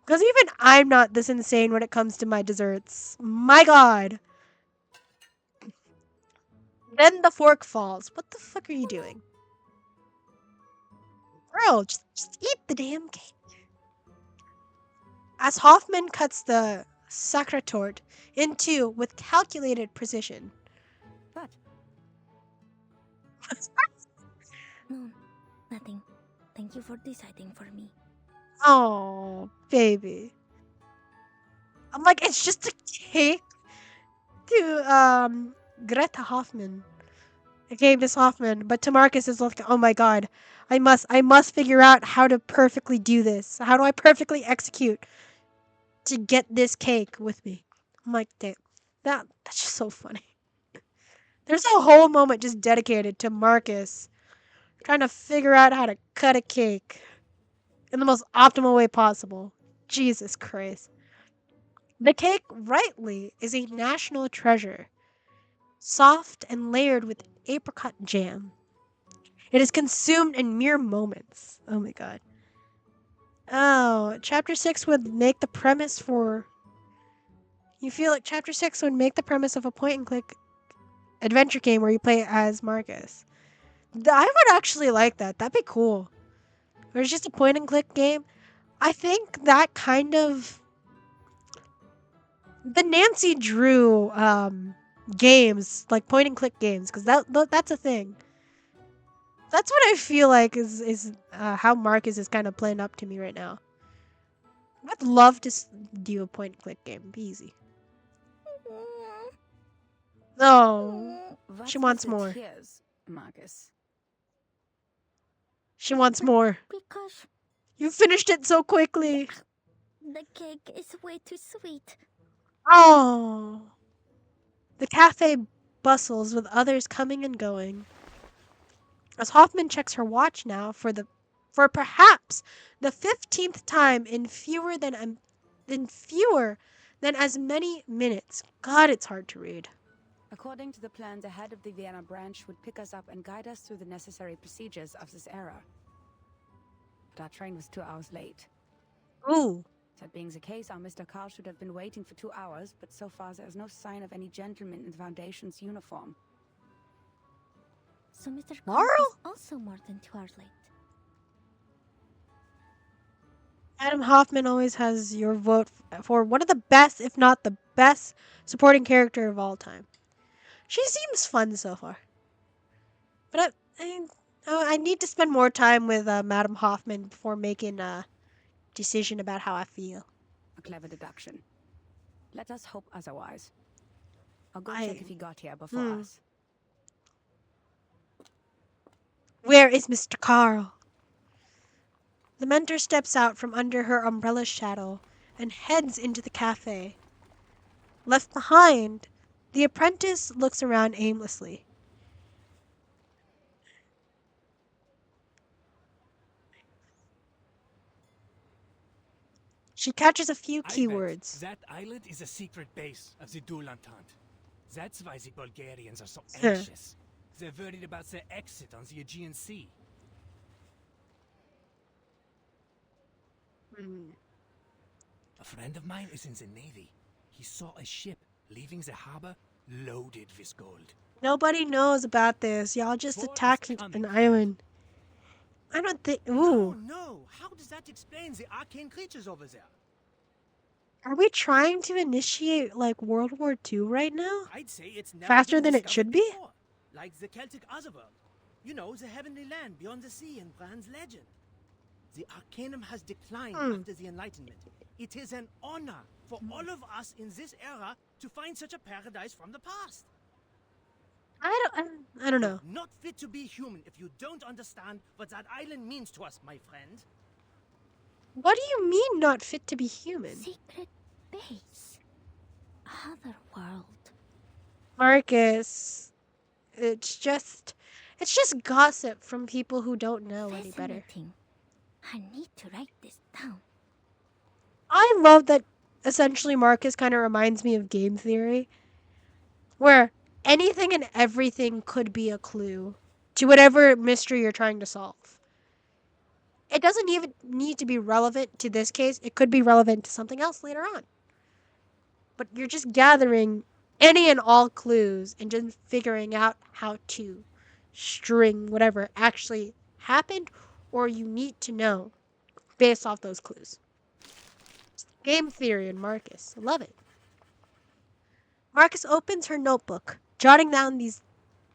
[SPEAKER 1] Because even I'm not this insane when it comes to my desserts. My God. Then the fork falls. What the fuck are you doing? Girl, just eat the damn cake. As Hoffman cuts the sacratort in two with calculated precision.
[SPEAKER 4] But
[SPEAKER 10] No, nothing. Thank you for deciding for me.
[SPEAKER 1] Oh, baby. I'm like, it's just a cake to Greta Hoffman. It gave Miss Hoffman, but to Marcus is like, oh my God, I must figure out how to perfectly do this. How do I perfectly execute to get this cake with me? I'm like, damn, that's just so funny. There's a whole moment just dedicated to Marcus trying to figure out how to cut a cake in the most optimal way possible. Jesus Christ. The cake, rightly, is a national treasure, soft and layered with apricot jam. It is consumed in mere moments. Oh my God. Oh, Chapter 6 would make the premise for... You feel like Chapter 6 would make the premise of a point-and-click adventure game where you play as Marcus. I would actually like that. That'd be cool. Or it's just a point-and-click game. I think that kind of... The Nancy Drew games, like point-and-click games, because that's a thing. That's what I feel like is how Marcus is kind of playing up to me right now. I'd love to do a point-and-click game. It'd be easy. No. She wants more.
[SPEAKER 4] Tears, Marcus.
[SPEAKER 1] She wants more.
[SPEAKER 10] Because
[SPEAKER 1] You finished it so quickly.
[SPEAKER 10] the cake is way too sweet.
[SPEAKER 1] Oh. The cafe bustles with others coming and going. As Hoffman checks her watch now for perhaps the 15th time in fewer than as many minutes. God, it's hard to read.
[SPEAKER 4] According to the plan, the head of the Vienna branch would pick us up and guide us through the necessary procedures of this era. But our train was 2 hours late.
[SPEAKER 1] Ooh.
[SPEAKER 4] That being the case, our Mr. Carl should have been waiting for 2 hours, but so far there is no sign of any gentleman in the Foundation's uniform.
[SPEAKER 10] So Mr.
[SPEAKER 1] Carl
[SPEAKER 10] is also more than 2 hours late.
[SPEAKER 1] Adam Hoffman always has your vote for one of the best, if not the best, supporting character of all time. She seems fun so far. But I need to spend more time with Madam Hoffman before making a decision about how I feel.
[SPEAKER 4] A clever deduction. Let us hope otherwise. I'll go check if he got here before us.
[SPEAKER 1] Where is Mr. Carl? The mentor steps out from under her umbrella's shadow and heads into the cafe. Left behind, the apprentice looks around aimlessly. She catches a few keywords.
[SPEAKER 6] That island is a secret base of the Dual Entente. That's why the Bulgarians are so anxious. They're worried about their exit on the Aegean Sea. A friend of mine is in the Navy. He saw a ship leaving the harbor loaded with gold.
[SPEAKER 1] Nobody knows about this. Y'all just attacked an island. I don't think. Ooh.
[SPEAKER 6] No. How does that explain the arcane creatures over there?
[SPEAKER 1] Are we trying to initiate like World War II right now?
[SPEAKER 6] I'd say it's never
[SPEAKER 1] Faster
[SPEAKER 6] been
[SPEAKER 1] than it should be?
[SPEAKER 6] before. Like the Celtic Otherworld. You know, the heavenly land beyond the sea in Bran's legend. The Arcanum has declined after the Enlightenment. It is an honor for all of us in this era to find such a paradise from the past.
[SPEAKER 1] I don't know.
[SPEAKER 6] Not fit to be human if you don't understand what that island means to us, my friend.
[SPEAKER 1] What do you mean not fit to be human?
[SPEAKER 10] Secret base. Otherworld.
[SPEAKER 1] Marcus, it's just gossip from people who don't know any better.
[SPEAKER 10] I need to write this down.
[SPEAKER 1] I love that essentially Marcus kind of reminds me of game theory, where anything and everything could be a clue to whatever mystery you're trying to solve. It doesn't even need to be relevant to this case. It could be relevant to something else later on. But you're just gathering any and all clues and just figuring out how to string whatever actually happened or you need to know based off those clues. Game theory and Marcus. I love it. Marcus opens her notebook, jotting down these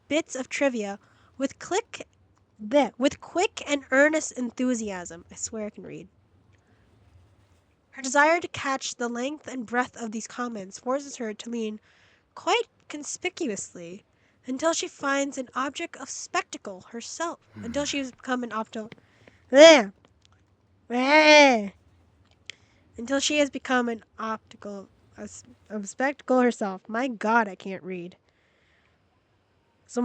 [SPEAKER 1] bits of trivia with quick and earnest enthusiasm. I swear I can read. Her desire to catch the length and breadth of these comments forces her to lean quite conspicuously until she finds an object of spectacle herself. Until she has become an until she has become an optical of spectacle herself. My God, I can't read. So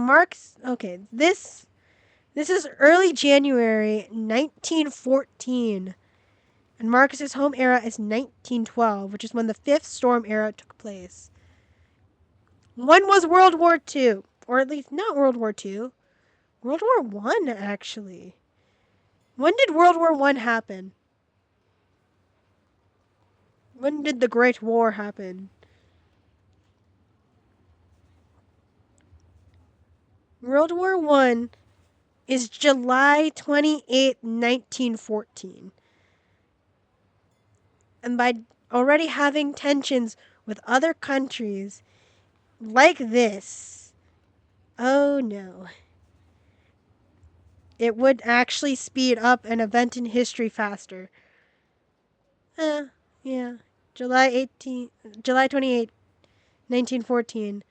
[SPEAKER 1] this is early January 1914, and Marcus's home era is 1912, which is when the Fifth Storm era took place. When was World War II? Or at least not World War II. World War I, actually. When did World War I happen? When did the Great War happen? World War I is July 28, 1914. And by already having tensions with other countries like this, oh no. It would actually speed up an event in history faster. Yeah. July 28, 1914.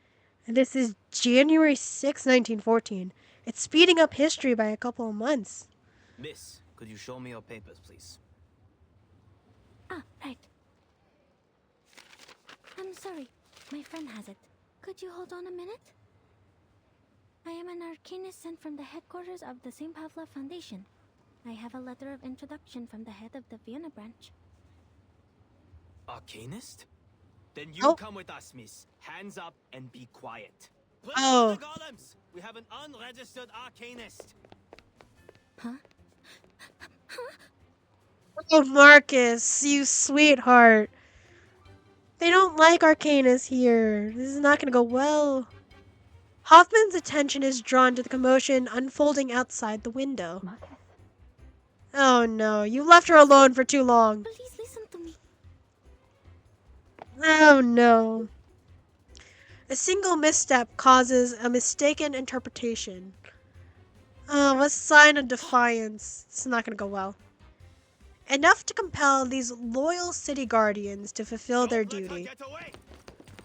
[SPEAKER 1] And this is January 6, 1914. It's speeding up history by a couple of months.
[SPEAKER 11] Miss, could you show me your papers, please?
[SPEAKER 10] Ah, right. I'm sorry. My friend has it. Could you hold on a minute? I am an arcanist sent from the headquarters of the St. Pavlov Foundation. I have a letter of introduction from the head of the Vienna branch.
[SPEAKER 11] Arcanist? Then you come with us, miss. Hands up and be quiet. Bring the golems! We have an unregistered arcanist.
[SPEAKER 10] Huh?
[SPEAKER 1] Oh, Marcus, you sweetheart. They don't like arcanists here. This is not going to go well. Hoffman's attention is drawn to the commotion unfolding outside the window.
[SPEAKER 10] Marcus?
[SPEAKER 1] Oh no, you left her alone for too long.
[SPEAKER 10] Please listen to me.
[SPEAKER 1] Oh no. A single misstep causes a mistaken interpretation. Oh, a sign of defiance. It's not going to go well. Enough to compel these loyal city guardians to fulfill their duty.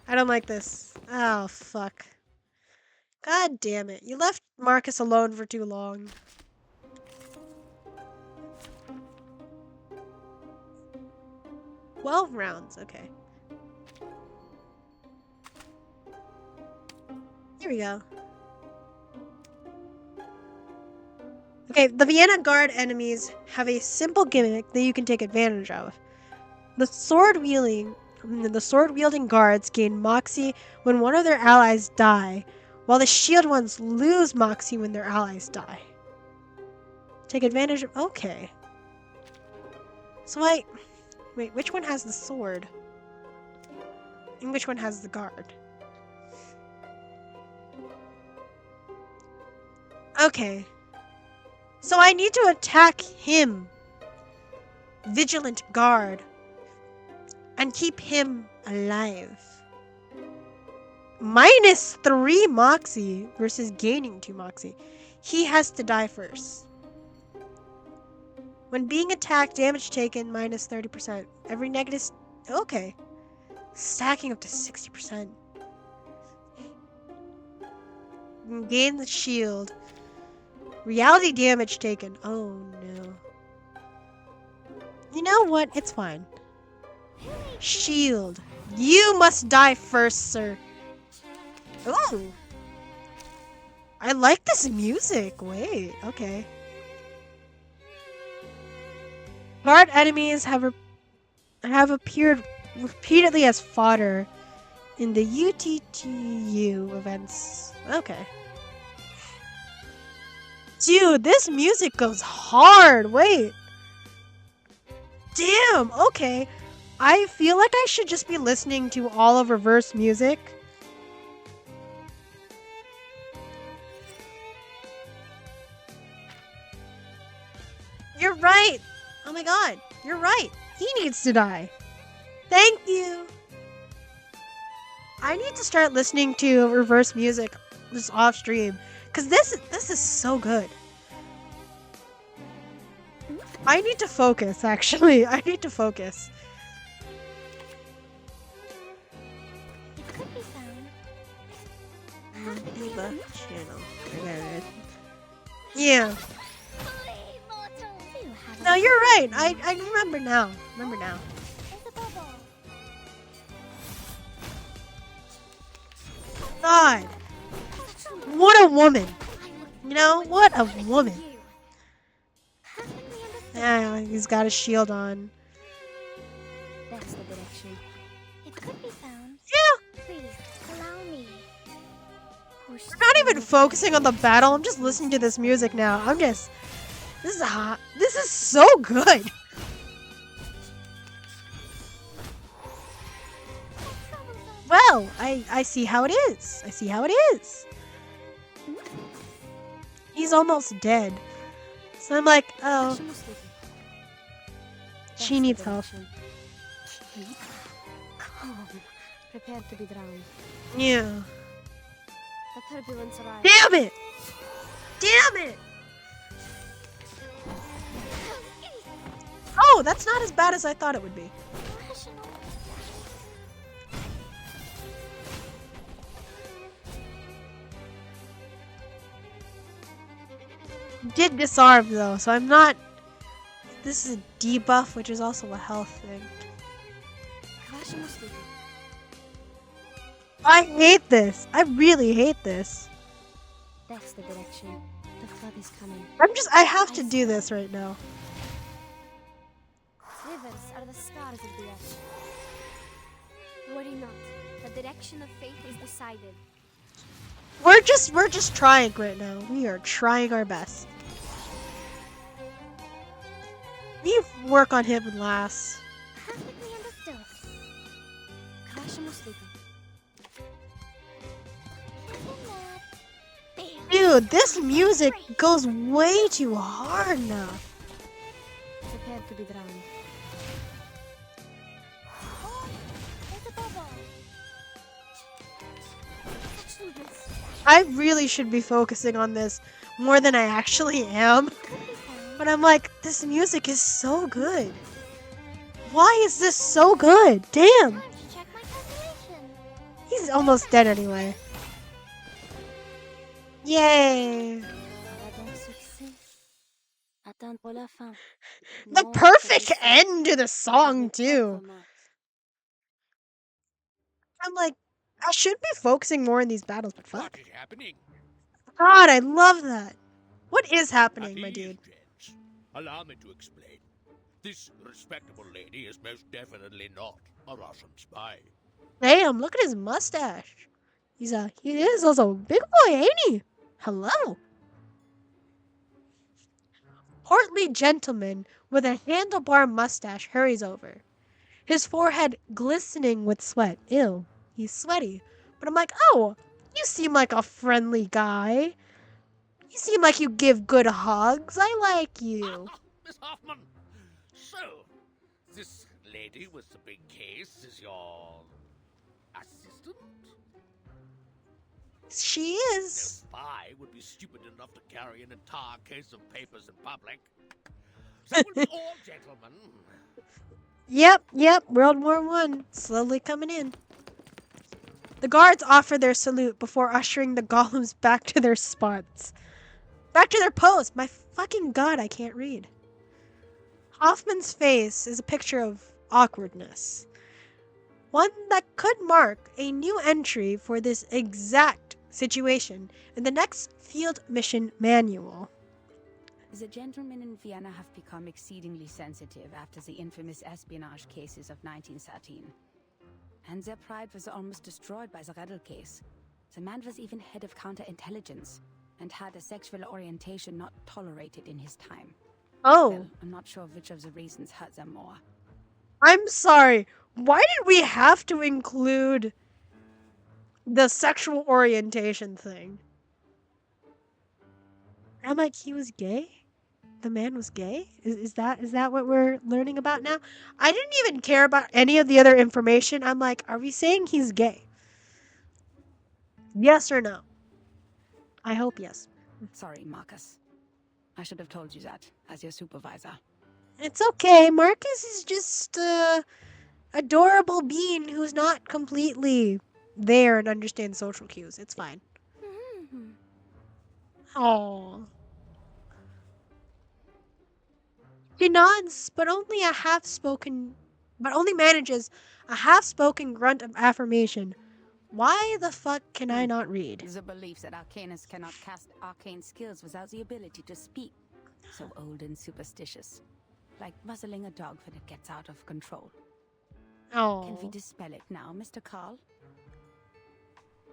[SPEAKER 1] I don't like this. Oh, fuck. God damn it. You left Marcus alone for too long. "12 rounds, okay. Here we go. Okay, the Vienna Guard enemies have a simple gimmick that you can take advantage of. The sword-wielding guards gain moxie when one of their allies die, while the shield ones lose moxie when their allies die. Take advantage of... Okay. So wait, which one has the sword? And which one has the guard? Okay. So I need to attack him. Vigilant guard. And keep him alive. -3 Moxie versus gaining 2 Moxie. He has to die first. When being attacked, damage taken -30%. Every negative... Okay. Stacking up to 60%. Gain the shield. Reality damage taken. Oh no. You know what? It's fine. Shield. You must die first, sir. Ooh. I like this music. Wait, okay. Guard enemies have appeared repeatedly as fodder in the UTTU events. Okay. Dude, this music goes hard. Wait. Damn, okay. I feel like I should just be listening to all of reverse music. You're right. Oh my god, you're right. He needs to die. Thank you. I need to start listening to reverse music just off stream, cause this is so good. I need to focus. Actually, I need to focus. Leave the channel. Yeah. No, you're right. I remember now. God. What a woman. You know, what a woman. Yeah, he's got a shield on.
[SPEAKER 10] That's the direction. It could be found.
[SPEAKER 1] Yeah.
[SPEAKER 10] Please, allow me.
[SPEAKER 1] I'm not even focusing on the battle. I'm just listening to this music now. This is hot. This is so good. Well, I see how it is. He's almost dead. So I'm like, oh. She needs help.
[SPEAKER 10] Calm. Prepare to be drowned.
[SPEAKER 1] Yeah.
[SPEAKER 10] The turbulence arrives.
[SPEAKER 1] Damn it! Oh, that's not as bad as I thought it would be. Did disarm though, so I'm not... This is a debuff, which is also a health thing. I hate this. I really hate this.
[SPEAKER 10] That's the direction. The flood is coming.
[SPEAKER 1] I have to do this right now.
[SPEAKER 10] Rivers are the stars of the earth. Worry not. The direction of fate is decided.
[SPEAKER 1] We're just trying right now. We are trying our best. We work on him last.
[SPEAKER 10] Perfectly understood.
[SPEAKER 1] Dude, this music goes way too hard now.
[SPEAKER 10] Prepare to be drowned.
[SPEAKER 1] I really should be focusing on this more than I actually am. But I'm like, this music is so good. Why is this so good? Damn. He's almost dead anyway. Yay. The perfect end to the song, too. I'm like, I should be focusing more in these battles, but fuck.
[SPEAKER 6] What is happening?
[SPEAKER 1] God, I love that. What is happening, my dude?
[SPEAKER 6] Gents. Allow me to explain. This respectable lady is most definitely not a Russian spy.
[SPEAKER 1] Damn, look at his mustache. He is also a big boy, ain't he? Hello. Portly gentleman with a handlebar mustache hurries over, his forehead glistening with sweat. Ew. He's sweaty. But I'm like, oh, you seem like a friendly guy. You seem like you give good hugs. I like you.
[SPEAKER 6] Miss Hoffman, so this lady with the big case is your assistant?
[SPEAKER 1] She is.
[SPEAKER 6] No spy would be stupid enough to carry an entire case of papers in public. That will be all, gentlemen.
[SPEAKER 1] Yep. World War I. Slowly coming in. The guards offer their salute before ushering the golems back to their spots. Back to their post. My fucking god, I can't read. Hoffman's face is a picture of awkwardness. One that could mark a new entry for this exact situation in the next field mission manual.
[SPEAKER 4] The gentlemen in Vienna have become exceedingly sensitive after the infamous espionage cases of 1913. And their pride was almost destroyed by the Redl case. The man was even head of counterintelligence and had a sexual orientation not tolerated in his time.
[SPEAKER 1] Oh.
[SPEAKER 4] Well, I'm not sure which of the reasons hurt them more.
[SPEAKER 1] I'm sorry. Why did we have to include the sexual orientation thing? I'm like, he was gay? The man was gay? Is that what we're learning about now? I didn't even care about any of the other information. I'm like, are we saying he's gay? Yes or no? I hope yes.
[SPEAKER 4] Sorry, Marcus. I should have told you that, as your supervisor.
[SPEAKER 1] It's okay. Marcus is just adorable being who's not completely there and understands social cues. It's fine. Aww. She nods, but only manages a half-spoken grunt of affirmation. Why the fuck can I not read?
[SPEAKER 4] The belief that arcanists cannot cast arcane skills without the ability to speak. So old and superstitious. Like muzzling a dog when it gets out of control.
[SPEAKER 1] Oh.
[SPEAKER 4] Can we dispel it now, Mr. Carl?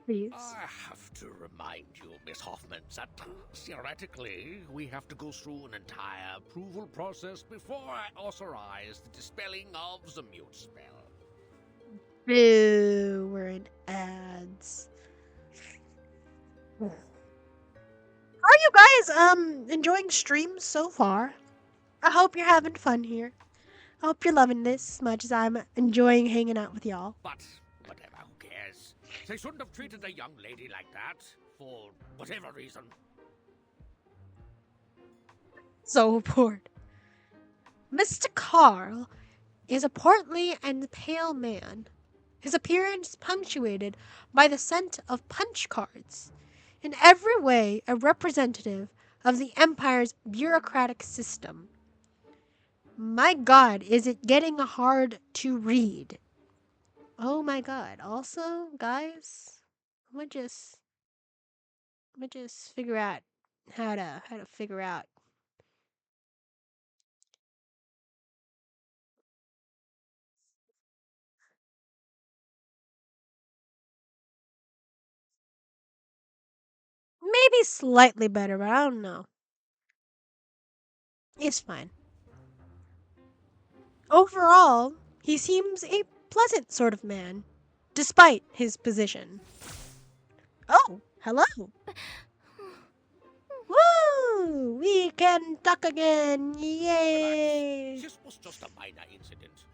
[SPEAKER 1] Please.
[SPEAKER 6] I have to remind you, Miss Hoffman, that theoretically we have to go through an entire approval process before I authorize the dispelling of the mute spell.
[SPEAKER 1] Boo, we're in ads. Are you guys enjoying streams so far? I hope you're having fun here. I hope you're loving this as much as I'm enjoying hanging out with y'all.
[SPEAKER 6] But whatever, who cares? They shouldn't have treated a young lady like that, for whatever reason.
[SPEAKER 1] So bored. Mr. Carl is a portly and pale man. His appearance punctuated by the scent of punch cards. In every way a representative of the Empire's bureaucratic system. My god, is it getting hard to read? Oh my god. Also, guys, I'm gonna just figure out how to figure out. Maybe slightly better, but I don't know. It's fine. Overall, he seems a pleasant sort of man, despite his position. Oh, hello. Woo! We can talk again. Yay!
[SPEAKER 6] Relax. This was just a minor incident.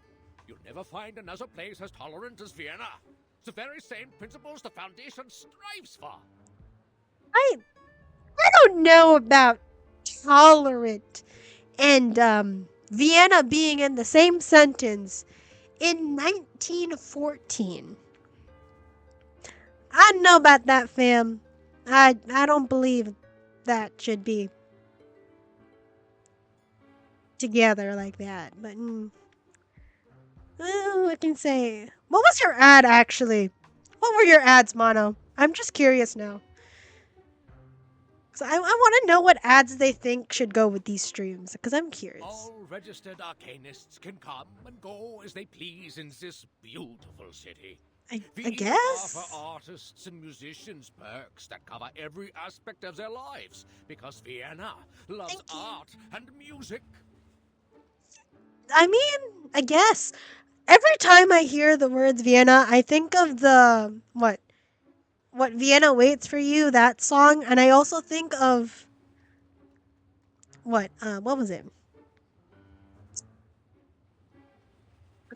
[SPEAKER 6] You'll never find another place as tolerant as Vienna. The very same principles the Foundation strives for.
[SPEAKER 1] I don't know about tolerant and Vienna being in the same sentence in 1914. I don't know about that, fam. I don't believe that should be together like that. But I can say, what was your ad actually? What were your ads, Mono? I'm just curious now. So I want to know what ads they think should go with these streams, because I'm curious.
[SPEAKER 6] All registered arcanists can come and go as they please in this beautiful city.
[SPEAKER 1] I
[SPEAKER 6] We
[SPEAKER 1] guess.
[SPEAKER 6] offer artists and musicians perks that cover every aspect of their lives, because Vienna loves art and music.
[SPEAKER 1] I mean, I guess. Every time I hear the words Vienna, I think of the what Vienna waits for you, that song, and I also think of what was it?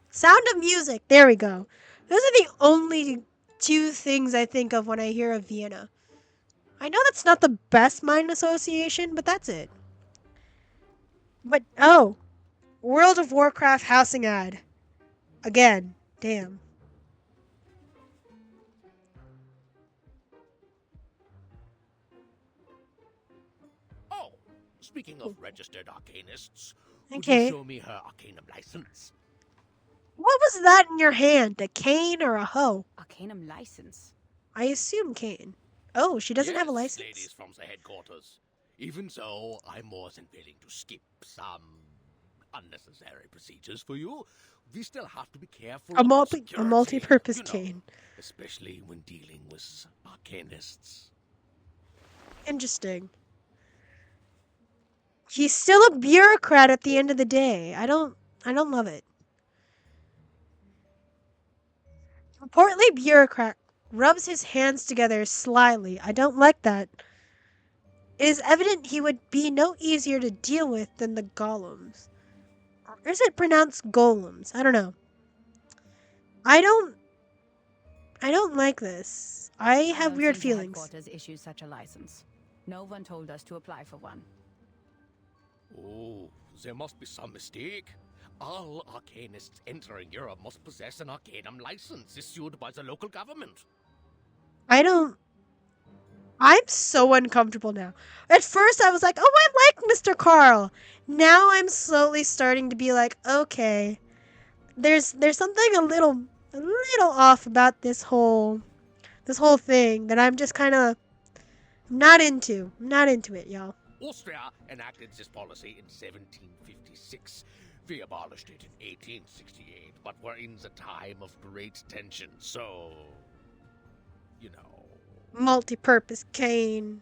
[SPEAKER 1] Sound of Music. There we go. Those are the only two things I think of when I hear of Vienna. I know that's not the best mind association, but that's it. But oh, World of Warcraft housing ad. Again. Damn.
[SPEAKER 6] Oh, speaking of registered arcanists,
[SPEAKER 1] Okay.
[SPEAKER 6] could you show me her arcanum license?
[SPEAKER 1] What was that in your hand? A cane or a hoe?
[SPEAKER 4] Arcanum license?
[SPEAKER 1] I assume cane. Oh, she doesn't have a license?
[SPEAKER 6] Ladies from the headquarters. Even so, I'm more than willing to skip some unnecessary procedures for you. We still have to be careful
[SPEAKER 1] A
[SPEAKER 6] about
[SPEAKER 1] multi-purpose
[SPEAKER 6] security,
[SPEAKER 1] cane.
[SPEAKER 6] Especially when dealing with arcanists.
[SPEAKER 1] Interesting. He's still a bureaucrat at the end of the day. I don't love it. A portly bureaucrat rubs his hands together slyly. I don't like that. It is evident he would be no easier to deal with than the golems. Or is it pronounced golems? I don't know. I don't like this. I have weird feelings.
[SPEAKER 4] Headquarters issues such a license. No one told us to apply for one.
[SPEAKER 6] Oh, there must be some mistake. All arcanists entering Europe must possess an arcanum license issued by the local government.
[SPEAKER 1] I'm so uncomfortable now. At first I was like, oh, I like Mr. Carl. Now I'm slowly starting to be like, okay, there's something a little off about this whole thing that I'm just kind of not into. I'm not into it, y'all.
[SPEAKER 6] Austria enacted this policy in 1756. We abolished it in 1868, but we're in the time of great tension, so... you know...
[SPEAKER 1] Multi-purpose cane.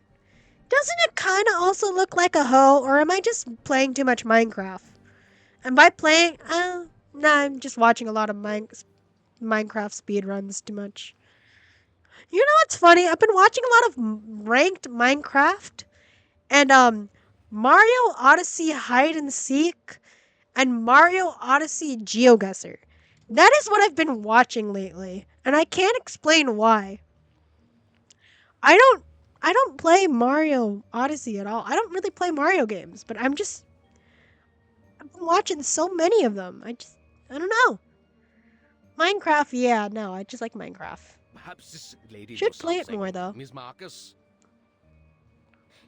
[SPEAKER 1] Doesn't it kind of also look like a hoe, or am I just playing too much Minecraft? And by playing... nah, I'm just watching a lot of Minecraft speedruns too much. You know what's funny? I've been watching a lot of ranked Minecraft and Mario Odyssey Hide and Seek and Mario Odyssey GeoGuessr. That is what I've been watching lately, and I can't explain why. I don't play Mario Odyssey at all. I don't really play Mario games, but I've been watching so many of them. I don't know. Minecraft, yeah, no, I just like Minecraft.
[SPEAKER 6] Perhaps this lady
[SPEAKER 1] should
[SPEAKER 6] knows
[SPEAKER 1] play it
[SPEAKER 6] something,
[SPEAKER 1] more though.
[SPEAKER 6] Miss Marcus?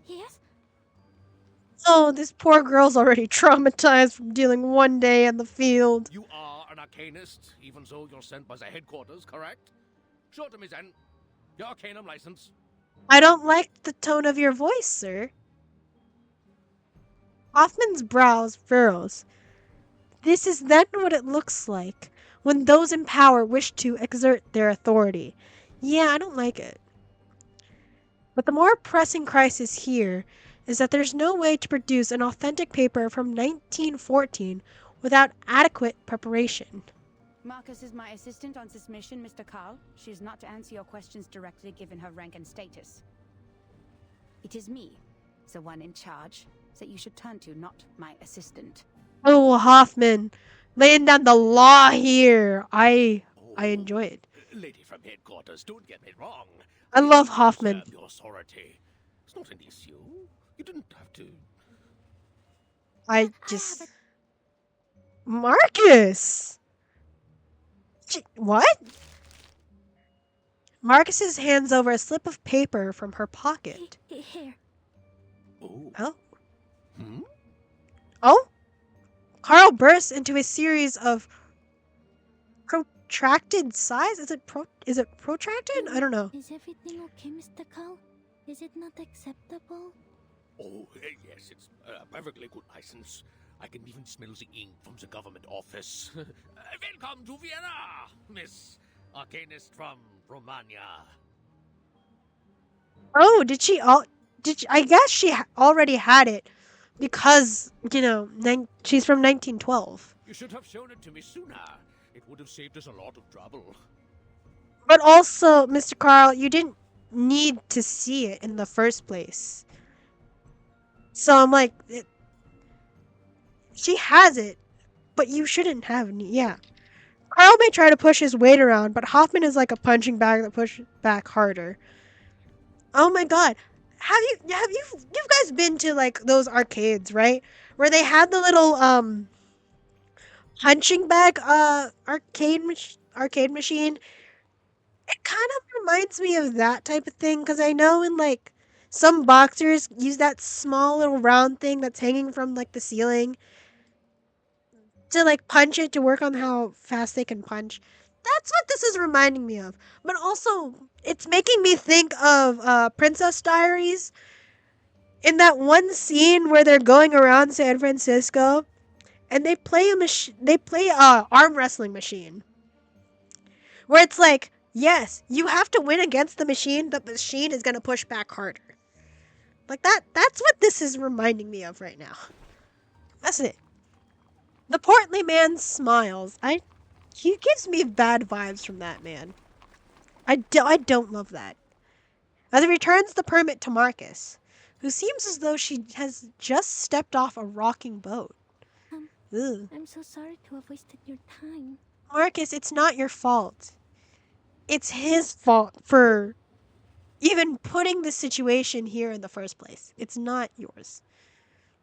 [SPEAKER 10] Yes?
[SPEAKER 1] Oh, this poor girl's already traumatized from dealing one day in the field.
[SPEAKER 6] You are an arcanist, even though you're sent by the headquarters, correct? Show it to me then. Your arcanum license.
[SPEAKER 1] I don't like the tone of your voice, sir. Hoffman's brows furrows. This is then what it looks like when those in power wish to exert their authority. Yeah, I don't like it. But the more pressing crisis here is that there's no way to produce an authentic paper from 1914 without adequate preparation.
[SPEAKER 4] Marcus is my assistant on this mission, Mr. Carl. She is not to answer your questions directly given her rank and status. It is me, the one in charge, that you should turn to, not my assistant.
[SPEAKER 1] Oh, Hoffman, laying down the law here. I enjoy it.
[SPEAKER 6] Lady from headquarters, don't get me wrong.
[SPEAKER 1] I love Hoffman.
[SPEAKER 6] Your authority. It's not an issue. You didn't have to.
[SPEAKER 1] Marcus! What? Marcus's hands over a slip of paper from her pocket.
[SPEAKER 10] Here.
[SPEAKER 1] Oh. Oh? Carl bursts into a series of protracted sighs. Is it protracted? I don't know.
[SPEAKER 10] Is everything okay, Mr. Carl? Is it not acceptable?
[SPEAKER 6] Oh, yes, it's a perfectly good license. I can even smell the ink from the government office. Welcome to Vienna, Miss Arcanist from Romania.
[SPEAKER 1] Oh, I guess she already had it because, she's from 1912.
[SPEAKER 6] You should have shown it to me sooner. It would have saved us a lot of trouble.
[SPEAKER 1] But also, Mr. Carl, you didn't need to see it in the first place. So I'm like, she has it, but you shouldn't have any. Yeah. Carl may try to push his weight around, but Hoffman is like a punching bag that pushes back harder. Oh my god. Have you guys been to like those arcades, right? Where they had the little punching bag arcade machine? It kind of reminds me of that type of thing because I know in like some boxers use that small little round thing that's hanging from like the ceiling to like punch it to work on how fast they can punch. That's what this is reminding me of. But also, it's making me think of Princess Diaries in that one scene where they're going around San Francisco and they play a arm wrestling machine where it's like, yes, you have to win against the machine. The machine is gonna push back harder. Like that's what this is reminding me of right now. That's it. The portly man smiles. He gives me bad vibes from that man. I don't love that. As he returns the permit to Marcus, who seems as though she has just stepped off a rocking boat. Ugh.
[SPEAKER 10] I'm so sorry to have wasted your time.
[SPEAKER 1] Marcus, it's not your fault. It's his fault for even putting the situation here in the first place. It's not yours.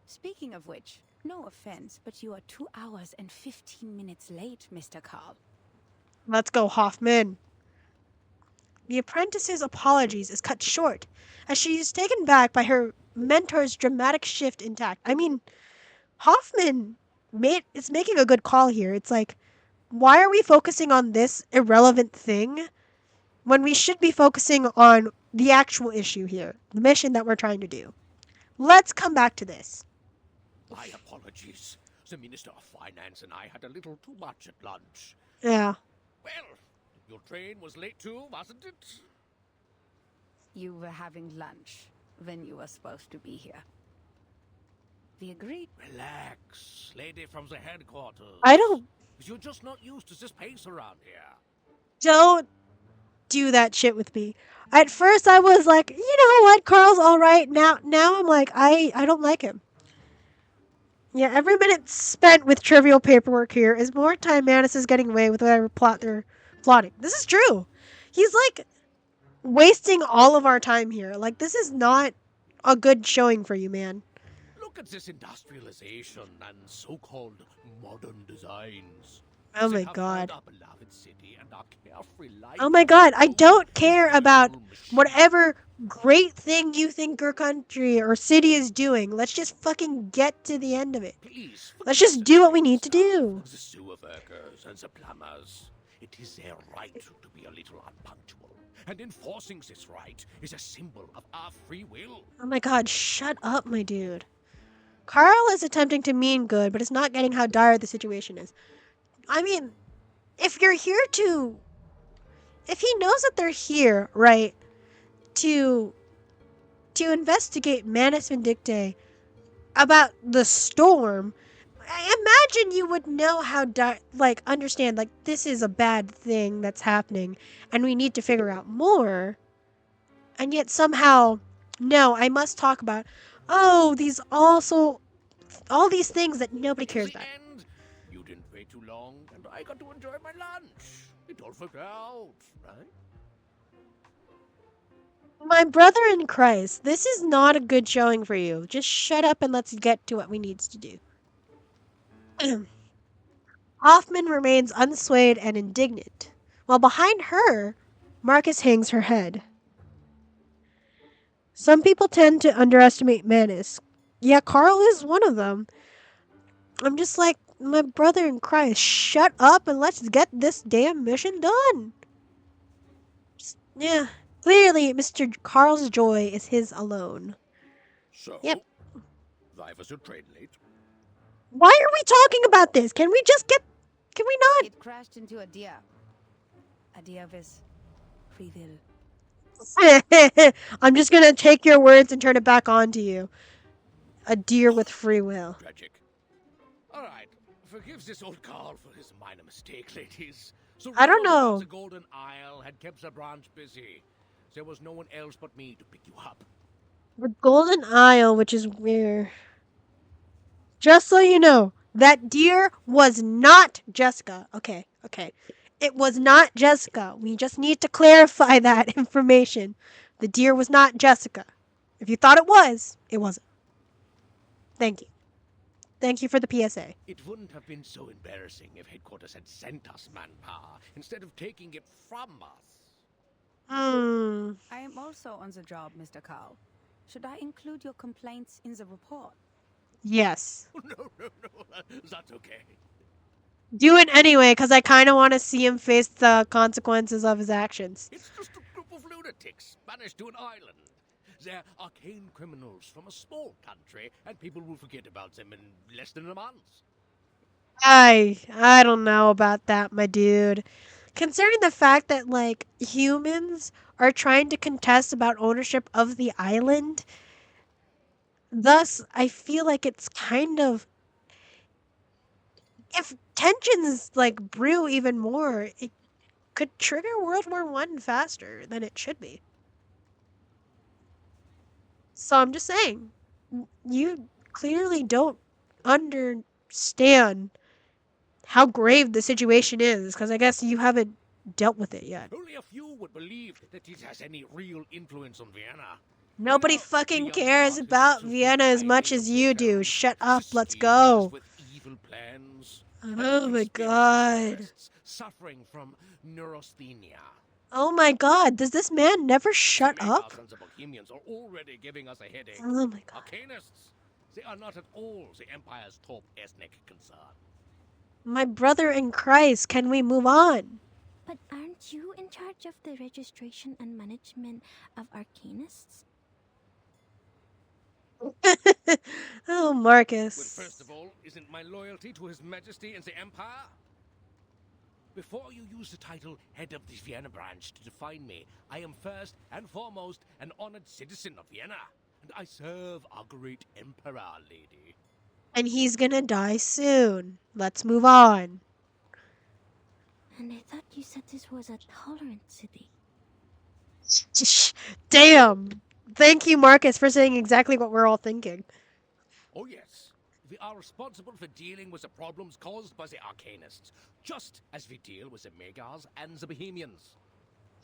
[SPEAKER 4] Speaking of which, no offense, but you are 2 hours and 15 minutes late, Mr. Carl.
[SPEAKER 1] Let's go, Hoffman. The apprentice's apologies is cut short, as she is taken back by her mentor's dramatic shift in tact. I mean, Hoffman is making a good call here. It's like, why are we focusing on this irrelevant thing when we should be focusing on the actual issue here, the mission that we're trying to do? Let's come back to this.
[SPEAKER 6] My apologies. The Minister of Finance and I had a little too much at lunch.
[SPEAKER 1] Yeah.
[SPEAKER 6] Well, your train was late too, wasn't it?
[SPEAKER 4] You were having lunch when you were supposed to be here. We agreed.
[SPEAKER 6] Relax, lady from the headquarters.
[SPEAKER 1] I don't...
[SPEAKER 6] You're just not used to this pace around here.
[SPEAKER 1] Don't do that shit with me. At first I was like, you know what, Carl's alright. Now I'm like, I don't like him. Yeah, every minute spent with trivial paperwork here is more time Manus is getting away with whatever plot they're plotting. This is true. He's like wasting all of our time here. Like, this is not a good showing for you, man.
[SPEAKER 6] Look at this industrialization and so-called modern designs.
[SPEAKER 1] Oh my god.
[SPEAKER 6] Our beloved city and our carefree life.
[SPEAKER 1] Oh my god, I don't care about whatever great thing you think your country or city is doing. Let's just fucking get to the end of it.
[SPEAKER 6] Please,
[SPEAKER 1] let's just do what we need to do.
[SPEAKER 6] The sewer workers and the plumbers. It is their right to be a little unpunctual. And enforcing this right is a symbol of our free will.
[SPEAKER 1] Oh my god, shut up, my dude. Carl is attempting to mean good, but is not getting how dire the situation is. I mean, if you're here to... If he knows that they're here, right, to investigate Manus Vindictae about the storm, I imagine you would know how, understand, like, this is a bad thing that's happening, and we need to figure out more. And yet somehow, no, I must talk about, all these things that nobody cares about.
[SPEAKER 6] You didn't wait too long, and I got to enjoy my lunch. It all worked out, right?
[SPEAKER 1] My brother in Christ, this is not a good showing for you. Just shut up and let's get to what we need to do. Hoffman remains unswayed and indignant, while behind her, Marcus hangs her head. Some people tend to underestimate Manus. Yeah, Carl is one of them. I'm just like, my brother in Christ, shut up and let's get this damn mission done. Yeah, clearly Mr. Carl's joy is his alone.
[SPEAKER 6] So,
[SPEAKER 1] yep.
[SPEAKER 6] Why was your train late?
[SPEAKER 1] Why are we talking about this? Can we not?
[SPEAKER 4] It crashed into a deer. A deer with free will.
[SPEAKER 1] I'm just gonna take your words and turn it back on to you. A deer with free will.
[SPEAKER 6] Tragic. All right, Forgive this old Carl for his minor mistake, ladies. So
[SPEAKER 1] I don't
[SPEAKER 6] rumors about
[SPEAKER 1] know.
[SPEAKER 6] the Golden Isle had kept the branch busy. There was no one else but me to pick you up.
[SPEAKER 1] The Golden Isle, which is where... Just so you know, that deer was not Jessica. Okay. It was not Jessica. We just need to clarify that information. The deer was not Jessica. If you thought it wasn't. Thank you. Thank you for the PSA.
[SPEAKER 6] It wouldn't have been so embarrassing if headquarters had sent us manpower instead of taking it from us.
[SPEAKER 4] I am also on the job, Mr. Carl. Should I include your complaints in the report?
[SPEAKER 1] Yes.
[SPEAKER 6] No, that's okay.
[SPEAKER 1] Do it anyway, because I kind of want to see him face the consequences of his actions.
[SPEAKER 6] It's just a group of lunatics banished to an island. They're arcane criminals from a small country, and people will forget about them in less than a month.
[SPEAKER 1] I don't know about that, my dude. Considering the fact that, like, humans are trying to contest about ownership of the island, thus, I feel like it's kind of... If tensions, like, brew even more, it could trigger World War I faster than it should be. So I'm just saying, you clearly don't understand how grave the situation is, because I guess you haven't dealt with it yet.
[SPEAKER 6] Only a few would believe that it has any real influence on Vienna.
[SPEAKER 1] Nobody fucking cares about Vienna as much as you do. Shut up, let's go.
[SPEAKER 6] With evil plans.
[SPEAKER 1] Oh my god.
[SPEAKER 6] Suffering from neurasthenia.
[SPEAKER 1] Oh my god, does this man never shut up?
[SPEAKER 6] The Bohemians are already giving us a headache.
[SPEAKER 1] Oh my god.
[SPEAKER 6] Arcanists, they are not at all the Empire's top ethnic concern.
[SPEAKER 1] My brother in Christ, can we move on?
[SPEAKER 10] But aren't you in charge of the registration and management of Arcanists?
[SPEAKER 1] Oh, Marcus.
[SPEAKER 6] Well, first of all, isn't my loyalty to His Majesty and the Empire? Before you use the title Head of the Vienna Branch to define me, I am first and foremost an honored citizen of Vienna, and I serve our great Emperor, lady.
[SPEAKER 1] And he's gonna die soon. Let's move on.
[SPEAKER 10] And I thought you said this was a tolerant city.
[SPEAKER 1] Damn! Thank you, Marcus, for saying exactly what we're all thinking.
[SPEAKER 6] Oh yes, we are responsible for dealing with the problems caused by the Arcanists, just as we deal with the Megars and the Bohemians.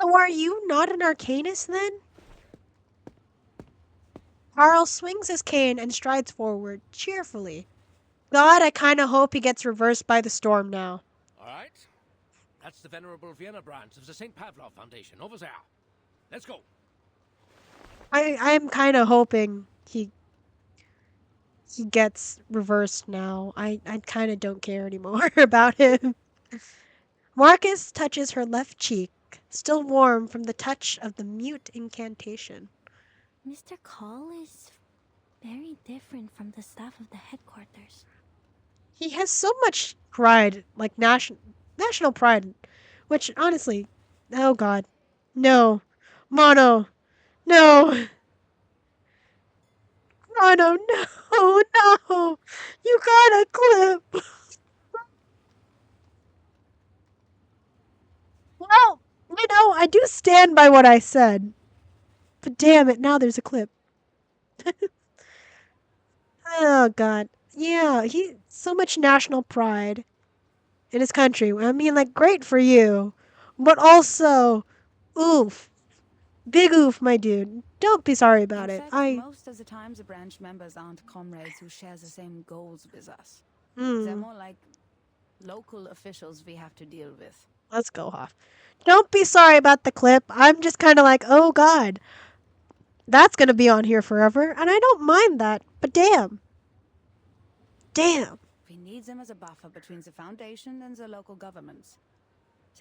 [SPEAKER 1] So are you not an Arcanist then? Carl swings his cane and strides forward, cheerfully. God, I kinda hope he gets reversed by the storm now.
[SPEAKER 6] Alright, that's the venerable Vienna branch of the St. Pavlov Foundation, over there. Let's go.
[SPEAKER 1] I'm kinda hoping he gets reversed now. I kinda don't care anymore about him. Marcus touches her left cheek, still warm from the touch of the mute incantation.
[SPEAKER 10] Mr. Call is very different from the staff of the headquarters.
[SPEAKER 1] He has so much pride, like national pride, which honestly, oh god, no, Mono, no, Mono, no, you got a clip. Well, you know, I do stand by what I said, but damn it, now there's a clip. Oh god. Yeah, he so much national pride in his country. I mean, like, great for you, but also, oof, big oof, my dude. Don't be sorry about
[SPEAKER 4] In
[SPEAKER 1] it.
[SPEAKER 4] fact, most of the time, the branch members aren't comrades who share the same goals with us. They're more like local officials we have to deal with.
[SPEAKER 1] Let's go, Hoff. Don't be sorry about the clip. I'm just kind of like, oh god, that's gonna be on here forever, and I don't mind that. But damn.
[SPEAKER 4] We need them as a buffer between the Foundation and the local governments.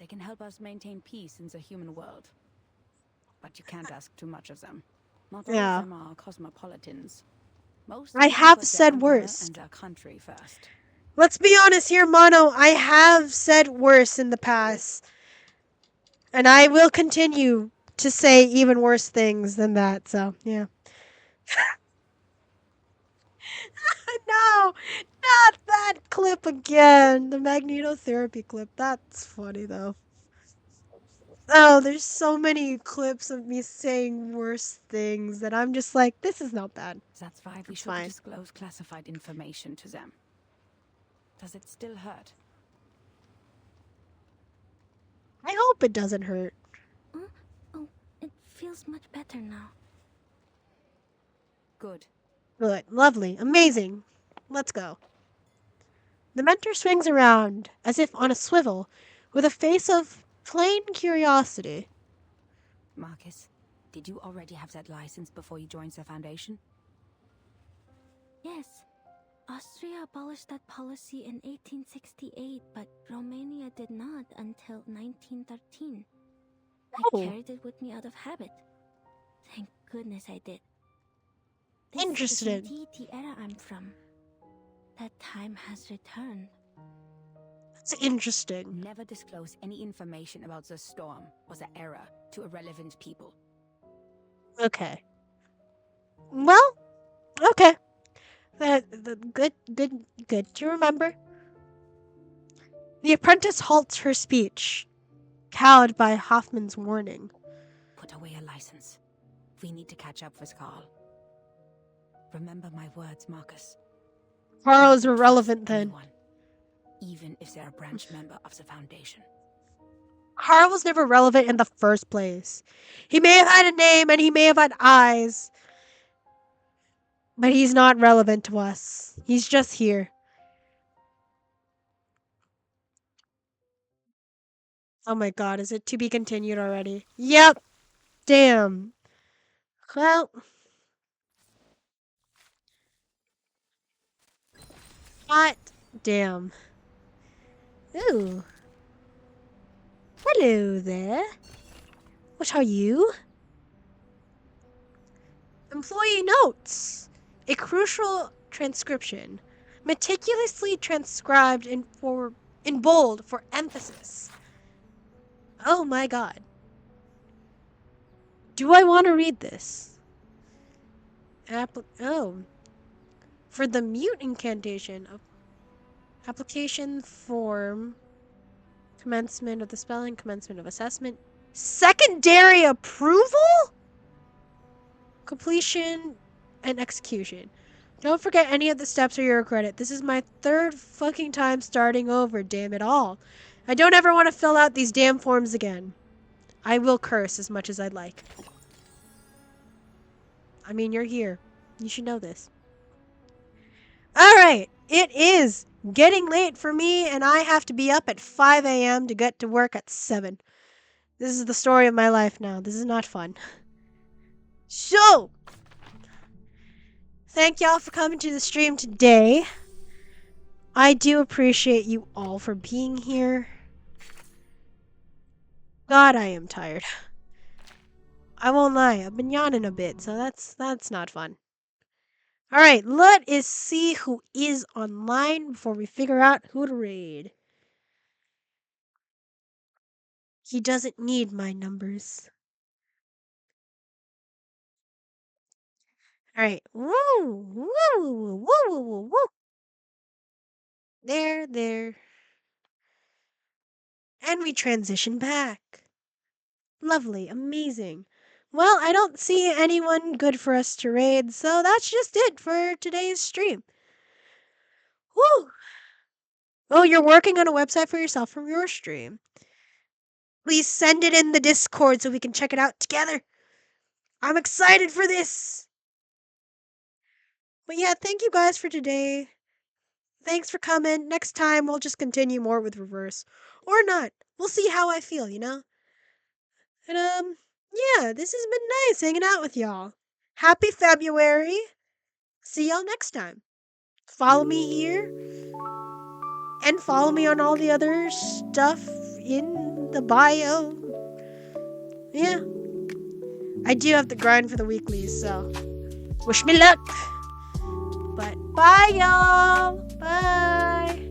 [SPEAKER 4] They can help us maintain peace in the human world. But you can't ask too much of them. Not all of them are cosmopolitans. Most
[SPEAKER 1] I have said worse.
[SPEAKER 4] And their country first.
[SPEAKER 1] Let's be honest here, Mono. I have said worse in the past. And I will continue to say even worse things than that, so, yeah. no! Not that clip again! The magnetotherapy clip. That's funny, though. Oh, there's so many clips of me saying worse things that I'm just like, this is not bad.
[SPEAKER 4] That's why we shouldn't disclose classified information to them. Does it still hurt?
[SPEAKER 1] I hope it doesn't hurt.
[SPEAKER 10] Oh, it feels much better now.
[SPEAKER 4] Good.
[SPEAKER 1] Good. Lovely. Amazing. Let's go. The mentor swings around, as if on a swivel, with a face of plain curiosity.
[SPEAKER 4] Marcus, did you already have that license before you joined the Foundation?
[SPEAKER 10] Yes. Austria abolished that policy in 1868, but Romania did not until 1913. I carried it with me out of habit. Thank goodness I did. This
[SPEAKER 1] Interesting.
[SPEAKER 10] is indeed the era I'm from. That time has returned.
[SPEAKER 1] That's interesting.
[SPEAKER 4] Never disclose any information about the storm or the era to irrelevant people.
[SPEAKER 1] Okay. Well, okay. Good to remember. The apprentice halts her speech, cowed by Hoffman's warning.
[SPEAKER 4] Put away your license. We need to catch up with Carl. Remember my words, Marcus.
[SPEAKER 1] Carl is irrelevant then.
[SPEAKER 4] Anyone, even if they're a branch member of the Foundation.
[SPEAKER 1] Carl was never relevant in the first place. He may have had a name and he may have had eyes, but he's not relevant to us. He's just here. Oh my god, is it to be continued already? Yep. Damn. Well. Hot damn. Ooh. Hello there. What are you? Employee notes. A crucial transcription. Meticulously transcribed in bold for emphasis. Oh my god. Do I want to read this? For the mute incantation of application form, commencement of the spelling, commencement of assessment, secondary approval, completion, and execution. Don't forget any of the steps or your credit. This is my third fucking time starting over, damn it all. I don't ever want to fill out these damn forms again. I will curse as much as I'd like. I mean, you're here. You should know this. Alright, it is getting late for me, and I have to be up at 5 a.m. to get to work at 7. This is the story of my life now. This is not fun. So, thank y'all for coming to the stream today. I do appreciate you all for being here. God, I am tired. I won't lie, I've been yawning a bit, so that's not fun. Alright, let us see who is online before we figure out who to raid. He doesn't need my numbers. Alright. Woo! Woo! Woo! Woo! Woo! Woo! There. And we transition back. Lovely. Amazing. Well, I don't see anyone good for us to raid, so that's just it for today's stream. Woo! Oh, you're working on a website for yourself from your stream. Please send it in the Discord so we can check it out together. I'm excited for this. But yeah, thank you guys for today. Thanks for coming. Next time, we'll just continue more with reverse. Or not. We'll see how I feel, you know? And, yeah, this has been nice hanging out with y'all. Happy February. See y'all next time. Follow me here. And follow me on all the other stuff in the bio. Yeah. I do have to grind for the weeklies, so wish me luck. But bye, y'all. Bye.